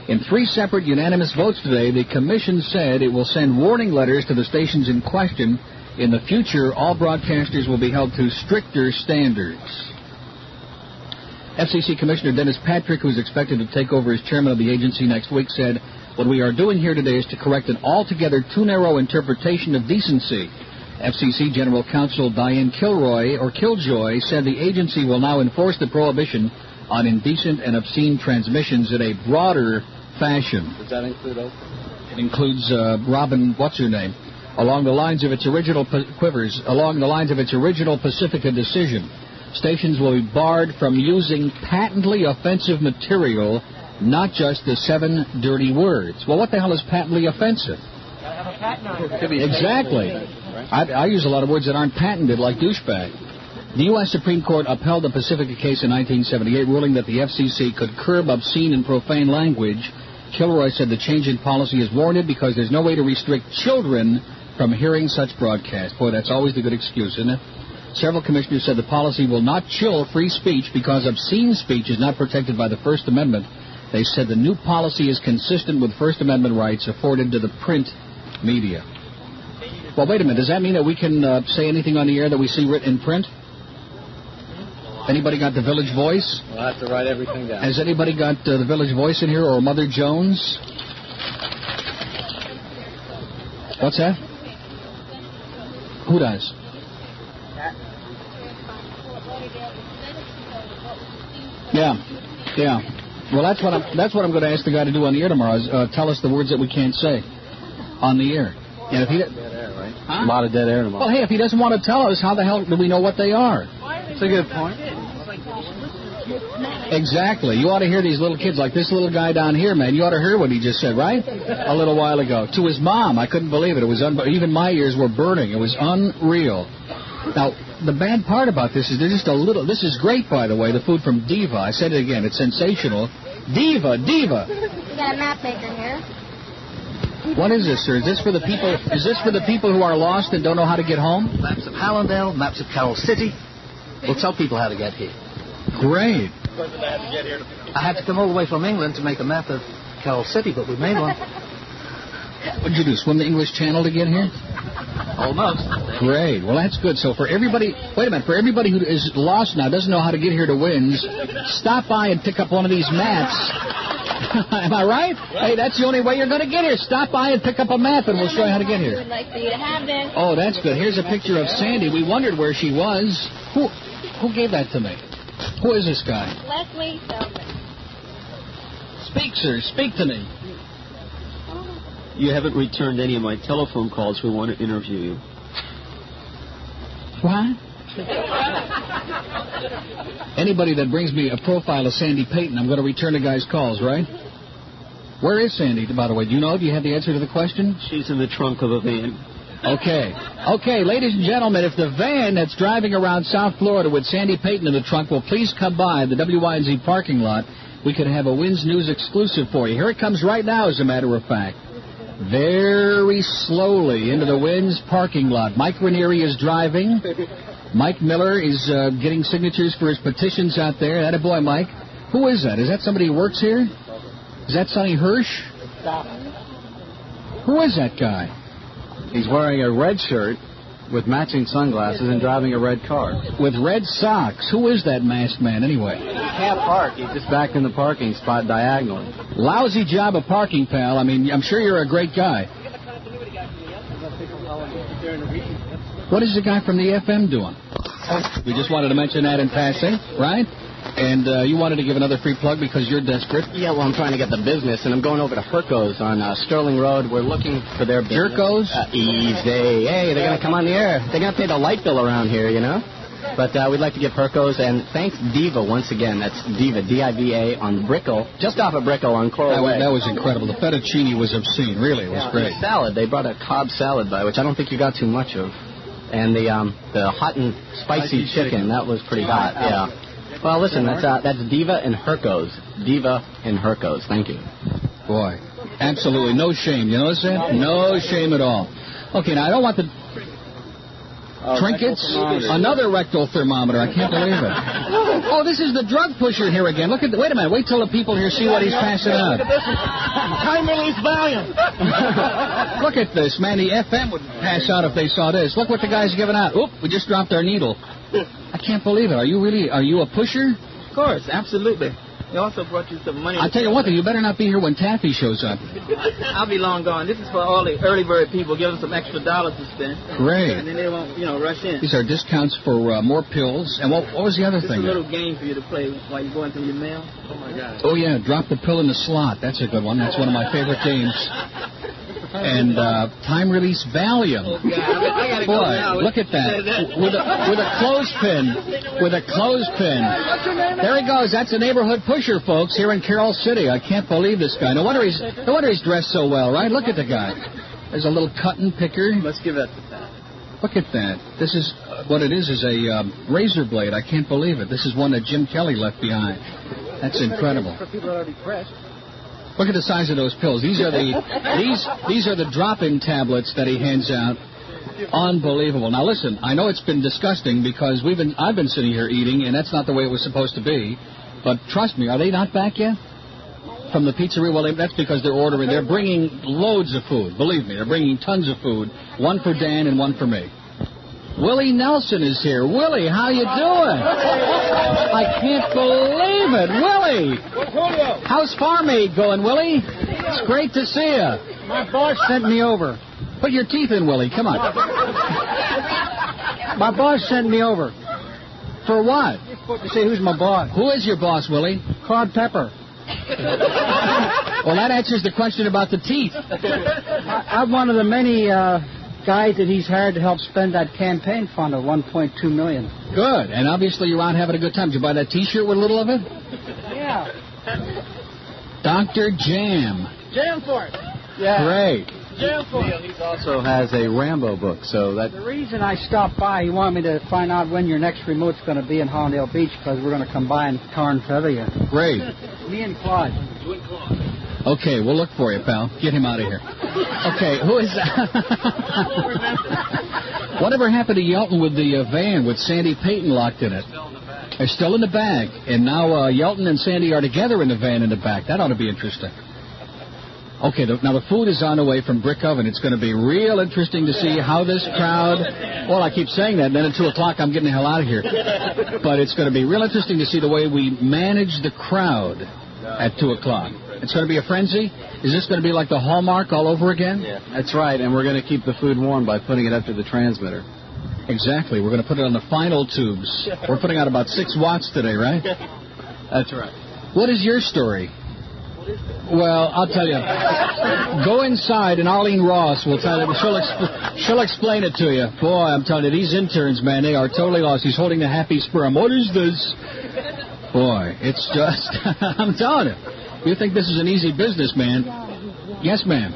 In 3 separate unanimous votes today, the commission said it will send warning letters to the stations in question. In the future, all broadcasters will be held to stricter standards. FCC Commissioner Dennis Patrick, who's expected to take over as chairman of the agency next week, said, "What we are doing here today is to correct an altogether too narrow interpretation of decency." FCC General Counsel Diane Killjoy said the agency will now enforce the prohibition on indecent and obscene transmissions in a broader fashion. Does that include Oprah? It includes Robin, what's her name? Along the lines of its original Pacifica decision. Stations will be barred from using patently offensive material, not just the 7 dirty words. Well, what the hell is patently offensive? Exactly. I use a lot of words that aren't patented, like douchebag. The U.S. Supreme Court upheld the Pacifica case in 1978, ruling that the FCC could curb obscene and profane language. Kilroy said the change in policy is warranted because there's no way to restrict children from hearing such broadcasts. Boy, that's always the good excuse, isn't it? Several commissioners said the policy will not chill free speech because obscene speech is not protected by the First Amendment. They said the new policy is consistent with First Amendment rights afforded to the print media. Well, wait a minute. Does that mean that we can say anything on the air that we see written in print? Anybody got the Village Voice? We'll have to write everything down. Has anybody got the Village Voice in here, or Mother Jones? What's that? Who does? Yeah. Well, that's what I'm going to ask the guy to do on the air tomorrow. Is tell us the words that we can't say on the air. And if he dead air, right? Huh? A lot of dead air tomorrow. Well, hey, if he doesn't want to tell us, how the hell do we know what they are? That's a good point. Exactly. You ought to hear these little kids, like this little guy down here, man. You ought to hear what he just said, right? A little while ago. To his mom. I couldn't believe it. It was even my ears were burning. It was unreal. Now, the bad part about this is there's just a little... This is great, by the way, the food from Diva. I said it again. It's sensational. Diva. We got a map maker here. What is this, sir? Is this for the people? Is this for the people who are lost and don't know how to get home? Maps of Hallandale, maps of Carroll City. We'll tell people how to get here. Great. I had to come all the way from England to make a map of Carroll City, but we made one. What did you do? Swim the English Channel to get here? Almost. Great. Well, that's good. So for everybody, wait a minute, for everybody who is lost now, doesn't know how to get here to WINZ, stop by and pick up one of these mats. Am I right? Hey, that's the only way you're going to get here. Stop by and pick up a map, and we'll show you how to get here. We'd like for you to have this. Oh, that's good. Here's a picture of Sandy. We wondered where she was. Who gave that to me? Who is this guy? Leslie Feldman. Speak, sir. Speak to me. You haven't returned any of my telephone calls. We want to interview you. What? Anybody that brings me a profile of Sandy Payton, I'm going to return the guy's calls, right? Where is Sandy, by the way? Do you know? Do you have the answer to the question? She's in the trunk of a van. Okay. Okay, ladies and gentlemen, if the van that's driving around South Florida with Sandy Payton in the trunk will please come by the WINZ parking lot, we could have a WINZ News exclusive for you. Here it comes right now, as a matter of fact. Very slowly into the WINZ parking lot. Mike Ranieri is driving. Mike Miller is getting signatures for his petitions out there. Atta boy, Mike. Who is that? Is that somebody who works here? Is that Sonny Hirsch? Who is that guy? He's wearing a red shirt with matching sunglasses and driving a red car. With red socks. Who is that masked man, anyway? He can't park. He's just back in the parking spot diagonally. Lousy job of parking, pal. I mean, I'm sure you're a great guy. What is the guy from the FM doing? We just wanted to mention that in passing, right? And you wanted to give another free plug because you're desperate. Yeah, well, I'm trying to get the business, and I'm going over to Herco's on Sterling Road. We're looking for their business. Jerkos? Easy. Hey, they're going to come on the air. They're going to pay the light bill around here, you know? But we'd like to give Herco's, and thanks Diva once again. That's Diva, D-I-V-A, on Brickell, just off of Brickell on Coral Way. That was incredible. The fettuccine was obscene. Really, it was great. The salad. They brought a Cobb salad by, which I don't think you got too much of. And the hot and spicy chicken, that was pretty hot, yeah. Well, listen, that's Diva and Herco's. Diva and Herco's. Thank you. Boy, absolutely no shame. You notice that? No shame at all. Okay, now I don't want the trinkets. Another rectal thermometer. I can't believe it. Oh, this is the drug pusher here again. Look at. Wait a minute. Wait till the people here see what he's passing out. Time release Valium. Look at this, man. The FM would pass out if they saw this. Look what the guy's giving out. Oop, we just dropped our needle. I can't believe it. Are you a pusher? Of course, absolutely. They also brought you some money. I'll tell you one thing, you better not be here when Taffy shows up. I'll be long gone. This is for all the early bird people. Give them some extra dollars to spend. Great. And then they won't, rush in. These are discounts for more pills. And what was the other thing? It's a little game for you to play while you're going through your mail. Oh, my God. Oh, yeah, drop the pill in the slot. That's a good one. That's one of my favorite games. And time release Valium. Oh, God. I gotta go now. Look at that. With a clothespin. With a clothespin. There he goes. That's a neighborhood pusher, folks, here in Carroll City. I can't believe this guy. No wonder he's dressed so well, right? Look at the guy. There's a little cutting picker. Let's give that to Pat. Look at that. This is what it is a razor blade. I can't believe it. This is one that Jim Kelly left behind. That's incredible. For people already pressed. Look at the size of those pills. These are the drop-in tablets that he hands out. Unbelievable. Now listen, I know it's been disgusting because I've been sitting here eating, and that's not the way it was supposed to be. But trust me, are they not back yet? From the pizzeria? Well, that's because they're bringing loads of food. Believe me, they're bringing tons of food. One for Dan and one for me. Willie Nelson is here. Willie, how you doing? I can't believe it. Willie! How's Farm Aid going, Willie? It's great to see you. My boss sent me over. Put your teeth in, Willie. Come on. My boss sent me over. For what? To say who's my boss. Who is your boss, Willie? Claude Pepper. Well, that answers the question about the teeth. I'm one of the many guys that he's hired to help spend that campaign fund of $1.2 million. Good. And obviously you're out having a good time. Did you buy that T-shirt with a little of it? Yeah. Dr. Jam. Jam for it. Yeah. Great. Jam for it. He also has a Rambo book, so that... The reason I stopped by, he wanted me to find out when your next remote's going to be in Hollandale Beach, because we're going to come by and tar and feather you. Great. Me and Claude. You and Claude. Okay, we'll look for you, pal. Get him out of here. Okay, who is that? Whatever happened to Yelton with the van with Sandy Payton locked in it? They're still in the bag. And now Yelton and Sandy are together in the van in the back. That ought to be interesting. Okay, now the food is on the way from Brick Oven. It's going to be real interesting to see how this crowd... Well, I keep saying that, and then at 2 o'clock I'm getting the hell out of here. But it's going to be real interesting to see the way we manage the crowd at 2 o'clock. It's going to be a frenzy? Is this going to be like the Hallmark all over again? Yeah, that's right, and we're going to keep the food warm by putting it up to the transmitter. Exactly. We're going to put it on the final tubes. We're putting out about 6 watts today, right? That's right. What is your story? Well, I'll tell you. Go inside, and Arlene Ross will tell you. She'll explain it to you. Boy, I'm telling you, these interns, man, they are totally lost. He's holding the happy sperm. What is this? Boy, it's just... I'm telling you. You think this is an easy business, man? Yes, ma'am.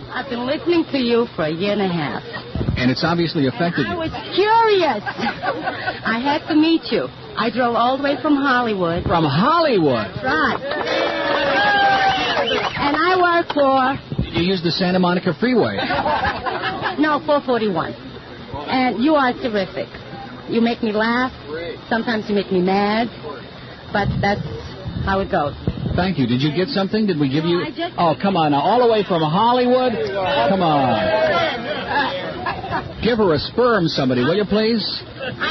I've been listening to you for a year and a half. And it's obviously affected you. I was curious. I had to meet you. I drove all the way from Hollywood. From Hollywood? Right. And I work for... You use the Santa Monica Freeway? No, 441. And you are terrific. You make me laugh. Sometimes you make me mad. But that's how it goes. Thank you. Did you get something? Did we give you... Oh, come on now. All the way from Hollywood? Come on. Give her a sperm, somebody, will you, please?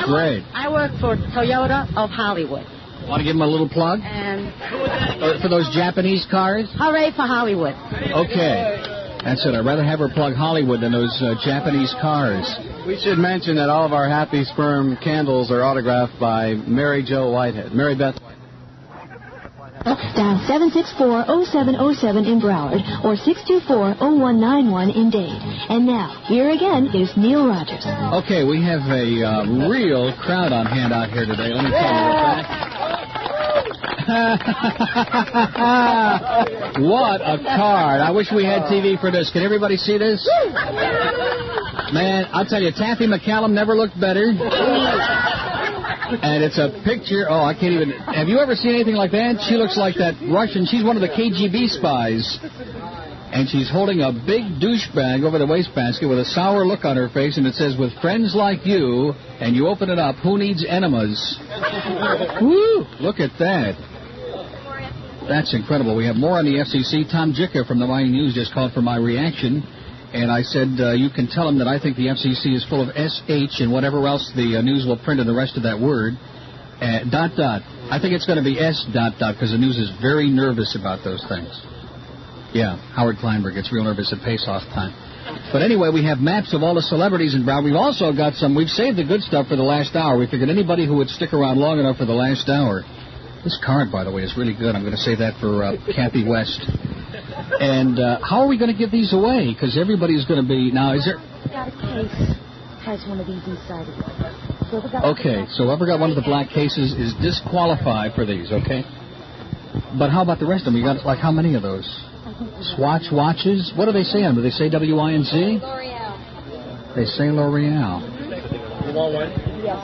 Great. I work for Toyota of Hollywood. Want to give them a little plug? And for those Japanese cars? Hooray for Hollywood. Okay. That's it. I'd rather have her plug Hollywood than those Japanese cars. We should mention that all of our Happy Sperm candles are autographed by Mary Jo Whitehead. Mary Beth Whitehead. Dial 764-0707 in Broward or 624-0191 in Dade. And now, here again is Neil Rogers. Okay, we have a real crowd on hand out here today. Let me tell you what a card. I wish we had TV for this. Can everybody see this? Man, I'll tell you, Taffy McCallum never looked better. And it's a picture. Oh, I can't even. Have you ever seen anything like that? She looks like that Russian. She's one of the KGB spies. And she's holding a big douchebag over the wastebasket with a sour look on her face. And it says, with friends like you, and you open it up, who needs enemas? Woo! Look at that. That's incredible. We have more on the FCC. Tom Jicker from the Miami News just called for my reaction. And I said, you can tell him that I think the FCC is full of SH and whatever else the news will print in the rest of that word. ... I think it's going to be S ... because the news is very nervous about those things. Yeah, Howard Kleinberg gets real nervous at Pace-Off time. But anyway, we have maps of all the celebrities in Broward. We've also got we've saved the good stuff for the last hour. We figured anybody who would stick around long enough for the last hour. This card, by the way, is really good. I'm going to save that for Kathy West. And how are we going to give these away? Because everybody's going to be... Now, is there... Got a case. Has one of these inside of it. Okay, so whoever got one of the black cases is disqualified for these, okay? But how about the rest of them? You got, like, how many of those? Swatch watches? What do they say on them? Do they say WINZ? L'Oreal. They say L'Oreal. You want one? Yes.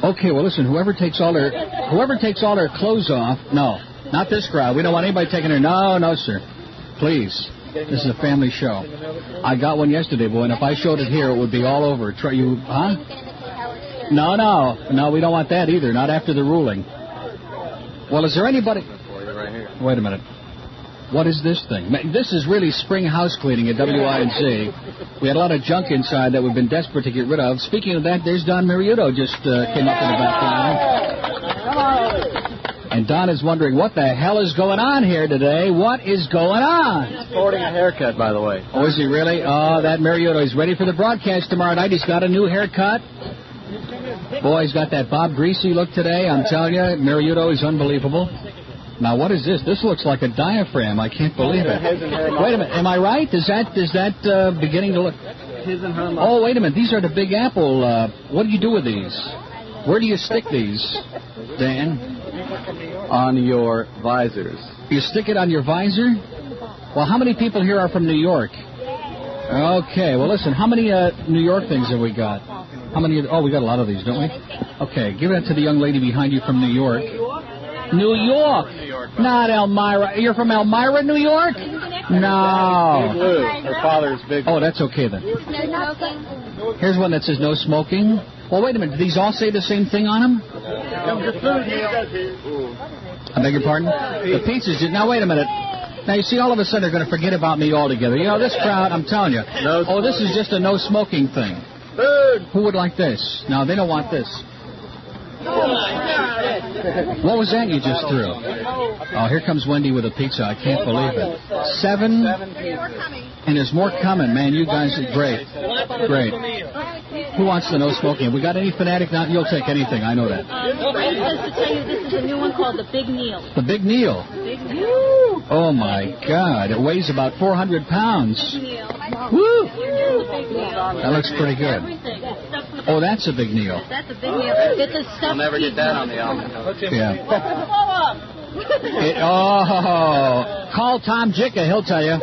Okay, well, listen, whoever takes all their clothes off... No, not this crowd. We don't want anybody taking their... No, sir. Please. This is a family show. I got one yesterday, boy, and if I showed it here, it would be all over. Huh? No, we don't want that either. Not after the ruling. Well, is there anybody... Wait a minute. What is this thing? This is really spring house cleaning at WINZ. We had a lot of junk inside that we've been desperate to get rid of. Speaking of that, there's Don Mariuto just came up in the background. And Don is wondering, what the hell is going on here today? What is going on? He's sporting a haircut, by the way. Oh, is he really? Oh, that Mariuto. He's ready for the broadcast tomorrow night. He's got a new haircut. Boy, he's got that Bob Greasy look today. I'm telling you, Mariuto is unbelievable. Now, what is this? This looks like a diaphragm. I can't believe it. Wait a minute. Am I right? Is that beginning to look... Oh, wait a minute. These are the Big Apple. What do you do with these? Where do you stick these, Dan? On your visors. You stick it on your visor? Well, how many people here are from New York? Okay. Well, listen, how many New York things have we got? How many? Oh, we got a lot of these, don't we? Okay. Give that to the young lady behind you from New York. New York. Not Elmira. You're from Elmira, New York? No. Big Lou. Her father's Big Lou. Oh, that's okay then. Here's one that says no smoking. Well, wait a minute. Do these all say the same thing on them? I beg your pardon? The pizzas. Now, wait a minute. Now, you see, all of a sudden they're going to forget about me altogether. You know, this crowd, I'm telling you. Oh, this is just a no smoking thing. Who would like this? No, they don't want this. What was that you just threw? Oh, here comes Wendy with a pizza. I can't believe it. 7, and there's more coming, man. You guys are great. Great. Who wants the no smoking? Have we got any fanatic? Now, you'll take anything. I know that. Ray says to tell you this is a new one called the Big Neil. The Big Neil. Big Neil. Oh, my God. It weighs about 400 pounds. Woo! That looks pretty good. Oh, that's a Big Neil. That's a Big Neil. It's a stuffed. I'll never get that on the album. Yeah. Call Tom Jicka. He'll tell you.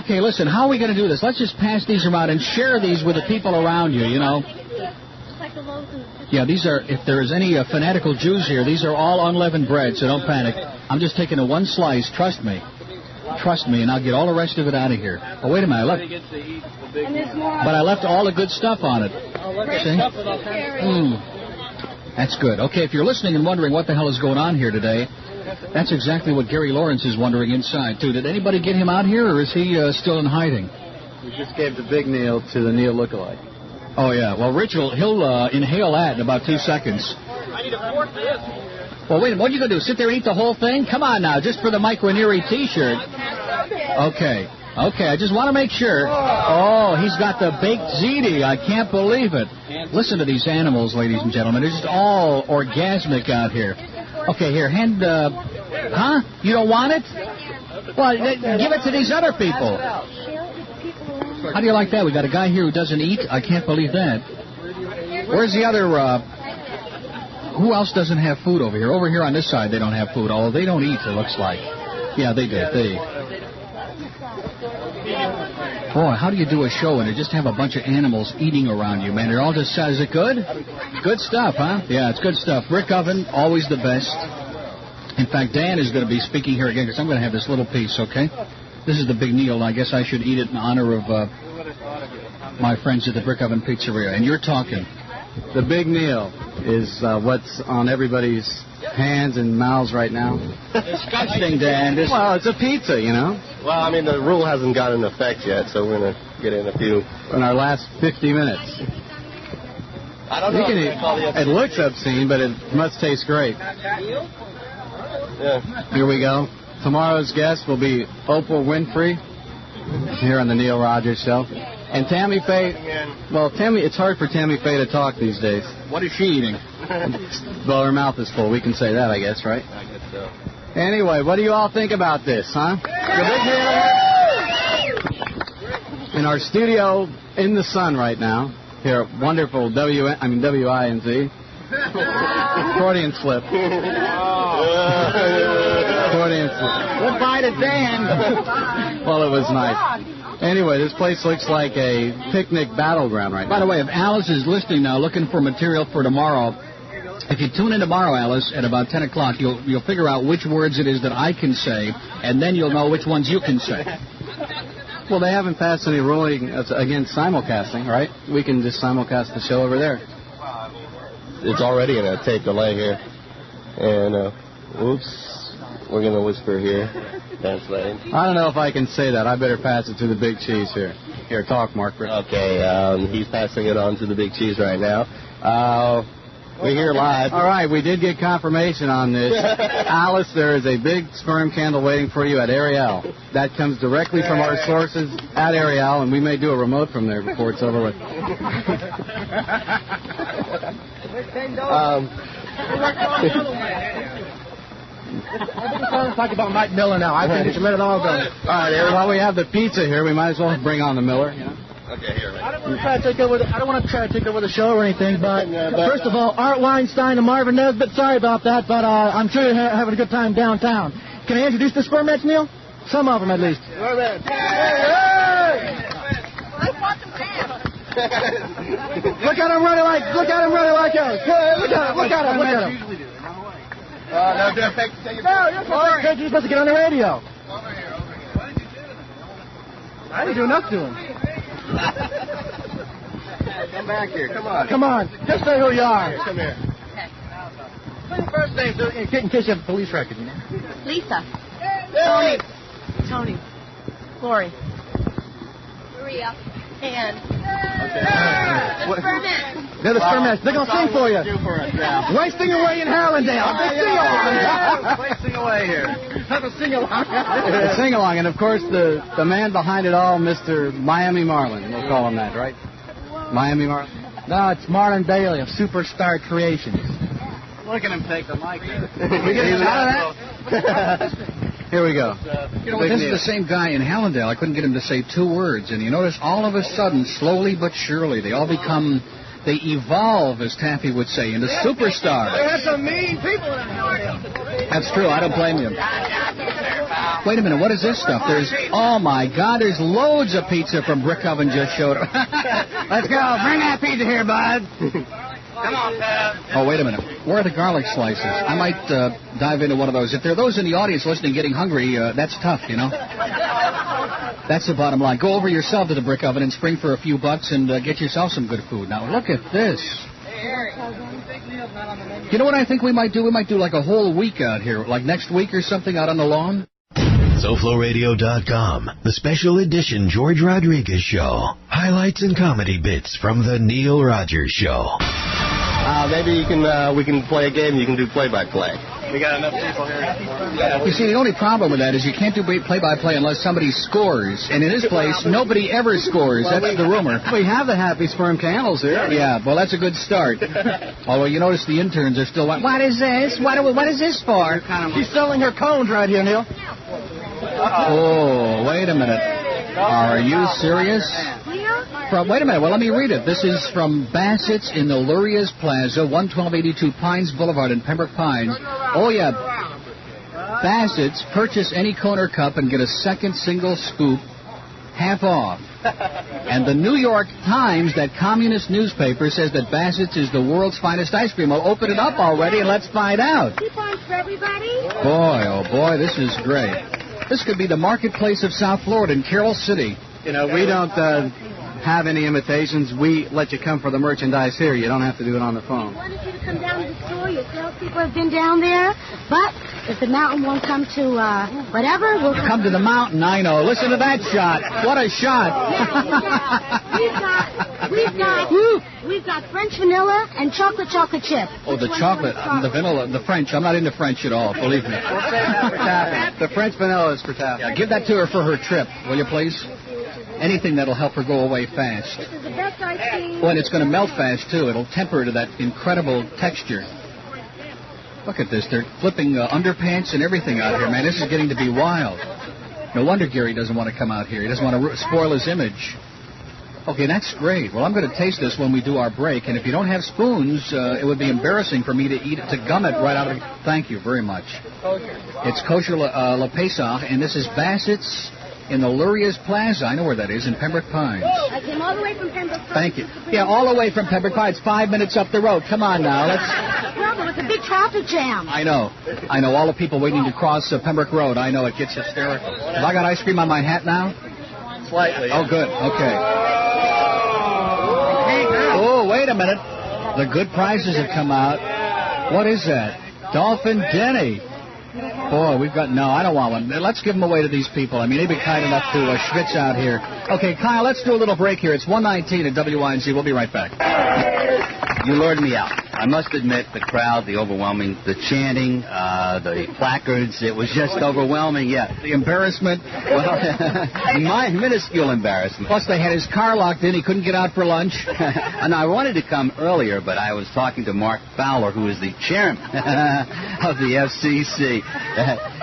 Okay, listen, how are we going to do this? Let's just pass these around and share these with the people around you, you know. Yeah, these are, if there is any fanatical Jews here, these are all unleavened bread, so don't panic. I'm just taking a one slice, trust me. Trust me, and I'll get all the rest of it out of here. Oh, wait a minute, look. But I left all the good stuff on it. See? That's good. Okay, if you're listening and wondering what the hell is going on here today, that's exactly what Gary Lawrence is wondering inside, too. Did anybody get him out here, or is he still in hiding? We just gave the Big Neil to the Neil lookalike. Oh, yeah. Well, Rich he'll inhale that in about 2 seconds. I need a fork for this. Well, wait a minute. What are you going to do, sit there and eat the whole thing? Come on now, just for the Mike Ranieri T-shirt. Okay. Okay, I just want to make sure. Oh, he's got the baked ziti. I can't believe it. Listen to these animals, ladies and gentlemen. They're just all orgasmic out here. Okay, here, hand, huh? You don't want it? Well, give it to these other people. How do you like that? We got a guy here who doesn't eat. I can't believe that. Where's the other, who else doesn't have food over here? Over here on this side, they don't have food. Oh, they don't eat, it looks like. Yeah, they do. Boy, how do you do a show and you just have a bunch of animals eating around you, man? They're all just, is it good? Good stuff, huh? Yeah, it's good stuff. Brick oven, always the best. In fact, Dan is going to be speaking here again because I'm going to have this little piece, okay? This is the Big Neil. I guess I should eat it in honor of my friends at the Brick Oven Pizzeria. And you're talking. The Big Neil is what's on everybody's hands and mouths right now. Disgusting, Dan. Well, it's a pizza, you know. Well, I mean, the rule hasn't got into effect yet, so we're going to get in a few. In our last 50 minutes. I don't know. It looks obscene, but it must taste great. Yeah. Here we go. Tomorrow's guest will be Oprah Winfrey here on the Neil Rogers Show. And Tammy Faye, well, it's hard for Tammy Faye to talk these days. What is she eating? Well, her mouth is full. We can say that, I guess, right? I guess so. Anyway, what do you all think about this, huh? In our studio in the sun right now, here at wonderful WINZ. Accordion slip. Accordion slip. Goodbye to Dan. Well, it was nice. Anyway, this place looks like a picnic battleground right now. By the way, if Alice is listening now, looking for material for tomorrow, if you tune in tomorrow, Alice, at about 10 o'clock, you'll figure out which words it is that I can say, and then you'll know which ones you can say. Well, they haven't passed any ruling against simulcasting, right? We can just simulcast the show over there. It's already in a tape delay here. And, oops, we're going to whisper here. Translate. I don't know if I can say that. I better pass it to the Big Cheese here. Here, talk, Mark. Okay, he's passing it on to the Big Cheese right now. We're here live. All right, we did get confirmation on this. Alice, there is a big sperm candle waiting for you at Ariel. That comes directly from our sources at Ariel, and we may do a remote from there before it's over with. Talk about Mike Miller now. I think it's a minute all ago. All right, while we have the pizza here, we might as well bring on the Miller. You know? Okay, here. I don't want to try to take over the show or anything, but first of all, Art Weinstein and Marvin Nesbitt, sorry about that, but I'm sure you're having a good time downtown. Can I introduce the spermets, Neil? Some of them, at least. Hey! Look at him running like us. Look at him. No, do it. Take it. No, you're supposed to get on the radio. Over here. What did you do to me? I didn't do enough to him. Come back here. Come on. Come on. Just say who you are. Come here. What's your first name, in case you have a police record, you know? Lisa. Tony. Lori. Maria. And. They're the spermets. They're going to sing for you. Wasting away in Harlandale. Let's sing away here. Have a sing-along. The sing-along, and of course the man behind it all, Mr. Miami Marlin. We'll call him that, right? Miami Marlin? No, it's Marlon Bailey of Superstar Creations. Look at him take the mic there. We get out of that? Here we go. You know, this is the same guy in Hallandale. I couldn't get him to say 2 words. And you notice all of a sudden, slowly but surely, they evolve, as Taffy would say, into superstars. There's some mean people in Hallandale. That's true. I don't blame you. Wait a minute. What is this stuff? Oh, my God, there's loads of pizza from Brick Oven just showed up. Let's go. Bring that pizza here, bud. Come on, Pat. Oh, wait a minute. Where are the garlic slices? I might dive into one of those. If there are those in the audience listening getting hungry, that's tough, you know. That's the bottom line. Go over yourself to the Brick Oven and spring for a few bucks and get yourself some good food. Now, look at this. You know what I think we might do? We might do like a whole week out here, like next week or something out on the lawn. SoFloRadio.com, the special edition George Rodriguez Show. Highlights and comedy bits from the Neil Rogers Show. Maybe we can play a game. You can do play-by-play. We got enough people here. You see, the only problem with that is you can't do play-by-play unless somebody scores. And in this place, nobody ever scores. That's the rumor. We have the Happy Sperm Candles here. Yeah, well, that's a good start. Although you notice the interns are still like, what is this? What is this for? She's selling her cones right here, Neil. Oh, wait a minute. Are you serious? Wait a minute. Well, let me read it. This is from Bassett's in the Luria's Plaza, 11282 Pines Boulevard in Pembroke Pines. Oh, yeah. Bassett's, purchase any cone or cup and get a second single scoop half off. And the New York Times, that communist newspaper, says that Bassett's is the world's finest ice cream. Well, open it up already and let's find out. Coupons for everybody? Boy, oh boy, this is great. This could be the marketplace of South Florida in Carroll City. You know, we don't have any invitations. We let you come for the merchandise here. You don't have to do it on the phone. I wanted you to come down to the store. Your salespeople have been down there. But if the mountain won't come to whatever, we'll come to the mountain. I know. Listen to that shot. What a shot. We've got French vanilla and chocolate chip. Oh, the chocolate, the vanilla, the French. I'm not into French at all, believe me. We'll say that for Taffy. The French vanilla is for Taffy. Yeah, give that to her for her trip, will you please? Anything that'll help her go away fast. This is the best ice cream. Oh, and it's going to melt fast, too. It'll temper to that incredible texture. Look at this. They're flipping underpants and everything out here, man. This is getting to be wild. No wonder Gary doesn't want to come out here. He doesn't want to spoil his image. Okay, that's great. Well, I'm going to taste this when we do our break. And if you don't have spoons, it would be embarrassing for me to eat it, to gum it right out of it. Thank you very much. It's Kosher La Pesach, and this is Bassett's in the Luria's Plaza. I know where that is, in Pembroke Pines. I came all the way from Pembroke Pines. Thank you. Yeah, all the way from Pembroke Pines. 5 minutes up the road. Come on now. Well, there was a big traffic jam. I know. All the people waiting to cross Pembroke Road. I know. It gets hysterical. Have I got ice cream on my hat now? Slightly. Oh, good. Okay. Oh, wait a minute. The good prizes have come out. What is that? Dolphin Denny. Boy, we've got... No, I don't want one. Let's give them away to these people. I mean, they'd be kind enough to schwitz out here. Okay, Kyle, let's do a little break here. It's 1:19 at WINZ. We'll be right back. You lured me out. I must admit, the crowd, the overwhelming, the chanting, the placards, it was just overwhelming, yeah. The embarrassment. Well, my minuscule embarrassment. Plus, they had his car locked in. He couldn't get out for lunch. And I wanted to come earlier, but I was talking to Mark Fowler, who is the chairman of the FCC.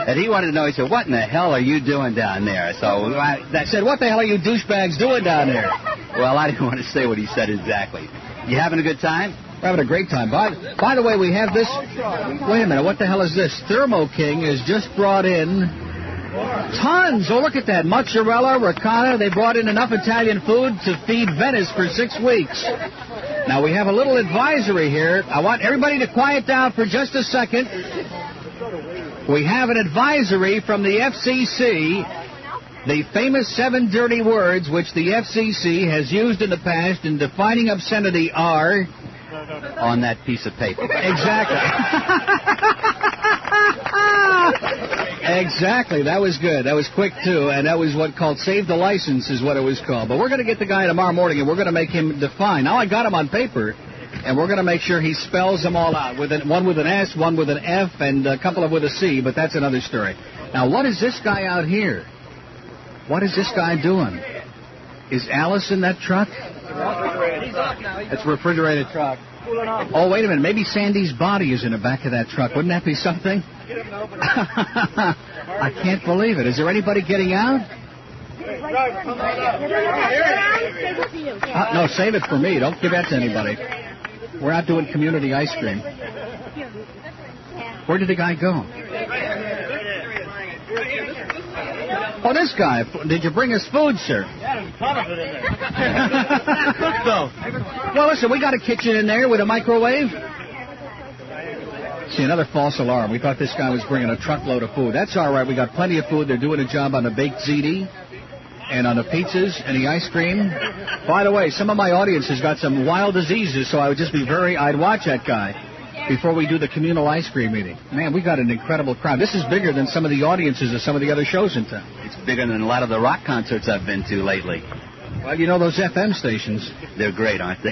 And he wanted to know, he said, what in the hell are you doing down there? So I said, what the hell are you douchebags doing down there? Well, I didn't want to say what he said exactly. You having a good time? We're having a great time. By the way, we have this... Wait a minute. What the hell is this? Thermo King has just brought in tons. Oh, look at that. Mozzarella, ricotta. They brought in enough Italian food to feed Venice for 6 weeks. Now, we have a little advisory here. I want everybody to quiet down for just a second. We have an advisory from the FCC... The famous 7 dirty words which the FCC has used in the past in defining obscenity are... On that piece of paper. Exactly. Exactly. That was good. That was quick, too. And that was what called Save the License is what it was called. But we're going to get the guy tomorrow morning, and we're going to make him define. Now I got him on paper, and we're going to make sure he spells them all out. One with an S, one with an F, and a couple of with a C, but that's another story. Now, what is this guy out here? What is this guy doing? Is Alice in that truck? It's a refrigerated truck. Oh, wait a minute. Maybe Sandy's body is in the back of that truck. Wouldn't that be something? I can't believe it. Is there anybody getting out? No, save it for me. Don't give that to anybody. We're not doing community ice cream. Where did the guy go? Oh, this guy. Did you bring us food, sir? Yeah, there's a ton of it in there. Well, listen, we got a kitchen in there with a microwave. See, another false alarm. We thought this guy was bringing a truckload of food. That's all right. We got plenty of food. They're doing a job on the baked ziti and on the pizzas and the ice cream. By the way, some of my audience has got some wild diseases, so I'd watch that guy before we do the communal ice cream meeting. Man, we got an incredible crowd. This is bigger than some of the audiences of some of the other shows in town. It's bigger than a lot of the rock concerts I've been to lately. Well, you know those FM stations. They're great, aren't they?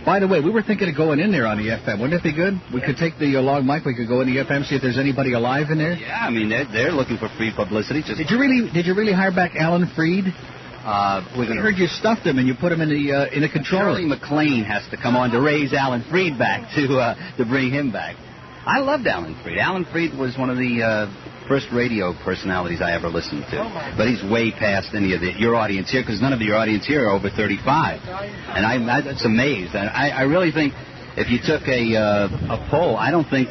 By the way, we were thinking of going in there on the FM. Wouldn't it be good? We could take the long mic. We could go in the FM, see if there's anybody alive in there. Yeah, I mean, they're looking for free publicity. Did you really hire back Alan Freed? I heard you stuffed him and you put him in the controller. Shirley MacLaine has to come on to raise Alan Freed back to bring him back. I loved Alan Freed. Alan Freed was one of the first radio personalities I ever listened to. But he's way past any of your audience here, because none of your audience here are over 35. And that's amazed. And I really think if you took a poll, I don't think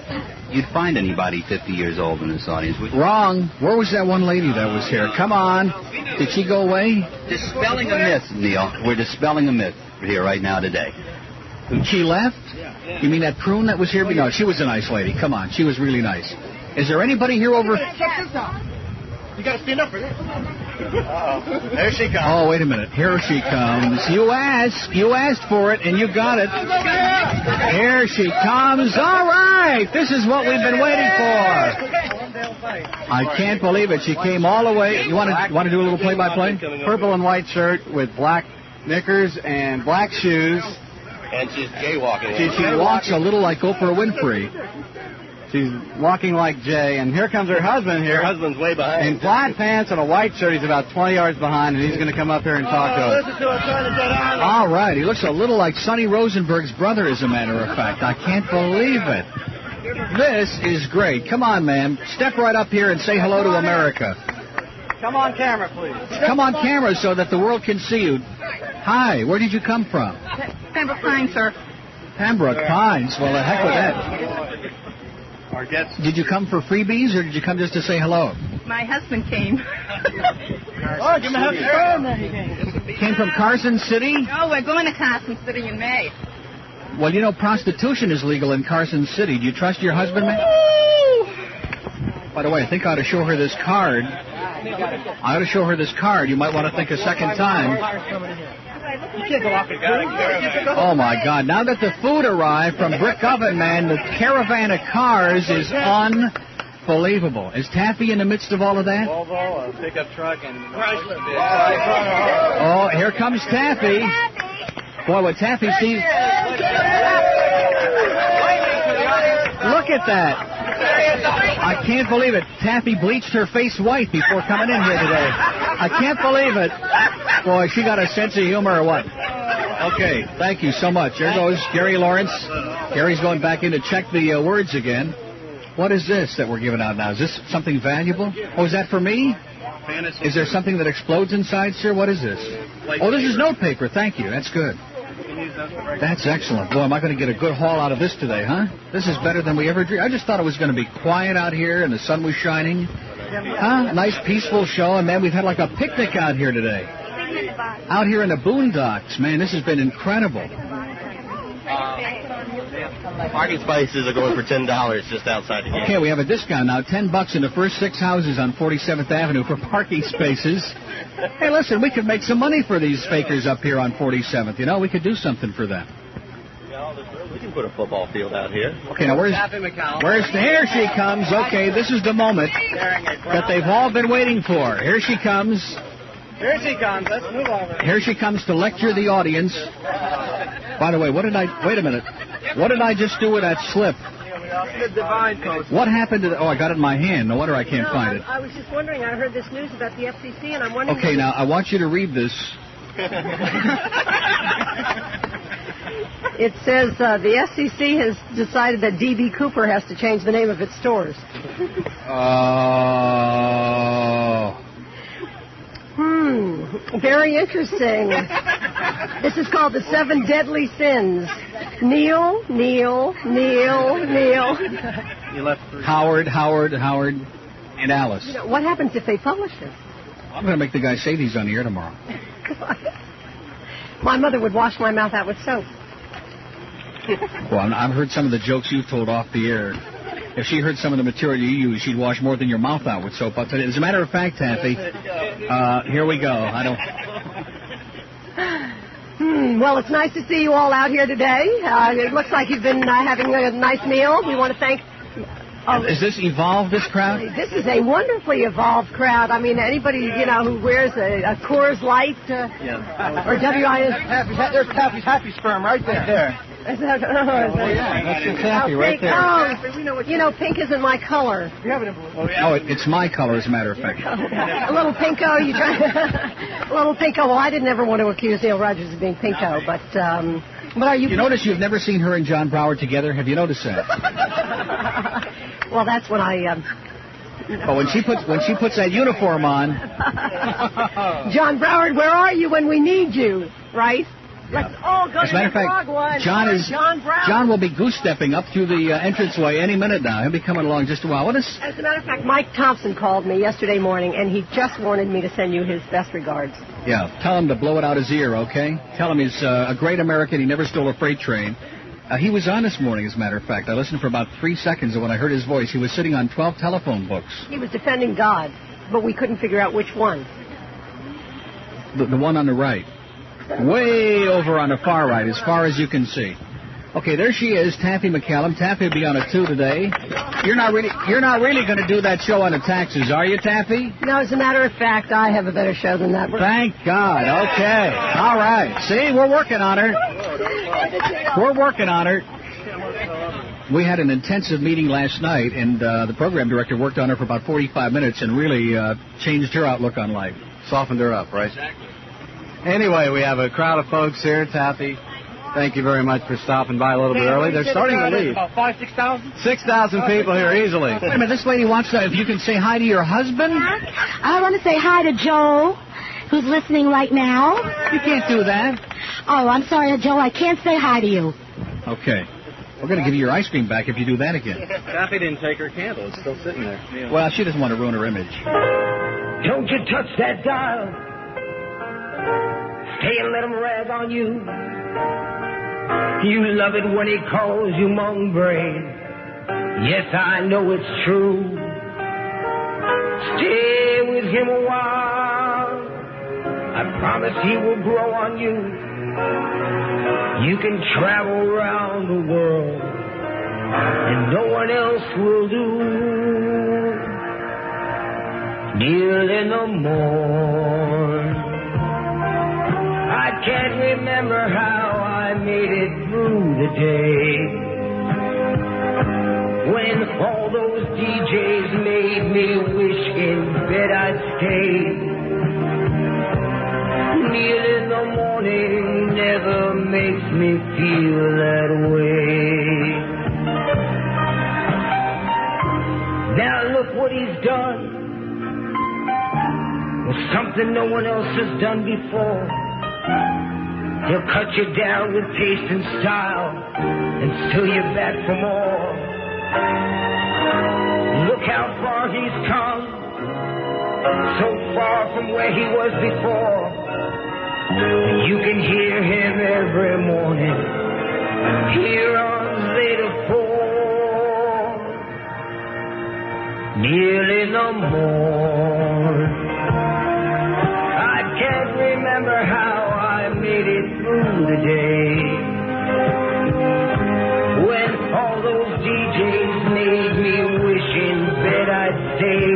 you'd find anybody 50 years old in this audience. Wrong. Where was that one lady that was here? Come on. Did she go away? Dispelling a myth, Neil. We're dispelling a myth here right now today. She left? You mean that prune that was here? No, she was a nice lady. Come on. She was really nice. Is there anybody here over... Check this out. You got to stand up for this. There she comes. Oh, wait a minute. Here she comes. You asked for it, and you got it. Here she comes. All right. This is what we've been waiting for. I can't believe it. She came all the way. You want to do a little play-by-play? Purple and white shirt with black knickers and black shoes. And she's jaywalking. She walks a little like Oprah Winfrey. She's walking like Jay, and here comes her husband here. Her husband's way behind. In plaid pants and a white shirt. He's about 20 yards behind, and he's going to come up here and talk to us. Listen to her trying to get out. All right. He looks a little like Sonny Rosenberg's brother, as a matter of fact. I can't believe it. This is great. Come on, ma'am. Step right up here and say hello to America. Come on camera, please. Come on camera so that the world can see you. Hi. Where did you come from? Pembroke Pines, sir. Pembroke Pines. Well, the heck with that. Our guests. Did you come for freebies, or did you come just to say hello? My husband came. Oh, give me a happy birthday. Came from Carson City? No, we're going to Carson City in May. Well, you know, prostitution is legal in Carson City. Do you trust your husband, man? By the way, I think I ought to show her this card. You might want to think a second time. Oh, my God. Now that the food arrived from Brick Oven, man, the caravan of cars is unbelievable. Is Taffy in the midst of all of that? Volvo, a pickup truck, and Chrysler. Oh, here comes Taffy. Boy, what Taffy sees... Look at that. I can't believe it. Taffy bleached her face white before coming in here today. I can't believe it. Boy, she got a sense of humor or what? Okay, thank you so much. There goes Gary Lawrence. Gary's going back in to check the words again. What is this that we're giving out now? Is this something valuable? Oh, is that for me? Is there something that explodes inside, sir? What is this? Oh, this is notepaper. Thank you. That's good. That's excellent. Boy, am I going to get a good haul out of this today, huh? This is better than we ever dreamed. I just thought it was going to be quiet out here and the sun was shining. Huh? Nice, peaceful show. And, man, we've had like a picnic out here today. Out here in the boondocks. Man, this has been incredible. Parking spaces are going for $10 just outside the gate. Okay, we have a discount now. $10 in the first 6 houses on 47th Avenue for parking spaces. Hey, listen, we could make some money for these fakers up here on 47th. You know, we could do something for them. can put a football field out here. Okay, now here she comes. Okay, this is the moment that they've all been waiting for. Here she comes. Here she comes. Let's move over. Here she comes to lecture the audience. By the way, wait a minute. What did I just do with that slip? The divine post. What happened to I got it in my hand. No wonder I can't find it. I was just wondering. I heard this news about the FCC, and I'm wondering... Okay, now, I want you to read this. It says the FCC has decided that D.B. Cooper has to change the name of its stores. Very interesting. This is called the 7 Deadly Sins. Neil. Howard, and Alice. You know, what happens if they publish this? I'm going to make the guy say these on the air tomorrow. My mother would wash my mouth out with soap. Well, I've heard some of the jokes you've told off the air. If she heard some of the material you use, she'd wash more than your mouth out with soap. I'll tell you. As a matter of fact, Taffy, here we go. Well, it's nice to see you all out here today. It looks like you've been having a nice meal. We want to thank... Is this evolved, this crowd? This is a wonderfully evolved crowd. I mean, anybody, who wears a Coors Light or WINZ... There's Taffy's happy sperm right there. Is that, That's your Taffy right there. Pink isn't my color. It's my color, as a matter of fact. A little pinko, you try... A little pinko. Well, I didn't ever want to accuse Neil Rogers of being pinko, but are you... You notice you've never seen her and John Broward together? Have you noticed that? Well, that's when I... But when she puts that uniform on... John Broward, where are you when we need you, right? Let's all go As a matter of fact, John will be goose-stepping up through the entranceway any minute now. He'll be coming along just a while. As a matter of fact, Mike Thompson called me yesterday morning, and he just wanted me to send you his best regards. Yeah, tell him to blow it out his ear, okay? Tell him he's a great American. He never stole a freight train. He was on this morning, as a matter of fact. I listened for about 3 seconds, and when I heard his voice, he was sitting on 12 telephone books. He was defending God, but we couldn't figure out which one. The one on the right. Way over on the far right, as far as you can see. Okay, there she is, Taffy McCallum. Taffy will be on a 2 today. You're not really going to do that show on the taxes, are you, Taffy? No, as a matter of fact, I have a better show than that. Thank God. Okay. All right. See, we're working on her. We had an intensive meeting last night, and the program director worked on her for about 45 minutes and really changed her outlook on life. Softened her up, right? Exactly. Anyway, we have a crowd of folks here. Taffy, thank you very much for stopping by a little bit early. They're starting to leave. About 5,000, 6,000? 6,000 people here easily. Wait a minute, this lady wants to, if you can say hi to your husband? I want to say hi to Joe, who's listening right now. You can't do that. Oh, I'm sorry, Joe. I can't say hi to you. Okay. We're going to give you your ice cream back if you do that again. Taffy didn't take her candle. It's still sitting there. Well, she doesn't want to ruin her image. Don't you touch that dial. Stay and let him rag on you. You love it when he calls you mong brain. Yes, I know it's true. Stay with him a while. I promise he will grow on you. You can travel around the world and no one else will do. Neil in the morn. I can't remember how I made it through the day when all those DJs made me wish in bed I'd stay. Neil in the morning never makes me feel that way. Now look what he's done. Well, something no one else has done before. He'll cut you down with taste and style and steal you back for more. Look how far he's come, so far from where he was before. And you can hear him every morning, here on Zeta 4. Neil in the morn. I can't remember how I made it through the day when all those DJs made me wish in bed I'd stay.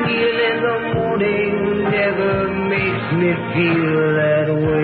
Neil in the morning never makes me feel that way.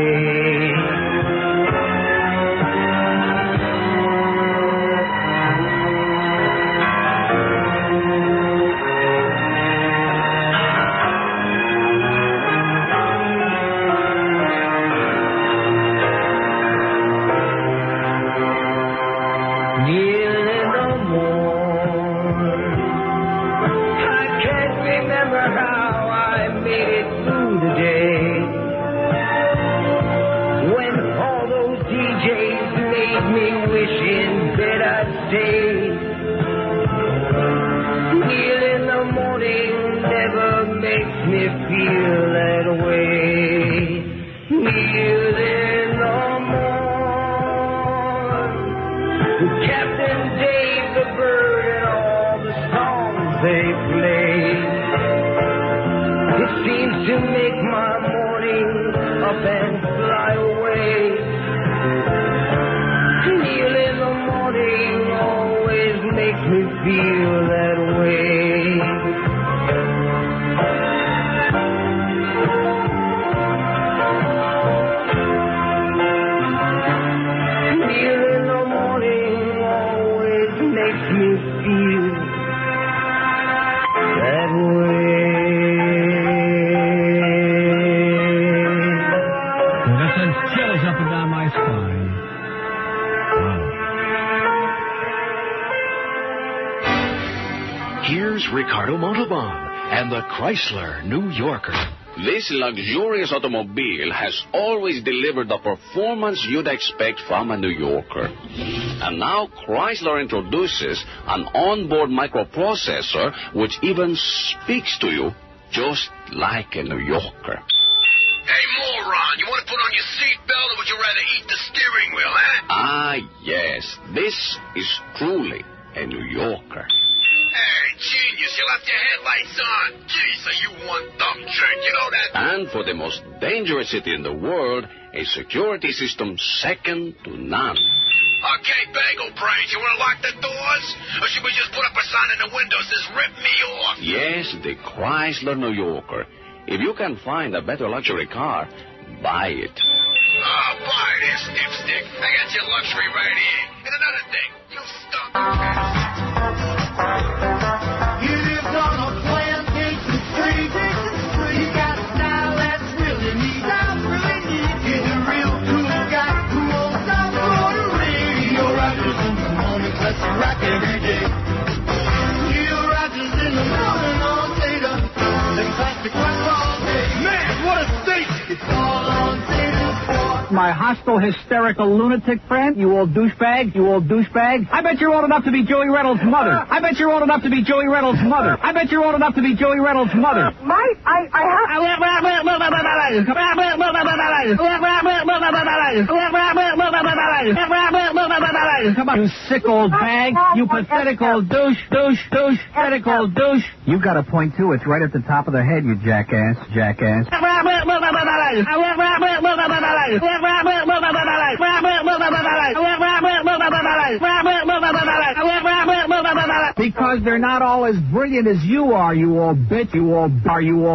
Chrysler New Yorker. This luxurious automobile has always delivered the performance you'd expect from a New Yorker. And now Chrysler introduces an onboard microprocessor which even speaks to you just like a New Yorker. Hey, moron, you want to put on your seatbelt or would you rather eat the steering wheel, huh? Ah, yes, this is truly a New Yorker. Hey, genius, you left your headlights on. Jeez, are you one dumb jerk, you know that? And for the most dangerous city in the world, a security system second to none. Okay, bagel brains, you want to lock the doors? Or should we just put up a sign in the window that says, rip me off? Yes, the Chrysler New Yorker. If you can find a better luxury car, buy it. Oh, buy this, dipstick. I got your luxury right here. And another thing, you stop. You lived on a plantation street. You got a style that's really neat. You're the real cool guy who won't stop for the radio. Rogers in the morning, let's rock every day. Neil Rogers in the morning on Zeta. Them classic rock all day. Man, what a state! It's all on Zeta. My hostile, hysterical lunatic friend, you old douchebag, you old douchebag. I bet you're old enough to be Joey Reynolds' mother. I bet you're old enough to be Joey Reynolds' mother. I bet you're old enough to be Joey Reynolds' mother. Mike, I Come on, you sick old bag, you pathetic old douche, pathetic old douche. You got a point too, it's right at the top of the head, you jackass. Because they're not all as brilliant as you are, you old bitch, you old bitch, you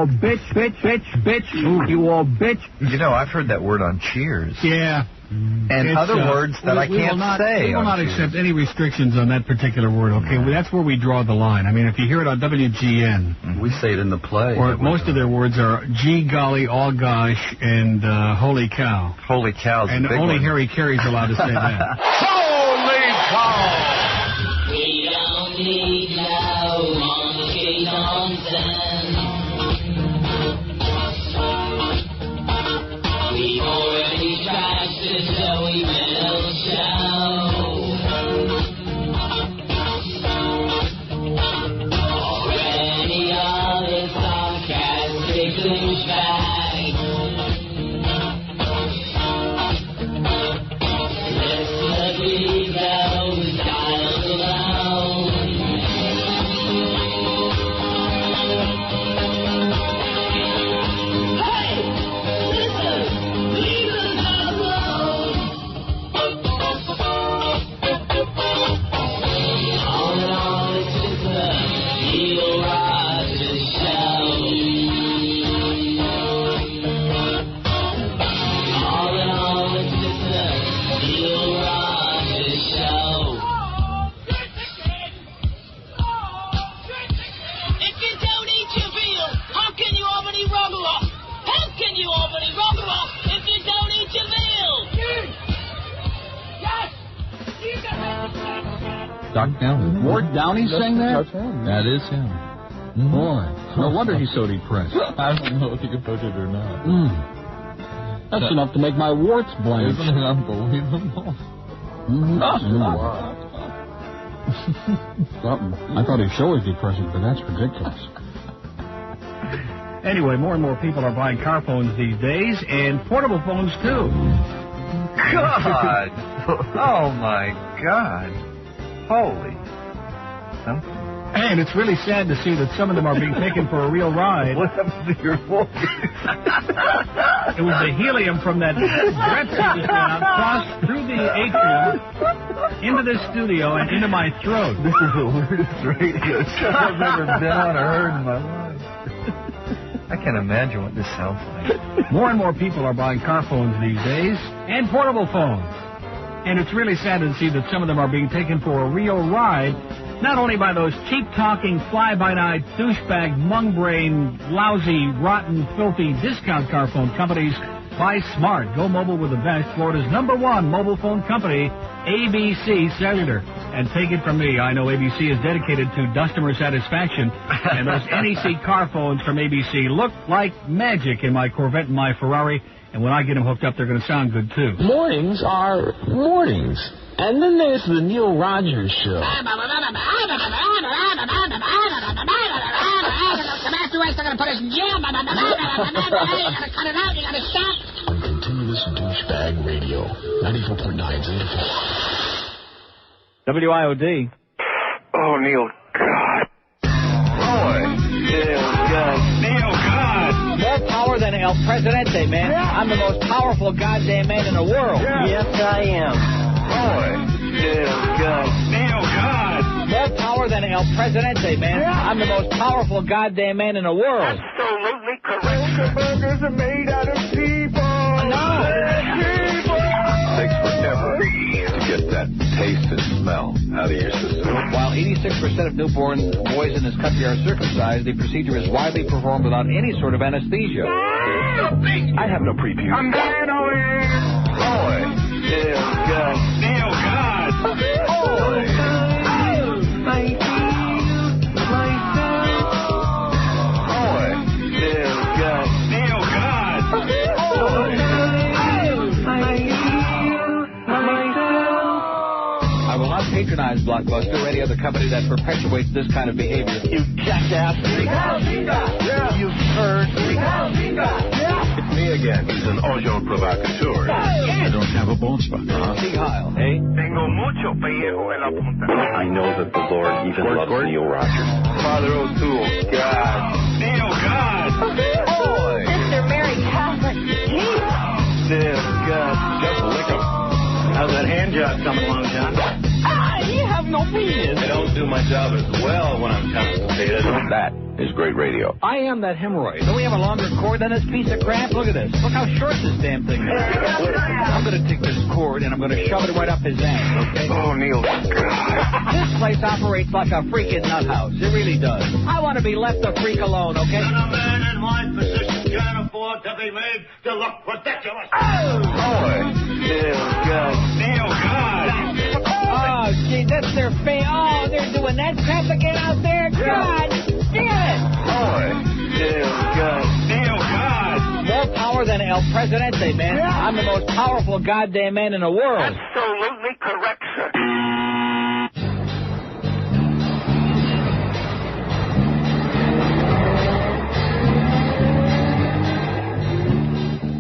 old bitch. You know, I've heard that word on Cheers. Yeah. And other words that I can't say. We will not accept any restrictions on that particular word, okay? Well, that's where we draw the line. I mean, if you hear it on WGN... We say it in the play. Or most of their words are gee, golly, all gosh, and holy cow. Holy cow's and a big only one. Harry Carey's allowed to say that. Holy cow! We don't need no monkey nonsense. We already tried to Joey Reynolds show. Already all this sarcastic douchebag. Let's let me go, dial alone. Hey, listen, leave us alone. Doc Downey. Ward Downey sang that? That is him. Boy, no wonder he's so depressed. I don't know if you can put it or not. That's enough to make my warts blanch. Isn't it unbelievable? I thought his show was depressing, but that's ridiculous. Anyway, more and more people are buying car phones these days, and portable phones, too. God! Oh, my God. Holy something. And it's really sad to see that some of them are being taken for a real ride. What happened to your voice? It was the helium from that breath that was going out, crossed through the atrium, into this studio, and into my throat. This is the weirdest radio show I've ever been on or heard in my life. I can't imagine what this sounds like. More and more people are buying car phones these days, and portable phones. And it's really sad to see that some of them are being taken for a real ride, not only by those cheap-talking, fly-by-night, douchebag, mung-brain, lousy, rotten, filthy discount car phone companies. Buy smart. Go mobile with the best. Florida's #1 mobile phone company, ABC Cellular. And take it from me, I know ABC is dedicated to customer satisfaction, and those NEC car phones from ABC look like magic in my Corvette and my Ferrari, and when I get them hooked up, they're going to sound good, too. Mornings are mornings. And then there's the Neil Rogers Show. On continuous douchebag radio, 94.9 Zeta. WIOD. Oh, Neil, God. Boy. Neil, God. Neil, God. More power than El Presidente, man. Yeah. I'm the most powerful goddamn man in the world. Yeah. Yes, I am. Boy. Neil, God. Neil, God. More power than El Presidente, man. Yeah. I'm the most powerful goddamn man in the world. Absolutely correct. Burgers are made out of people. No. Takes forever to get that taste and smell out of your system. While 86% of newborn boys in this country are circumcised, the procedure is widely performed without any sort of anesthesia. I have no preview. I'm dying over here. Boy. Neil, God. Neil, God. Boy. Patronize Blockbuster or any other company that perpetuates this kind of behavior. You jackass. Yeah. You turd. It's me again. He's an ojo provocateur. I don't have a bone spot. Big Heil, eh? Tengo mucho pellejo en la punta. I know that the Lord even loves Neil Rogers. Father O'Toole. God. Neil, God. Boy. Mr. Mary Catholic. Neil, God. Just lick him. How's that hand job coming along, John? You have no penis. I don't do my job as well when I'm constipated. That is great radio. I am that hemorrhoid. Don't we have a longer cord than this piece of crap? Look at this. Look how short this damn thing is. I'm going to take this cord and I'm going to shove it right up his ass, okay? Oh, Neil. This place operates like a freaking nut house. It really does. I want to be left the freak alone, okay? None of man in my position can afford to be made to look ridiculous. Oh! Boy. Neil, God. Neil, God. Oh, gee, that's their face. Oh, they're doing that crap again out there? God damn it! Boy. Neil, God. Neil, God. More power than El Presidente, man. Yeah. I'm the most powerful goddamn man in the world. Absolutely correct, sir.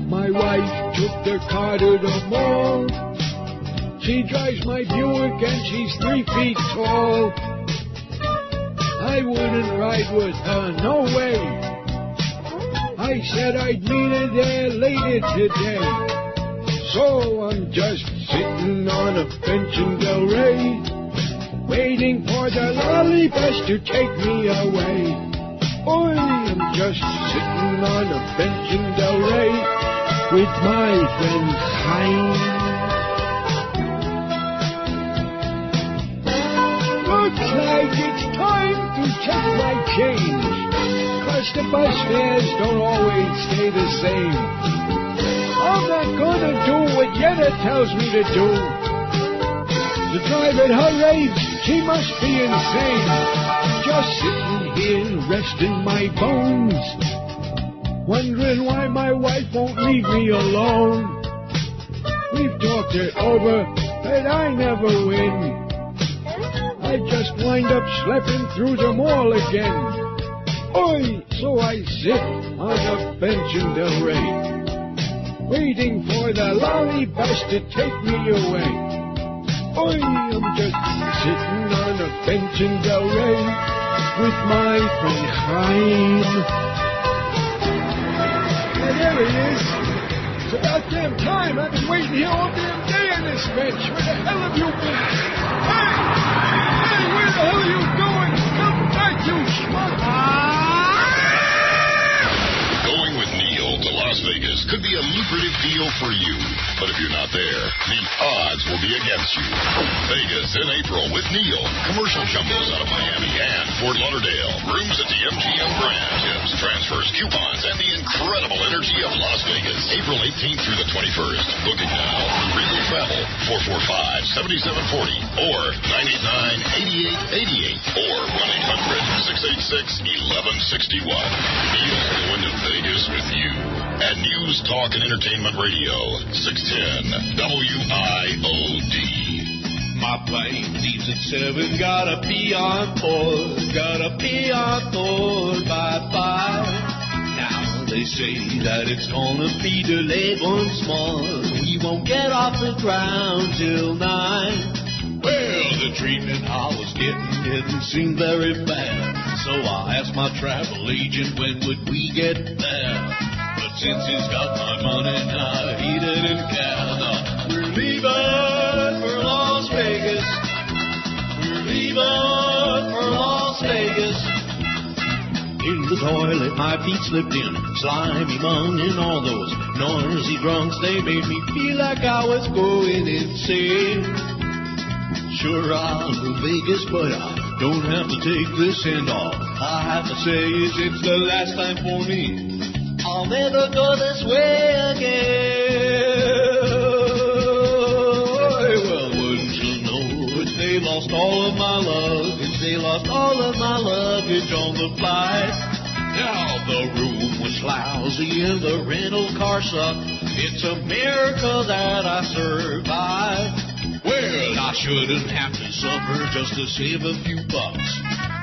My wife took the car to the mall. She drives my Buick and she's 3 feet tall. I wouldn't ride with her, no way. I said I'd meet her there later today. So I'm just sitting on a bench in Del Rey, waiting for the lolly bus to take me away. Boy, I'm just sitting on a bench in Del Rey with my friend Hines. Looks like it's time to check my change, 'cause the bus fares don't always stay the same. I'm not gonna do what Yetta tells me to do, to drive at her age She must be insane. Just sitting here resting my bones, wondering why my wife won't leave me alone. We've talked it over, but I never win. I just wind up schlepping through the mall again. Oi! So I sit on a bench in Del Rey, waiting for the lolly bus to take me away. Oi! I'm just sitting on a bench in Del Rey with my friend Chaim. And there he is. It's about damn time. I've been waiting here all damn day on this bench. Where the hell have you been? Hey! Hey, where the hell are you going? Come back, you schmuck! Going with Neil to Las Vegas could be a lucrative deal for you. But if you're not there, the odds will be against you. Vegas in April with Neil. Commercial jumbos out of Miami and Fort Lauderdale. Rooms at the MGM Grand. Tips, transfers, coupons, and the incredible energy of Las Vegas. April 18th through the 21st. Booking now. Regal Travel, 445-7740 or 989-8888 or 1-800-686-1161. Neil's going to Vegas with you. At News, Talk, and Entertainment Radio, 610 WIOD. My plane leaves at 7, gotta be on board by 5. Now they say that it's gonna be delayed once more. We won't get off the ground till 9. Well, the treatment I was getting didn't seem very bad, so I asked my travel agent when would we get there. But since he's got my money now, he didn't care. We're leaving for Las Vegas. We're leaving for Las Vegas. In the toilet, my feet slipped in, slimy mung, and all those noisy drunks, they made me feel like I was going insane. Sure, I'll go Vegas, but I don't have to take this end off. I have to say it's the last time for me. I'll never go this way again. Well, wouldn't you know it, they lost all of my luggage. They lost all of my luggage on the flight. Now the room was lousy and the rental car sucked. It's a miracle that I survived. Well, I shouldn't have to suffer just to save a few bucks.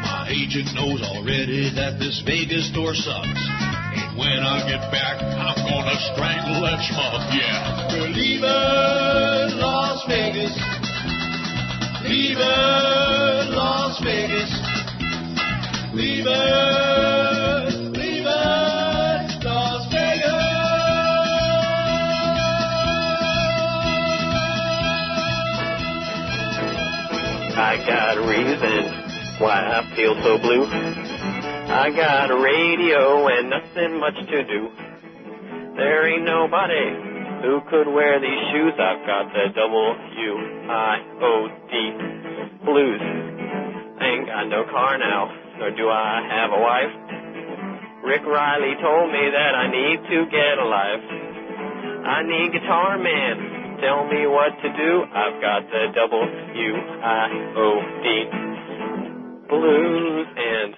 My agent knows already that this Vegas tour sucks. And when I get back, I'm gonna strangle that schmuck, yeah. We're leaving Las Vegas. Leaving Las Vegas. Leaving Las Vegas. I got a reason why I feel so blue. I got a radio and nothing much to do. There ain't nobody who could wear these shoes. I've got the WIOD blues. I ain't got no car now, nor do I have a wife. Rick Riley told me that I need to get a life. I need Guitar Man, tell me what to do. I've got the WIOD blues and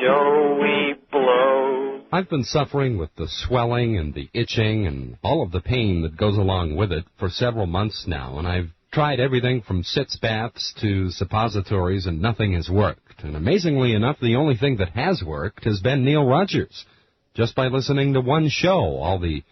Joey blows. I've been suffering with the swelling and the itching and all of the pain that goes along with it for several months now, and I've tried everything from sitz baths to suppositories, and nothing has worked. And amazingly enough, the only thing that has worked has been Neil Rogers. Just by listening to one show, all the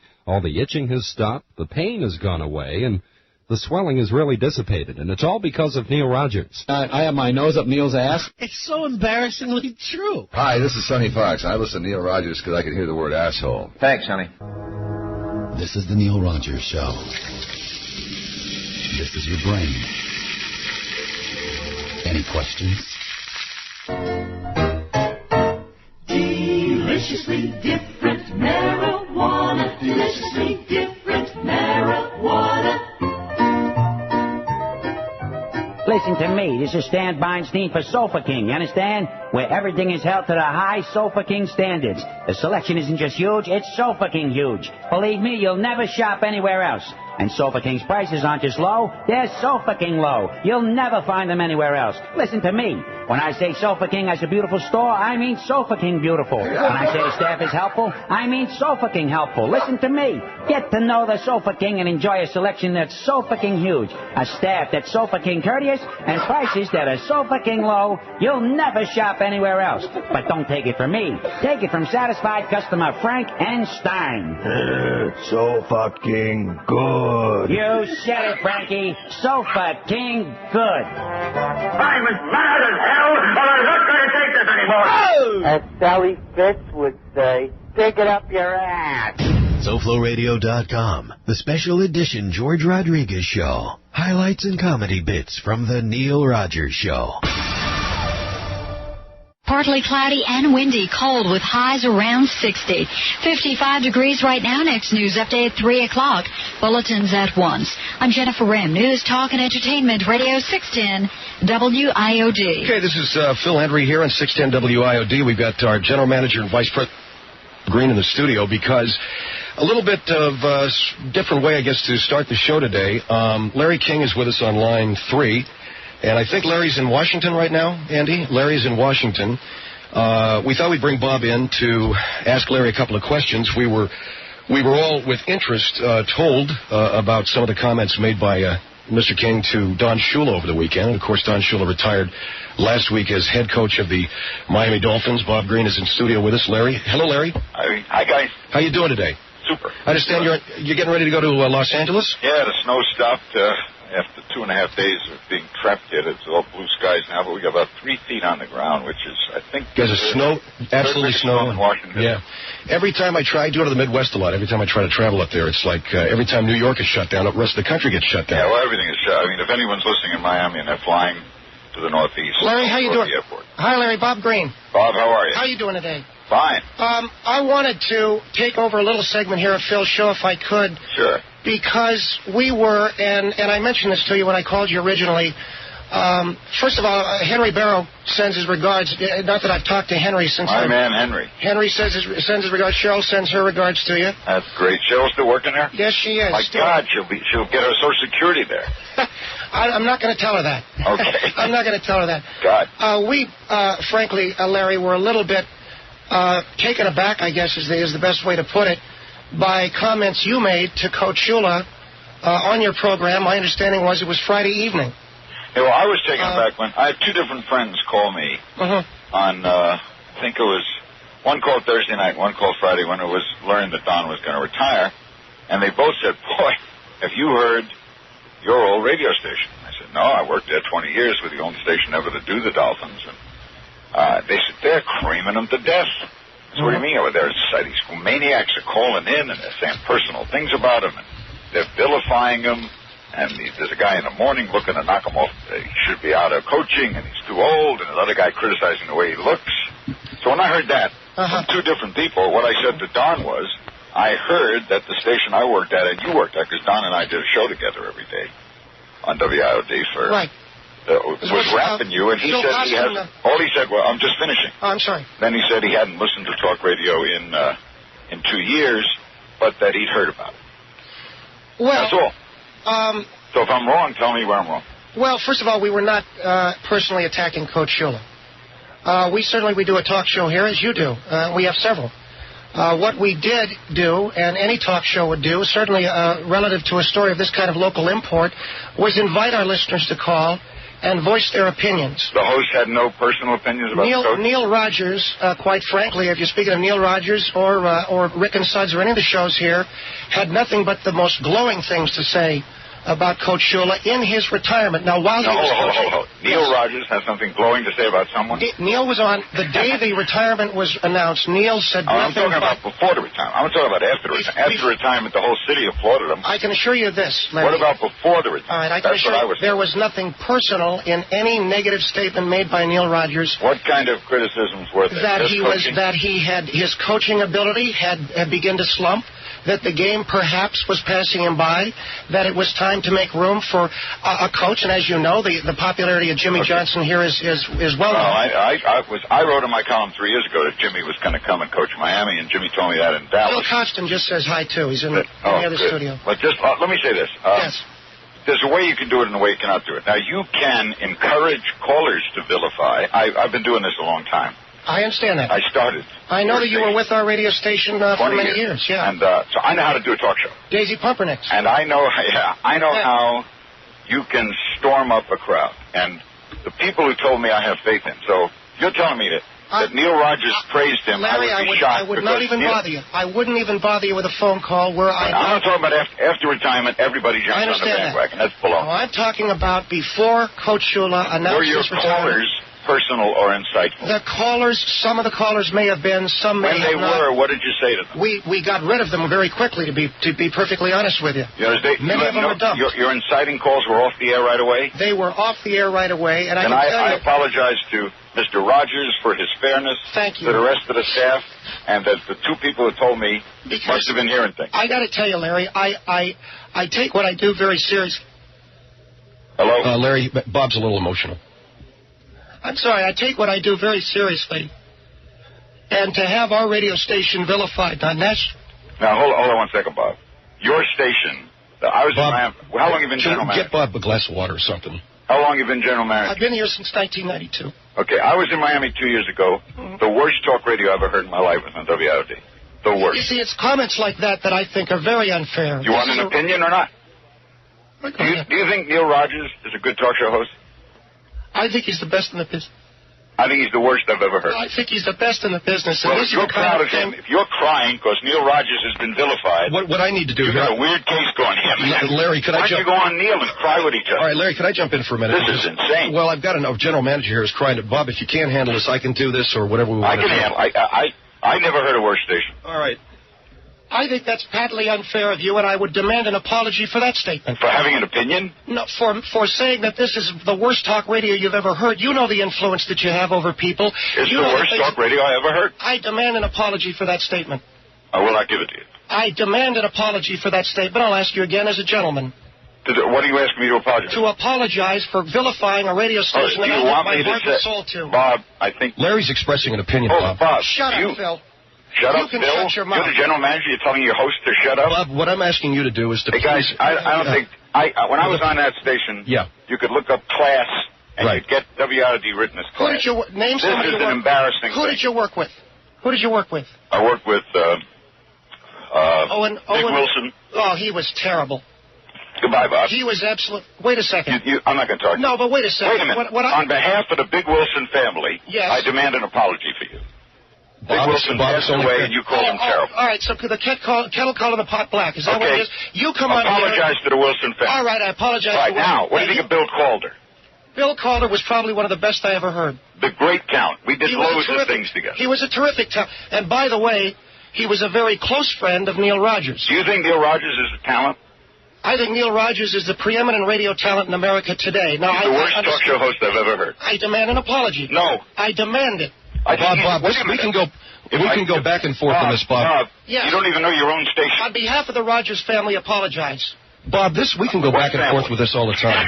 itching has stopped, the pain has gone away, and the swelling is really dissipated, and it's all because of Neil Rogers. I have my nose up Neil's ass. It's so embarrassingly true. Hi, this is Sonny Fox. I listen to Neil Rogers because I can hear the word asshole. Thanks, Sonny. This is the Neil Rogers Show. This is your brain. Any questions? Deliciously different marijuana. Deliciously different marijuana. Listen to me. This is Stan Beinstein for Sofa King. You understand? Where everything is held to the high Sofa King standards. The selection isn't just huge, it's Sofa King huge. Believe me, you'll never shop anywhere else. And Sofa King's prices aren't just low, they're Sofa King low. You'll never find them anywhere else. Listen to me. When I say Sofa King has a beautiful store, I mean Sofa King beautiful. When I say the staff is helpful, I mean Sofa King helpful. Listen to me. Get to know the Sofa King and enjoy a selection that's Sofa King huge, a staff that's Sofa King courteous, and prices that are Sofa King low. You'll never shop anywhere else. But don't take it from me. Take it from satisfied customer Frank N. Stein. Sofa King good. You said it, Frankie. Sofa King good. I'm as mad as hell, but I'm not going to take this anymore. As Sally Fitz would say, stick it up your ass. SoFloRadio.com, the special edition George Rodriguez Show. Highlights and comedy bits from the Neil Rogers Show. Partly cloudy and windy, cold with highs around 60. 55 degrees right now. Next news update at 3 o'clock. Bulletins at once. I'm Jennifer Rim. News, talk, and entertainment. Radio 610 WIOD. Okay, this is Phil Henry here on 610 WIOD. We've got our general manager and vice president Green in the studio because a little bit of a different way, I guess, to start the show today. Larry King is with us on line 3. And I think Larry's in Washington right now, Andy. Larry's in Washington. We thought we'd bring Bob in to ask Larry a couple of questions. We were all with interest told about some of the comments made by Mr. King to Don Shula over the weekend. And, of course, Don Shula retired last week as head coach of the Miami Dolphins. Bob Green is in studio with us. Larry. Hello, Larry. Hi, guys. How you doing today? Super. I understand you're getting ready to go to Los Angeles? Yeah, the snow stopped after 2.5 days of being trapped here. It's all blue skies now, but we got about 3 feet on the ground, which is, I think... There's a snow, absolutely snow. In Washington. Yeah. Every time I try, I do go to the Midwest a lot. Every time I try to travel up there, it's like every time New York is shut down, the rest of the country gets shut down. Yeah, well, everything is shut. I mean, if anyone's listening in Miami and they're flying to the Northeast... Larry, how you doing? The airport. Hi, Larry. Bob Green. Bob, how are you? How you doing today? Fine. I wanted to take over a little segment here of Phil's show if I could. Sure. Because we were, and I mentioned this to you when I called you originally. First of all, Henry Barrow sends his regards. Not that I've talked to Henry since. My man, Henry. Henry sends his regards. Cheryl sends her regards to you. That's great. Cheryl's still working there? Yes, she is. My God, she'll get her Social Security there. I'm not going to tell her that. Okay. I'm not going to tell her that. God. We, frankly, Larry, were a little bit taken aback, I guess is the best way to put it, by comments you made to Coach Shula on your program. My understanding was it was Friday evening. Yeah, well, I was taken aback when I had 2 different friends call me on, I think it was, one called Thursday night, one called Friday when it was learned that Don was going to retire, and they both said, boy, have you heard your old radio station? I said, no, I worked there 20 years with the only station ever to do the Dolphins, and they said, they're creaming them to death. So what do you mean over there? These maniacs are calling in, and they're saying personal things about him, and they're vilifying him, and there's a guy in the morning looking to knock him off. He should be out of coaching, and he's too old, and another guy criticizing the way he looks. So when I heard that from 2 different people, what I said to Don was, I heard that the station I worked at and you worked at, because Don and I did a show together every day on WIOD for... Right. was rapping you, and he said he hasn't... All he said, well, I'm just finishing. Oh, I'm sorry. Then he said he hadn't listened to talk radio in 2 years, but that he'd heard about it. Well... That's all. So if I'm wrong, tell me where I'm wrong. Well, first of all, we were not personally attacking Coach Shula. We do a talk show here, as you do. We have several. What we did do, and any talk show would do, certainly relative to a story of this kind of local import, was invite our listeners to call and voice their opinions. The host had no personal opinions about the coach? Neil Rogers, quite frankly, if you're speaking of Neil Rogers or Rick and Suds or any of the shows here, had nothing but the most glowing things to say about Coach Shula in his retirement. Now, while he was coaching... Neil Rogers has something glowing to say about someone? Neil was on... The day the retirement was announced, Neil said I'm nothing talking about before the retirement. I'm talking about after the retirement. After retirement, the whole city applauded him. I can assure you this, Larry. What about before the retirement? All right, I can assure you there was nothing personal in any negative statement made by Neil Rogers. What kind of criticisms were there? That his coaching ability had begun to slump, that the game perhaps was passing him by, that it was time to make room for a coach. And as you know, the popularity of Jimmy Johnson here is well known. I wrote in my column 3 years ago that Jimmy was going to come and coach Miami, and Jimmy told me that in Dallas. Phil Costin just says hi, too. He's in the other studio. But just let me say this. Yes. There's a way you can do it and a way you cannot do it. Now, you can encourage callers to vilify. I've been doing this a long time. I understand that. I started. I know that you were with our radio station for many years. Yeah. And so I know how to do a talk show. Daisy Pumpernicks. And I know how you can storm up a crowd. And the people who told me I have faith in. So you're telling me that Neil Rogers praised him. Larry, I would be shocked. I would not even bother you. I wouldn't even bother you with a phone call where I'm not talking about after retirement, everybody jumps on the bandwagon. That's below. No, I'm talking about before Coach Shula announced his retirement. Were your callers personal or insightful? The callers, some of the callers may have been, some may have not. When they were, what did you say to them? We got rid of them very quickly, to be perfectly honest with you. Many of them were dumped. Your inciting calls were off the air right away? They were off the air right away, and I apologize to Mr. Rogers for his fairness. Thank you. To the rest of the staff, and that the 2 people who told me must have been hearing things. I got to tell you, Larry, I take what I do very seriously. Hello? Larry, Bob's a little emotional. I'm sorry, I take what I do very seriously. And to have our radio station vilified on national... Now, hold on 1 second, Bob. Your station, I was Bob, in Miami. How long have you been general manager? Get Bob a glass of water or something. How long have you been general manager? I've been here since 1992. Okay, I was in Miami 2 years ago. Mm-hmm. The worst talk radio I ever heard in my life was on WIOD. The worst. You see, it's comments like that I think are very unfair. You want an opinion or not? Do you think Neil Rogers is a good talk show host? I think he's the best in the business. I think he's the worst I've ever heard. I think he's the best in the business. Well, if you're proud of him, if you're crying because Neil Rogers has been vilified, what I need to do you've got a weird case going here, man. Larry, could I jump? Why don't you go on Neil and cry with each other? All right, Larry, could I jump in for a minute? This is insane. Well, I've got a general manager here who's crying to Bob. If you can't handle this, I can do this or whatever we want to do. I never heard a worse station. All right. I think that's patently unfair of you, and I would demand an apology for that statement. For having an opinion? No, for saying that this is the worst talk radio you've ever heard. You know the influence that you have over people. It's the worst talk radio I ever heard. I demand an apology for that statement. I will not give it to you. I demand an apology for that statement. I'll ask you again as a gentleman. What do you ask me to apologize? To apologize for vilifying a radio station that I give my heart and soul to. Bob, I think... Larry's expressing an opinion, Bob. Shut up, Phil. Shut up, you can Bill. Shut your mouth. You're the general manager. You're telling your host to shut up? Bob, what I'm asking you to do is to... Hey, guys, I don't think... when I was on that station, you could look up class and you'd get WIOD written as class. Who did you name somebody? This is an embarrassing Who thing. did you work with? Who did you work with? I worked with Owen Wilson. Oh, he was terrible. Goodbye, Bob. He was absolute... Wait a second. I'm not going to talk. No, but wait a second. Wait a minute. On behalf of the Big Wilson family, yes. I demand an apology for you. Bob, Big Wilson passed away, and you called him terrible. All right, so the kettle calling the pot black. Is that what it is? You come on. Apologize to the Wilson family. All right, I apologize. Right, now, what do you think of Bill Calder? Bill Calder was probably one of the best I ever heard. The great talent. We did loads of things together. He was a terrific talent. And by the way, he was a very close friend of Neil Rogers. Do you think Neil Rogers is a talent? I think Neil Rogers is the preeminent radio talent in America today. Now, He's the worst talk show host I've ever heard. I demand an apology. No. I demand it. Bob, we can go back and forth on this, Bob. Yes. You don't even know your own station. On behalf of the Rogers family, apologize. Bob, we can go back and forth with this all the time.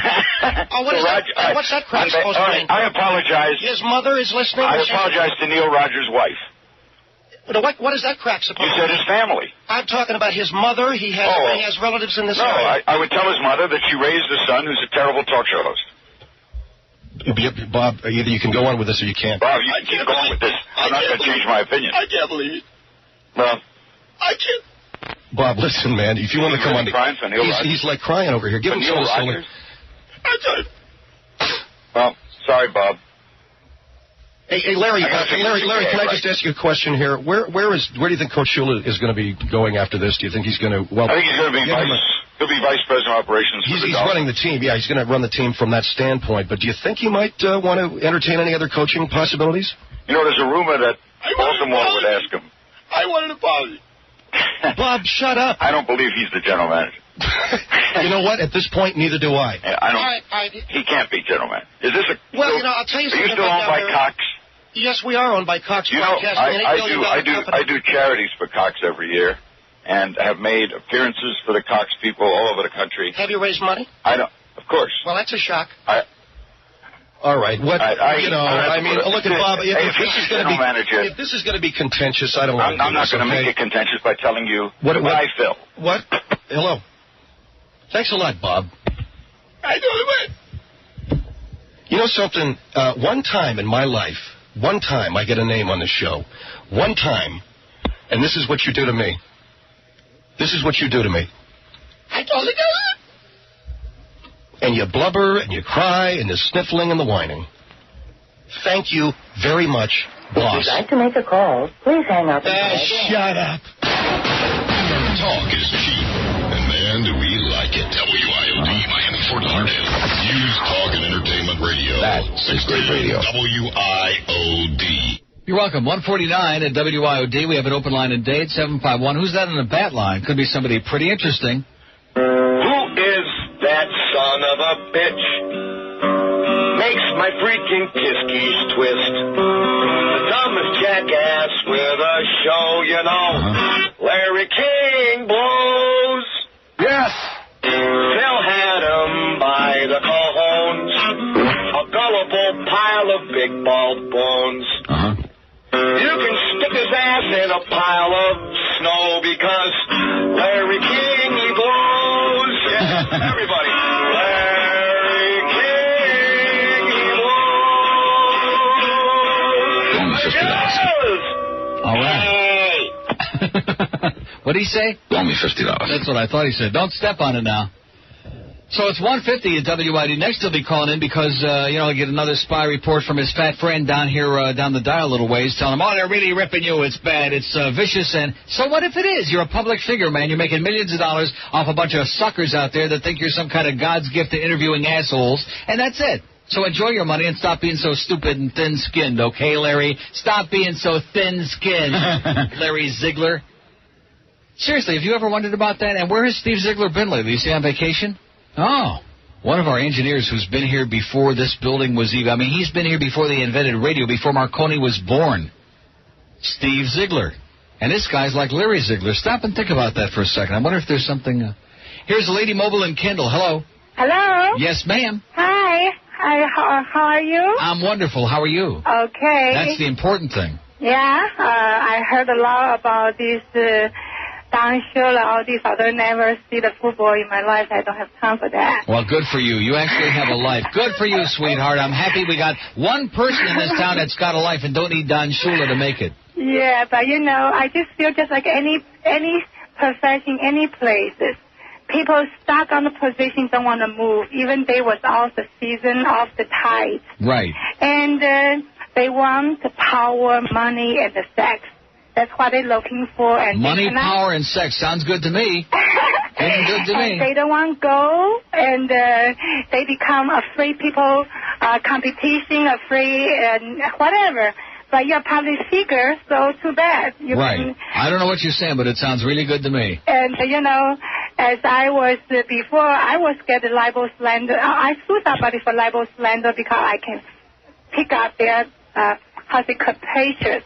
What's that crap supposed to mean? I apologize. His mother is listening. I apologize to Neil Rogers' wife. What is that crack supposed to mean? You said his family. I'm talking about his mother. He has relatives in this area. I would tell his mother that she raised a son who's a terrible talk show host. Bob, either you can go on with this or you can't. Bob, you can keep going with this. I'm not going to change my opinion. I can't believe it. Well, I can't. Bob, listen, man. If you want to come on, he's like crying over here. Give him some Rogers. Well, sorry, Bob. Hey, Larry, can I just ask you a question here? Where do you think Coach Shula is going to be going after this? Do you think he's going to... Well, I think he's going to be he'll be vice president of operations. He's running the team. Yeah, he's going to run the team from that standpoint. But do you think he might want to entertain any other coaching possibilities? You know, there's a rumor that Baltimore would ask him. I want an apology. Bob, shut up. I don't believe he's the general manager. You know what? At this point, neither do I. He can't be general manager. Is this a... Well, I'll tell you something. Are you still owned by Cox? Yes, we are owned by Cox. You know, I do charities for Cox every year, and have made appearances for the Cox people all over the country. Have you raised money? I don't. Of course. Well, that's a shock. All right. What I mean, look at Bob. If this is going to be contentious, I don't want to. I'm not going to make it contentious by telling you what I feel. What? Hello. Thanks a lot, Bob. I do it. You know something? One time in my life, I get a name on the show. One time, and this is what you do to me. This is what you do to me. I totally do it. And you blubber, and you cry, and the sniffling and the whining. Thank you very much, boss. If you'd like to make a call, please hang up. Shut up. Talk is cheap, and man, do we like it. WIOD, Miami, Fort Lauderdale. News, talk, and entertainment radio. That's great radio. WIOD. You're welcome. 149 at WIOD. We have an open line in Dade, 751. Who's that on the bat line? Could be somebody pretty interesting. Who is that son of a bitch? Makes my freaking kiskies twist. The dumbest jackass with a show, you know. Larry King blows. Yes. Phil had him by the cojones. A gullible pile of big bald bones. You can stick his ass in a pile of snow because Larry King, he blows. Yeah, everybody. Larry King, he blows. All right. What'd he say? Loan me $50. That's what I thought he said. Don't step on it now. So it's 150 at WID. Next he'll be calling in because, I get another spy report from his fat friend down here, down the dial a little ways, telling him, oh, they're really ripping you. It's bad. It's vicious. And so what if it is? You're a public figure, man. You're making millions of dollars off a bunch of suckers out there that think you're some kind of God's gift to interviewing assholes. And that's it. So enjoy your money and stop being so stupid and thin-skinned, okay, Larry? Stop being so thin-skinned, Larry Ziegler. Seriously, have you ever wondered about that? And where has Steve Ziegler been lately? Is he on vacation? Oh, one of our engineers who's been here before this building was even... I mean, he's been here before they invented radio, before Marconi was born. Steve Ziegler. And this guy's like Larry Ziegler. Stop and think about that for a second. I wonder if there's something... Here's Lady Mobile in Kendall. Hello. Hello. Yes, ma'am. Hi. How are you? I'm wonderful. How are you? Okay. That's the important thing. Yeah. I heard a lot about this... Don Shula, all these. I never see the football in my life. I don't have time for that. Well, good for you. You actually have a life. Good for you, sweetheart. I'm happy we got one person in this town that's got a life and don't need Don Shula to make it. Yeah, but I just feel just like any profession, any places. People stuck on the position don't want to move, even they was off the season, off the tide. Right. And they want the power, money, and the sex. That's what they're looking for. And money, power, and sex. Sounds good to me. Sounds good to me. They don't want to go, and they become afraid people, competition, afraid, and whatever. But you're a public figure, so too bad. Right. I don't know what you're saying, but it sounds really good to me. And, as I was before, I was getting libel slander. I sue somebody for libel slander because I can pick up their, capricious?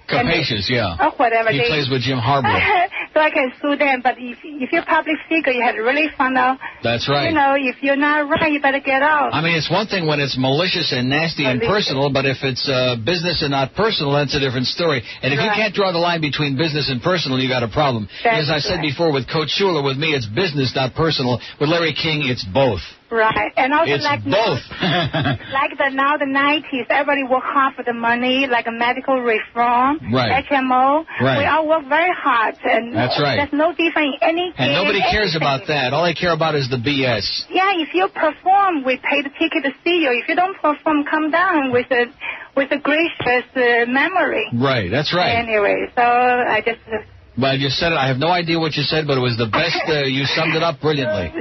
Capacious, yeah. Or whatever. He plays with Jim Harbaugh. So I can sue them, but if you're a public figure, you have to really find out. That's right. If you're not right, you better get out. I mean, it's one thing when it's malicious and nasty and personal, but if it's business and not personal, that's a different story. And if you can't draw the line between business and personal, you got a problem. As I said before with Coach Schuler, with me, it's business, not personal. With Larry King, it's both. Right, and also it's like both. now the 90s, everybody work hard for the money, like a medical reform, right. HMO. Right. We all work very hard, and that's right. There's no difference in anything. And nobody cares about that. All they care about is the BS. Yeah, if you perform, we pay the ticket to see you. If you don't perform, come down with a gracious memory. Right, that's right. Anyway, so I just. But I just said it. I have no idea what you said, but it was the best. You summed it up brilliantly.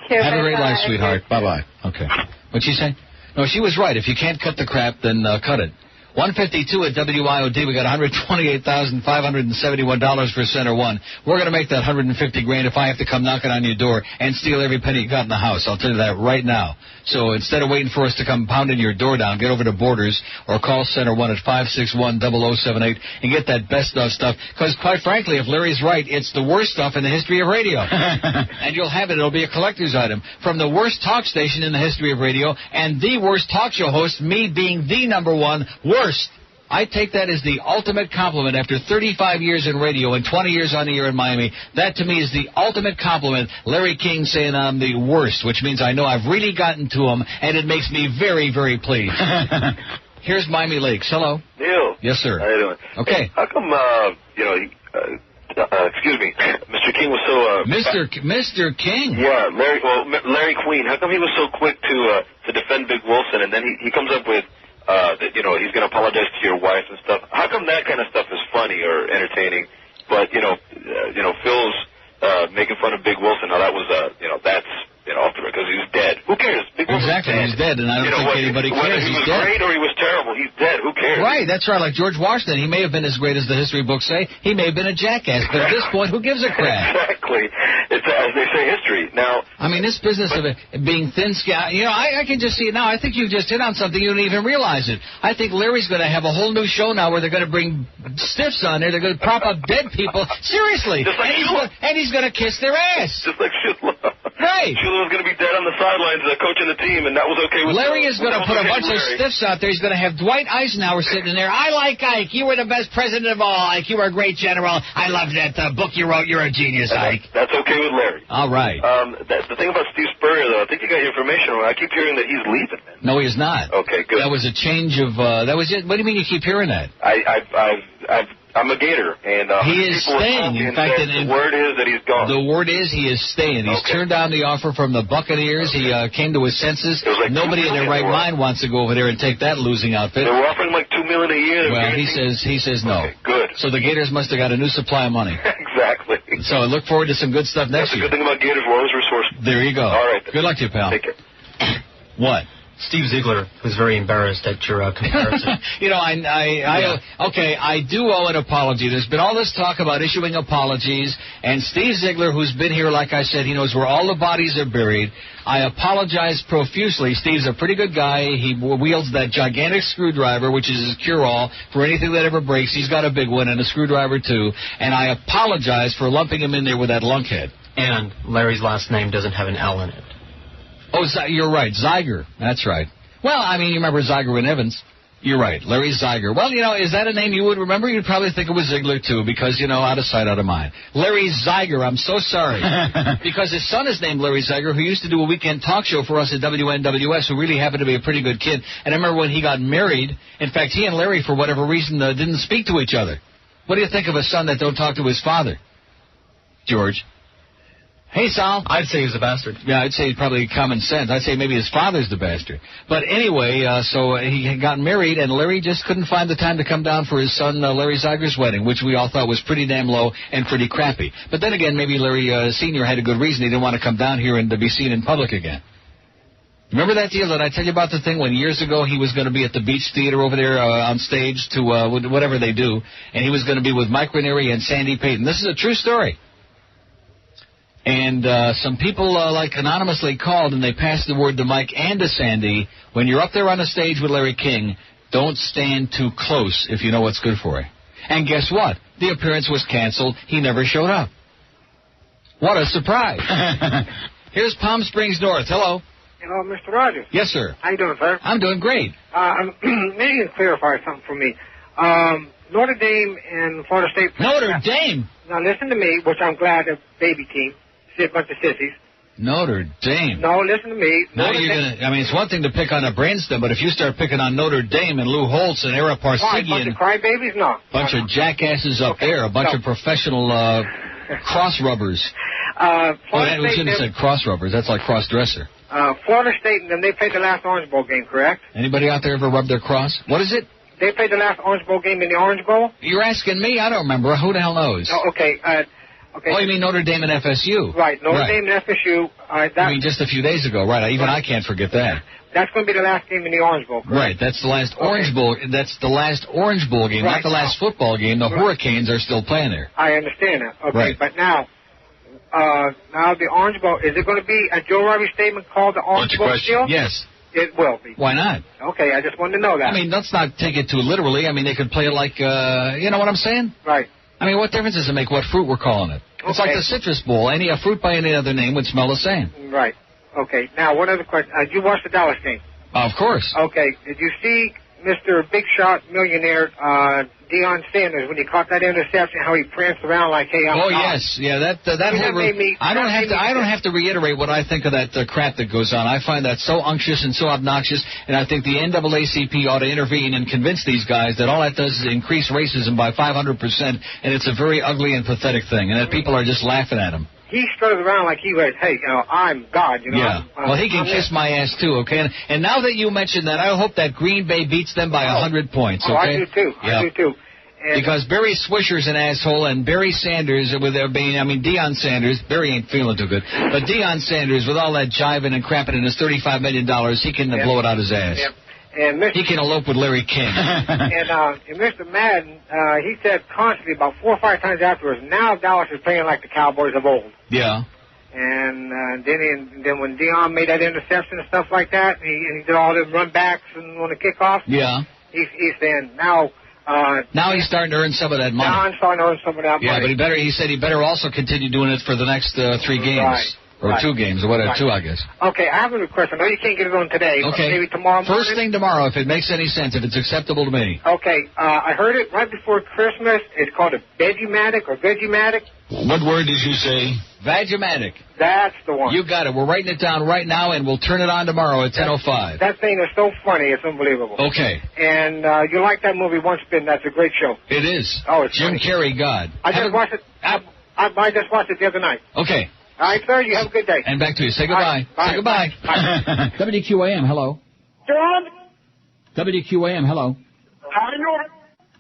Have a great life, sweetheart. Bye-bye. Okay. What'd she say? No, she was right. If you can't cut the crap, then cut it. 152 at WIOD. We got $128,571 for center one. We're going to make that $150,000 if I have to come knocking on your door and steal every penny you got in the house. I'll tell you that right now. So instead of waiting for us to come pounding your door down, get over to Borders or call center one at 561-0078 and get that best of stuff. Because quite frankly, if Larry's right, it's the worst stuff in the history of radio. And you'll have it. It'll be a collector's item. From the worst talk station in the history of radio and the worst talk show host, me being the number one worst. I take that as the ultimate compliment after 35 years in radio and 20 years on the air in Miami. That to me is the ultimate compliment. Larry King saying I'm the worst, which means I know I've really gotten to him, and it makes me very, very pleased. Here's Miami Lakes. Hello. Neil. Yes, sir. How you doing? Okay. How come, excuse me, Mr. King was so... Mr. King? Yeah, Larry Queen. How come he was so quick to defend Big Wilson, and then he comes up with... that, he's going to apologize to your wife and stuff. How come that kind of stuff is funny or entertaining, but, Phil's making fun of Big Wilson, now that was, that's, off the record, because he was dead. Who cares? Big Wilson's exactly, dead. He's dead, and I don't think anybody cares. Whether he was great or he was terrible, he's dead. Who cares? Right, that's right, like George Washington. He may have been as great as the history books say. He may have been a jackass, but at this point, who gives a crap? Exactly. It's, as they say, history. Now, I mean, this business of it being thin-skinned, I can just see it now. I think you've just hit on something. You don't even realize it. I think Larry's going to have a whole new show now where they're going to bring stiffs on there. They're going to prop up dead people. Seriously. Just like and he's going to kiss their ass. Just like Shula. Right. Shula was going to be dead on the sidelines coaching the team, and that was okay with Larry is going to put a bunch of Larry. stiffs out there. He's going to have Dwight Eisenhower sitting in there. I like Ike. You were the best president of all, Ike. You were a great general. I love that book you wrote. You're a genius, Ike. That's okay with Larry. All right. The thing about Steve Spurrier, though, I think you got your information wrong. I keep hearing that he's leaving. No, he's not. Okay, good. That was a change of. That was it. What do you mean you keep hearing that? I'm a Gator, and he is staying. In fact, the word is that he's gone. The word is he is staying. He's turned down the offer from the Buccaneers. He came to his senses. Like nobody in their right mind wants to go over there and take that losing outfit. They were offering like $2 million a year. Well, he says no. Okay, good. So the Gators must have got a new supply of money. Exactly. So I look forward to some good stuff next year. That's the good thing about Gators. We're always resourceful. There you go. All right. Good luck to you, pal. Take care. What? Steve Ziegler was very embarrassed at your comparison. I do owe an apology. There's been all this talk about issuing apologies, and Steve Ziegler, who's been here, like I said, he knows where all the bodies are buried. I apologize profusely. Steve's a pretty good guy. He wields that gigantic screwdriver, which is his cure-all for anything that ever breaks. He's got a big one and a screwdriver, too. And I apologize for lumping him in there with that lunkhead. And Larry's last name doesn't have an L in it. Oh, you're right. Zeiger. That's right. Well, I mean, you remember Zeiger and Evans. You're right. Larry Zeiger. Well, is that a name you would remember? You'd probably think it was Ziegler, too, because, out of sight, out of mind. Larry Zeiger. I'm so sorry. Because his son is named Larry Zeiger, who used to do a weekend talk show for us at WNWS, who really happened to be a pretty good kid. And I remember when he got married, in fact, he and Larry, for whatever reason, didn't speak to each other. What do you think of a son that don't talk to his father? George? Hey, Sal. I'd say he's a bastard. Yeah, I'd say probably common sense. I'd say maybe his father's the bastard. But anyway, so he had gotten married, and Larry just couldn't find the time to come down for his son Larry Zeiger's wedding, which we all thought was pretty damn low and pretty crappy. But then again, maybe Larry Sr. had a good reason. He didn't want to come down here and to be seen in public again. Remember that deal that I tell you about the thing when years ago he was going to be at the Beach Theater over there on stage to whatever they do, and he was going to be with Mike Ranieri and Sandy Payton. This is a true story. And some people anonymously called, and they passed the word to Mike and to Sandy. When you're up there on the stage with Larry King, don't stand too close if you know what's good for you. And guess what? The appearance was canceled. He never showed up. What a surprise. Here's Palm Springs North. Hello. Hello, Mr. Rogers. Yes, sir. How you doing, sir? I'm doing great. Maybe you can clarify something for me. Notre Dame and Florida State... Notre Dame? Now, listen to me, which I'm glad a baby team. A bunch of sissies. Notre Dame. No, listen to me. Now it's one thing to pick on a brainstem, but if you start picking on Notre Dame and Lou Holtz and Era Parsegian... Bunch of crybabies? No. Bunch of jackasses up there. A bunch of professional cross-rubbers. We shouldn't have said cross-rubbers. That's like cross-dresser. Florida State, and they played the last Orange Bowl game, correct? Anybody out there ever rubbed their cross? What is it? They played the last Orange Bowl game in the Orange Bowl? You're asking me? I don't remember. Who the hell knows? Oh, okay. Okay. Oh, you mean Notre Dame and FSU? Right, Notre Dame and FSU. I mean, just a few days ago, right? Even I can't forget that. That's going to be the last game in the Orange Bowl, correct? Right, that's the last Orange Bowl. That's the last Orange Bowl game, not the last football game. The Hurricanes are still playing there. I understand that. Okay, right. But now the Orange Bowl, is it going to be a Joe Robbie statement called the Orange Bowl still? Yes. It will be. Why not? Okay, I just wanted to know that. I mean, let's not take it too literally. I mean, they could play it like, you know what I'm saying? Right. I mean, what difference does it make what fruit we're calling it? It's like the Citrus Bowl. A fruit by any other name would smell the same. Right. Okay. Now, one other question. Did you watch the Dallas game? Of course. Okay. Did you see Mr. Big Shot Millionaire Deion Sanders when he caught that interception? How he pranced around like, "Hey, I'm." Oh yes, yeah. That whole. I don't have to reiterate what I think of that crap that goes on. I find that so unctuous and so obnoxious, and I think the NAACP ought to intervene and convince these guys that all that does is increase racism by 500%, and it's a very ugly and pathetic thing, and that people are just laughing at him. He strutted around like he was, "Hey, I'm God," Yeah. Well, he can kiss my ass too, okay? And now that you mentioned that, I hope that Green Bay beats them by 100 points, okay? I do too. Yeah. I do too. And because Barry Swisher's an asshole, and Barry Sanders, with there being, Deion Sanders, Barry ain't feeling too good, but Deion Sanders, with all that jiving and crapping and his $35 million, he can blow it out his ass. Yep. And he can elope with Larry King. and Mr. Madden, he said constantly about 4 or 5 times afterwards, now Dallas is playing like the Cowboys of old. Yeah. And then when Deion made that interception and stuff like that, and he did all the run backs and on the kickoff. Yeah. He's saying now. Now he's starting to earn some of that money. Now I'm starting to earn some of that money. Yeah, but he said he better also continue doing it for the next 3 games. Right. Or 2 games, or whatever, 2, I guess. Okay, I have a request. I know you can't get it on today, but maybe tomorrow morning. First thing tomorrow, if it makes any sense, if it's acceptable to me. Okay, I heard it right before Christmas. It's called a Vegimatic or Vegimatic. What word did you say? Vegimatic. That's the one. You got it. We're writing it down right now, and we'll turn it on tomorrow at 10:05. That thing is so funny, it's unbelievable. Okay. And you like that movie Once Bitten, that's a great show. It is. Oh, it's Jim funny. Carrey, God. I just watched it. I just watched it the other night. Okay. All right, sir, you have a good day. And back to you. Say goodbye. Bye. Say goodbye. Bye. WQAM, hello. John? WQAM, hello. How are you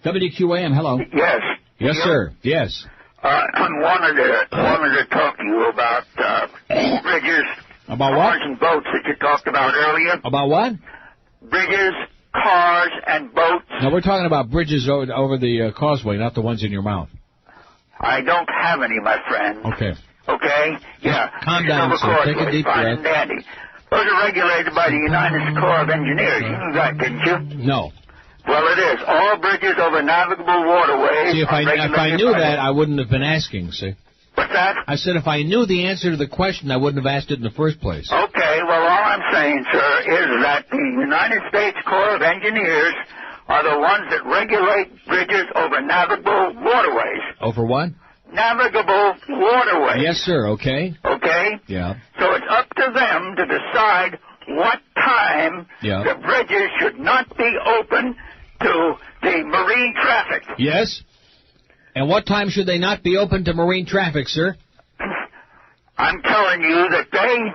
doing? WQAM, hello. Yes. Yes, sir. Yes. I wanted to talk to you about bridges, About what? cars, and boats that you talked about earlier. About what? Bridges, cars, and boats. No, we're talking about bridges over the causeway, not the ones in your mouth. I don't have any, my friend. Okay. Okay? Yeah. Calm down, sir. Take a deep Fine and breath. dandy. Those are regulated by the United Corps of Engineers. You knew that, didn't you? No. Well, it is. All bridges over navigable waterways. See, if I knew that, I wouldn't have been asking, see. What's that? I said if I knew the answer to the question, I wouldn't have asked it in the first place. Okay, well, all I'm saying, sir, is that the United States Corps of Engineers are the ones that regulate bridges over navigable waterways. Over what? Navigable waterways. Yes, sir. Okay. Okay? Yeah. So it's up to them to decide what time the bridges should not be open to the marine traffic. Yes. And what time should they not be open to marine traffic, sir? I'm telling you that they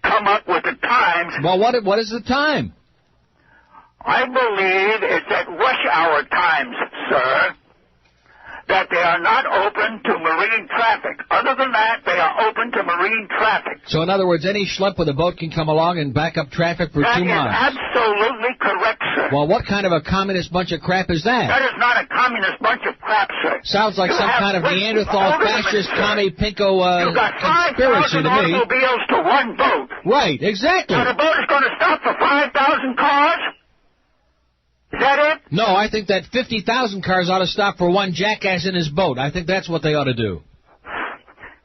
come up with the times. Well, what is the time? I believe it's at rush hour times, sir, that they are not open to marine traffic. Other than that, they are open to marine traffic. So, in other words, any schlep with a boat can come along and back up traffic for 2 miles. That is absolutely correct, sir. Well, what kind of a communist bunch of crap is that? That is not a communist bunch of crap, sir. Sounds like some kind of Neanderthal fascist commie pinko You've got conspiracy 5,000 to me. automobiles to one boat. Right, exactly. So the boat is going to stop for 5,000 cars? Is that it? No, I think that 50,000 cars ought to stop for one jackass in his boat. I think that's what they ought to do.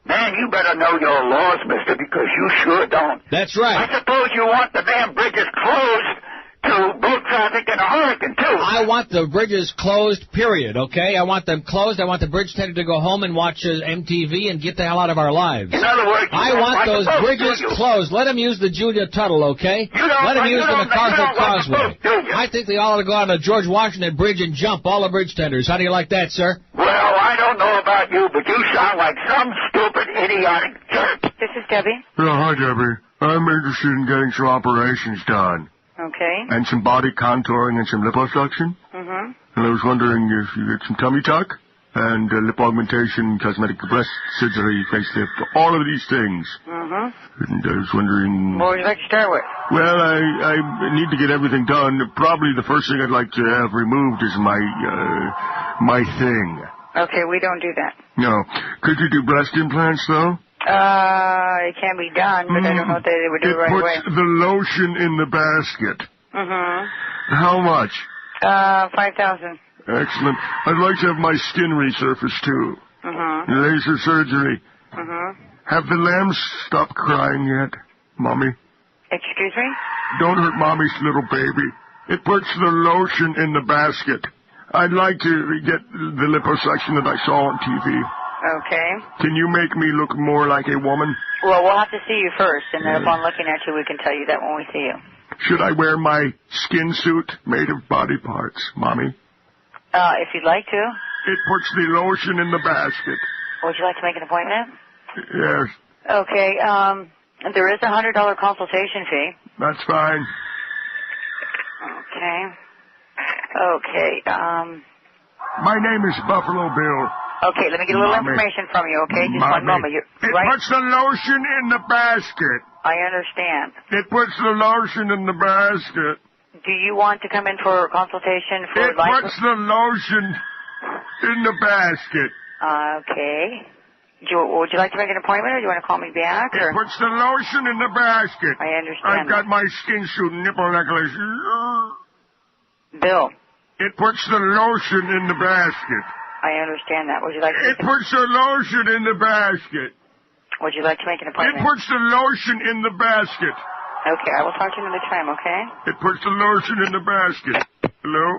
Man, you better know your laws, mister, because you sure don't. That's right. I suppose you want the damn bridges closed to boat traffic in a hurricane, too. I want the bridges closed, period, okay? I want them closed. I want the bridge tender to go home and watch MTV and get the hell out of our lives. In other words, I want those bridges closed. Let them use the Julia Tuttle, okay? Let them use the MacArthur Causeway. I think they all ought to go on the George Washington Bridge and jump, all the bridge tenders. How do you like that, sir? Well, I don't know about you, but you sound like some stupid, idiotic jerk. This is Debbie. Yeah, hi, Debbie. I'm interested in getting some operations done. Okay. And some body contouring and some liposuction. Mm-hmm. And I was wondering if you get some tummy tuck? and lip augmentation, cosmetic breast surgery, facelift, all of these things. Mm-hmm. And I was wondering... What would you like to start with? Well, I need to get everything done. Probably the first thing I'd like to have removed is my thing. Okay, we don't do that. No. Could you do breast implants, though? It can be done, but I don't know that they would do it right away. It puts the lotion in the basket. Mm-hmm. How much? 5,000. Excellent. I'd like to have my skin resurfaced, too. Mm-hmm. Laser surgery. Mm-hmm. Have the lambs stopped crying yet, Mommy? Excuse me? Don't hurt Mommy's little baby. It puts the lotion in the basket. I'd like to get the liposuction that I saw on TV. Okay. Can you make me look more like a woman? Well, we'll have to see you first, and then upon looking at you, we can tell you that when we see you. Should I wear my skin suit made of body parts, Mommy? If you'd like to. It puts the lotion in the basket. Would you like to make an appointment? Yes. Okay, there is a $100 consultation fee. That's fine. Okay, My name is Buffalo Bill. Okay, let me get a little information from you, okay? Just one moment. It puts the lotion in the basket. I understand. It puts the lotion in the basket. Do you want to come in for a consultation for It puts the lotion in the basket. Okay. Would you like to make an appointment, or do you want to call me back? Or? It puts the lotion in the basket. I understand. I've got my skin suit nipple necklace. Bill. It puts the lotion in the basket. I understand that. Would you like to It puts the lotion in the basket. Would you like to make an appointment? It puts the lotion in the basket. Okay, I will talk to you another time, okay? It puts the lotion in the basket. Hello?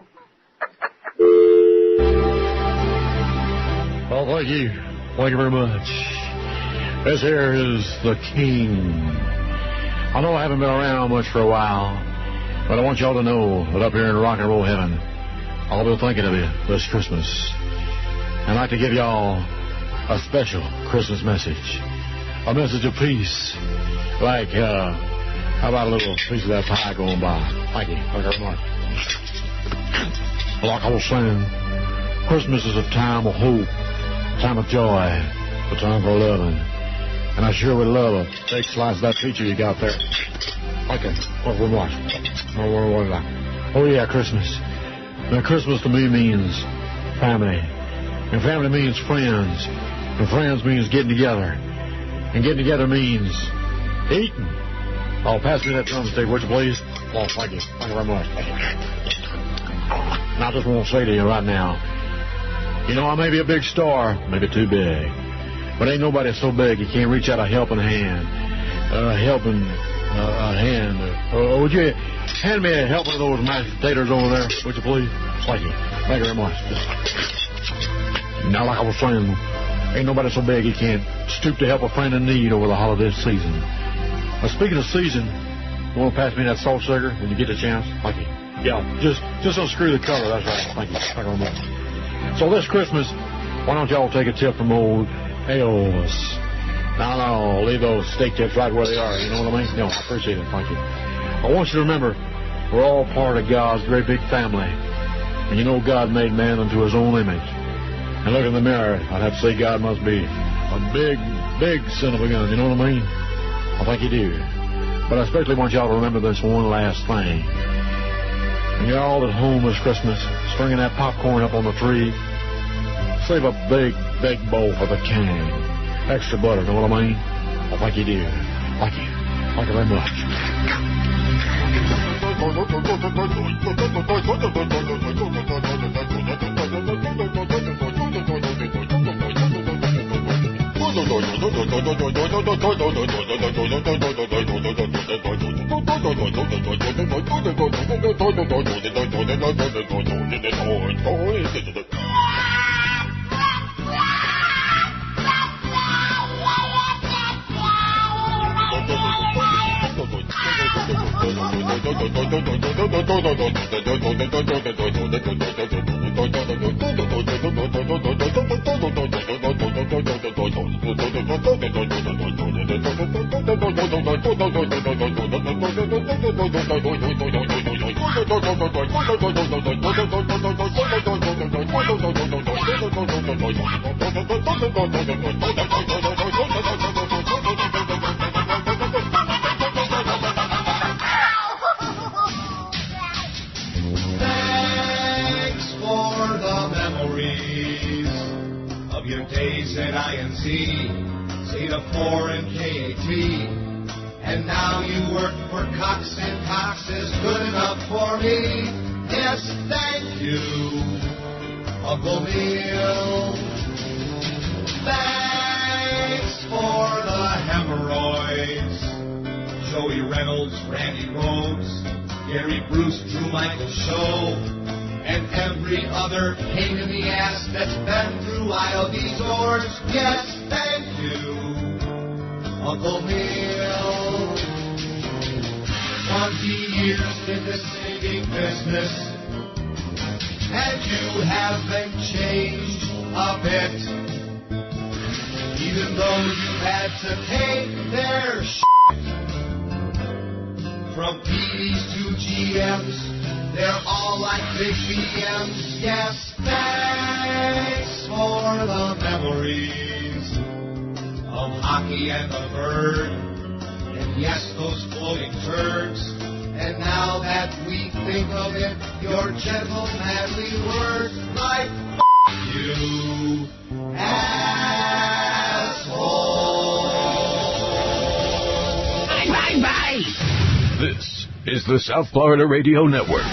Oh, thank you. Thank you very much. This here is the King. I know I haven't been around much for a while, but I want y'all to know that up here in rock and roll heaven, I'll be thinking of you this Christmas. I'd like to give y'all a special Christmas message. A message of peace. Like, how about a little piece of that pie going by? Thank you. Thank you very much. Like I was saying, Christmas is a time of hope, a time of joy, a time for loving. And I sure would love a big slice of that pizza you got there. Okay. What we watch? Oh, yeah, Christmas. Now, Christmas to me means family. And family means friends. And friends means getting together. And getting together means eating. Oh, pass me that drumstick, would you please? Oh, thank you. Thank you very much. And I just want to say to you right now, you know, I may be a big star, maybe too big, but ain't nobody so big you can't reach out a helping hand. Would you hand me a helping of those mashed potatoes over there, would you please? Thank you. Thank you very much. Now, like I was saying, ain't nobody so big you can't stoop to help a friend in need over the holiday season. Now, speaking of season, you want to pass me that salt sugar when you get the chance? Thank you. Yeah, just unscrew the cover. That's right. Thank you. Thank you very much. So this Christmas, why don't y'all take a tip from old Elvis? No, leave those steak tips right where they are. You know what I mean? No, I appreciate it. Thank you. I want you to remember, we're all part of God's great big family. And you know God made man unto his own image. And look in the mirror, I'd have to say God must be a big, big son of a gun. You know what I mean? I think you do. But I especially want y'all to remember this one last thing. When you're all at home this Christmas, stringing that popcorn up on the tree, save a big, big bowl for the king. Extra butter, know what I mean? I think you do. Thank you. Thank you very much. Thanks for the memories of your days at INC, Zeta 4 and KAT. And now you work for Cox, and Cox is good enough for me. Yes, thank you, Uncle Neil. Thanks for the hemorrhoids. Joey Reynolds, Randy Rhodes, Gary Bruce, Drew Michael Show, and every other pain in the ass that's been through IOD doors. Yes, thank you, Uncle Neil. 20 years in this singing business, and you haven't changed a bit. Even though you had to take their shit. From PDs to GMs, they're all like big BMs. Yes, thanks for the memories of hockey and the bird. And yes, those floating turds. And now that we think of it, your gentle, manly words like f*** you, asshole. Bye. This is the South Florida Radio Network.